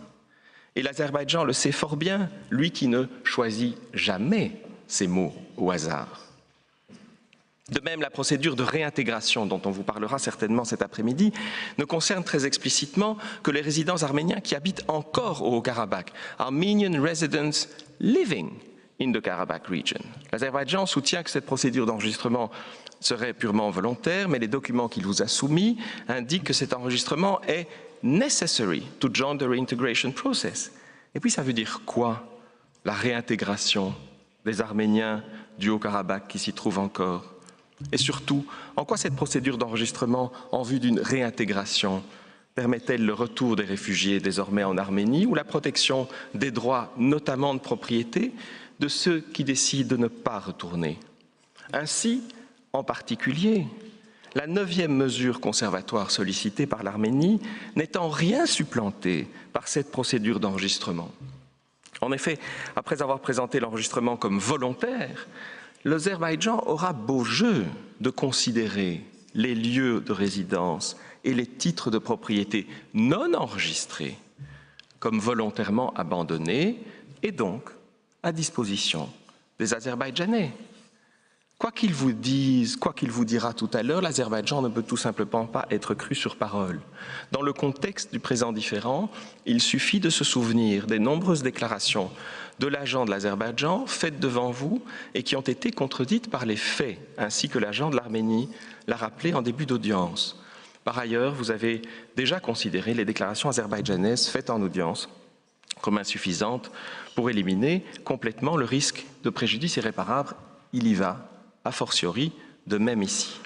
Et l'Azerbaïdjan le sait fort bien, lui qui ne choisit jamais ses mots au hasard. De même, la procédure de réintégration dont on vous parlera certainement cet après-midi ne concerne très explicitement que les résidents arméniens qui habitent encore au Haut-Karabakh, Armenian residents living in the Karabakh region. L'Azerbaïdjan soutient que cette procédure d'enregistrement serait purement volontaire, mais les documents qu'il vous a soumis indiquent que cet enregistrement est necessary to join the reintegration process. Et puis ça veut dire quoi, la réintégration des Arméniens du Haut-Karabakh qui s'y trouvent encore? Et surtout, en quoi cette procédure d'enregistrement en vue d'une réintégration permet-elle le retour des réfugiés désormais en Arménie ou la protection des droits, notamment de propriété, de ceux qui décident de ne pas retourner? Ainsi, en particulier, la 9e mesure conservatoire sollicitée par l'Arménie n'est en rien supplantée par cette procédure d'enregistrement. En effet, après avoir présenté l'enregistrement comme volontaire, l'Azerbaïdjan aura beau jeu de considérer les lieux de résidence et les titres de propriété non enregistrés comme volontairement abandonnés et donc à disposition des Azerbaïdjanais. Quoi qu'il vous dise, quoi qu'il vous dira tout à l'heure, l'Azerbaïdjan ne peut tout simplement pas être cru sur parole. Dans le contexte du présent différend, il suffit de se souvenir des nombreuses déclarations de l'agent de l'Azerbaïdjan faites devant vous et qui ont été contredites par les faits, ainsi que l'agent de l'Arménie l'a rappelé en début d'audience. Par ailleurs, vous avez déjà considéré les déclarations azerbaïdjanaises faites en audience comme insuffisantes pour éliminer complètement le risque de préjudice irréparable. Il y va a fortiori de même ici.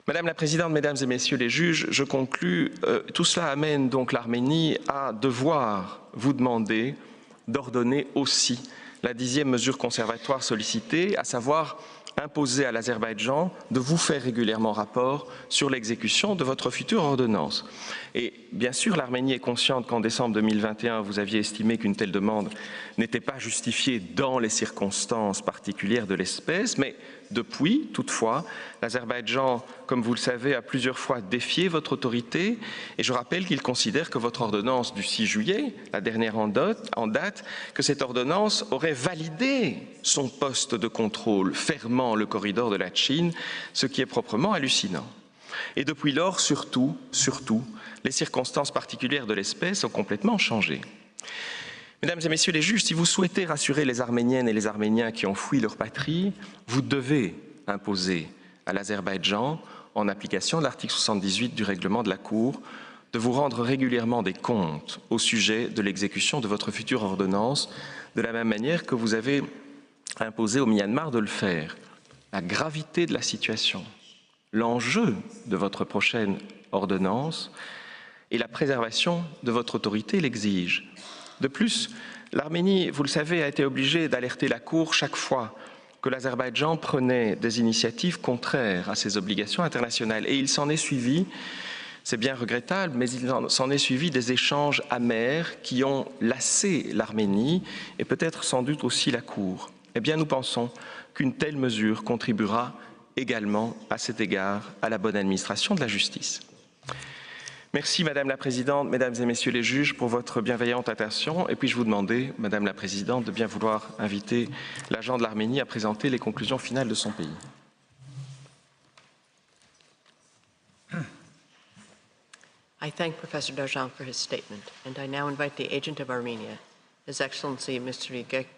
Madame la Présidente, Mesdames et Messieurs les juges, je conclus. Tout cela amène donc l'Arménie à devoir vous demander d'ordonner aussi la 10e mesure conservatoire sollicitée, à savoir imposer à l'Azerbaïdjan de vous faire régulièrement rapport sur l'exécution de votre future ordonnance. Et bien sûr, l'Arménie est consciente qu'en décembre 2021, vous aviez estimé qu'une telle demande n'était pas justifiée dans les circonstances particulières de l'espèce, mais depuis, toutefois, l'Azerbaïdjan, comme vous le savez, a plusieurs fois défié votre autorité, et je rappelle qu'il considère que votre ordonnance du 6 juillet, la dernière en date, que cette ordonnance aurait validé son poste de contrôle, fermant le corridor de la Chine, ce qui est proprement hallucinant. Et depuis lors, surtout, les circonstances particulières de l'espèce ont complètement changé. Mesdames et Messieurs les juges, si vous souhaitez rassurer les Arméniennes et les Arméniens qui ont fui leur patrie, vous devez imposer à l'Azerbaïdjan, en application de l'article 78 du règlement de la Cour, de vous rendre régulièrement des comptes au sujet de l'exécution de votre future ordonnance, de la même manière que vous avez imposé au Myanmar de le faire. La gravité de la situation, l'enjeu de votre prochaine ordonnance et la préservation de votre autorité l'exigent. De plus, l'Arménie, vous le savez, a été obligée d'alerter la Cour chaque fois que l'Azerbaïdjan prenait des initiatives contraires à ses obligations internationales. Et il s'en est suivi, c'est bien regrettable, mais il s'en est suivi des échanges amers qui ont lassé l'Arménie et peut-être sans doute aussi la Cour. Eh bien, nous pensons qu'une telle mesure contribuera également à cet égard à la bonne administration de la justice. Merci Madame la Présidente, Mesdames et Messieurs les juges pour votre bienveillante attention. Et puis-je vous demander, Madame la Présidente, de bien vouloir inviter l'agent de l'Arménie à présenter les conclusions finales de son pays. I thank Professor Darjan for his statement, and I now invite the agent of Armenia, His Excellency Mr.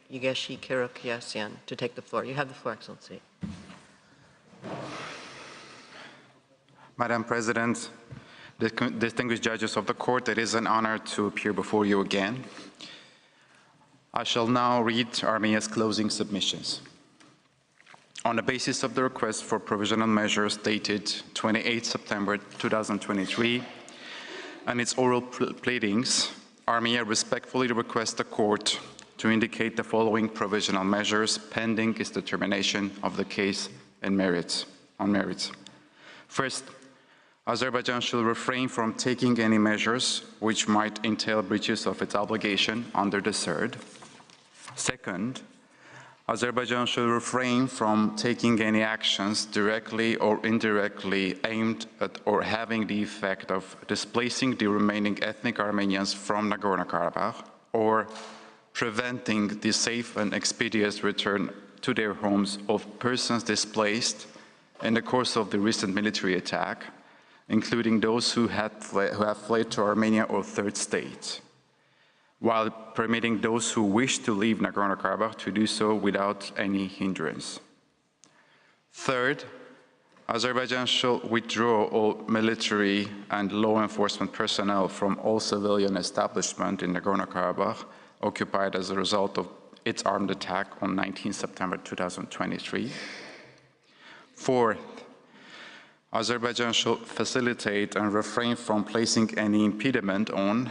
Yegeshi Kirokiasyan, to take the floor. You have the floor, Excellency. Madam President, distinguished judges of the court, it is an honor to appear before you again. I shall now read Armenia's closing submissions. On the basis of the request for provisional measures dated 28 September 2023 and its oral pleadings, Armenia respectfully requests the court to indicate the following provisional measures pending its determination of the case on merits. First, Azerbaijan should refrain from taking any measures which might entail breaches of its obligation under the CERD. Second, Azerbaijan should refrain from taking any actions directly or indirectly aimed at or having the effect of displacing the remaining ethnic Armenians from Nagorno-Karabakh or preventing the safe and expeditious return to their homes of persons displaced in the course of the recent military attack, including those who have fled to Armenia or third states, while permitting those who wish to leave Nagorno-Karabakh to do so without any hindrance. Third, Azerbaijan shall withdraw all military and law enforcement personnel from all civilian establishments in Nagorno-Karabakh occupied as a result of its armed attack on 19 September 2023. Fourth, Azerbaijan shall facilitate and refrain from placing any impediment on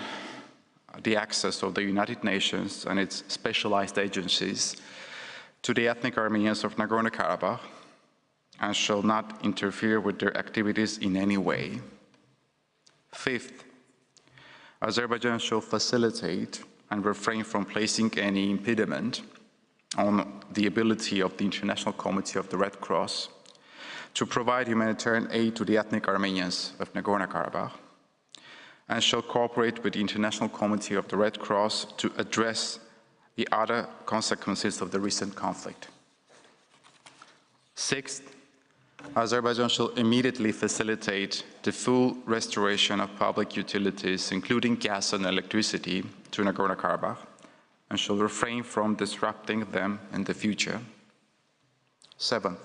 the access of the United Nations and its specialized agencies to the ethnic Armenians of Nagorno-Karabakh and shall not interfere with their activities in any way. Fifth, Azerbaijan shall facilitate and refrain from placing any impediment on the ability of the International Committee of the Red Cross to provide humanitarian aid to the ethnic Armenians of Nagorno-Karabakh, and shall cooperate with the International Committee of the Red Cross to address the other consequences of the recent conflict. Sixth, Azerbaijan shall immediately facilitate the full restoration of public utilities, including gas and electricity, to Nagorno-Karabakh, and shall refrain from disrupting them in the future. Seventh,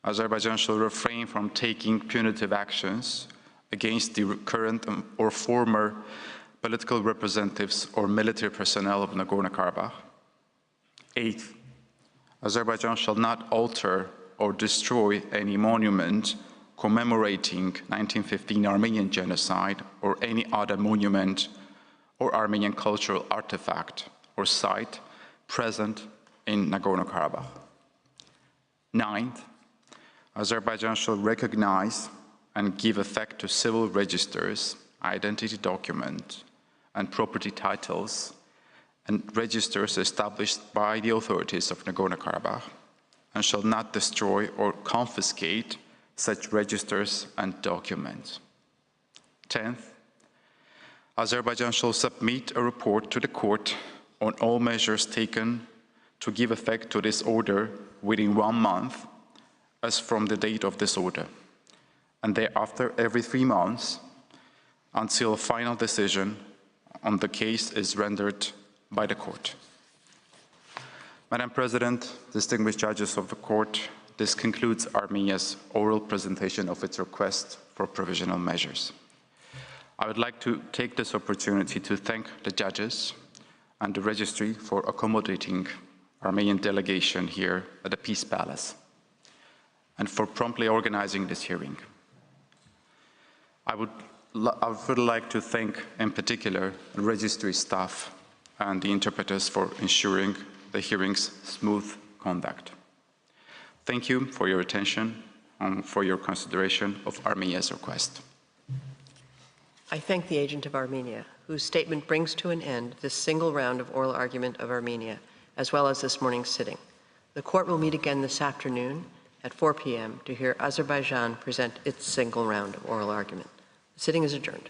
Azerbaijan shall refrain from taking punitive actions against the current or former political representatives or military personnel of Nagorno-Karabakh. Eighth, Azerbaijan shall not alter or destroy any monument commemorating 1915 Armenian genocide or any other monument or Armenian cultural artifact or site present in Nagorno-Karabakh. Ninth, Azerbaijan shall recognize and give effect to civil registers, identity documents, and property titles and registers established by the authorities of Nagorno-Karabakh, and shall not destroy or confiscate such registers and documents. 10th, Azerbaijan shall submit a report to the court on all measures taken to give effect to this order within 1 month as from the date of this order, and thereafter every 3 months until a final decision on the case is rendered by the court. Madam President, distinguished judges of the court, this concludes Armenia's oral presentation of its request for provisional measures. I would like to take this opportunity to thank the judges and the registry for accommodating Armenian delegation here at the Peace Palace and for promptly organizing this hearing. I would like to thank in particular the registry staff and the interpreters for ensuring the hearing's smooth conduct. Thank you for your attention and for your consideration of Armenia's request. I thank the agent of Armenia, whose statement brings to an end this single round of oral argument of Armenia, as well as this morning's sitting. The court will meet again this afternoon at 4 p.m. to hear Azerbaijan present its single round of oral argument. The sitting is adjourned.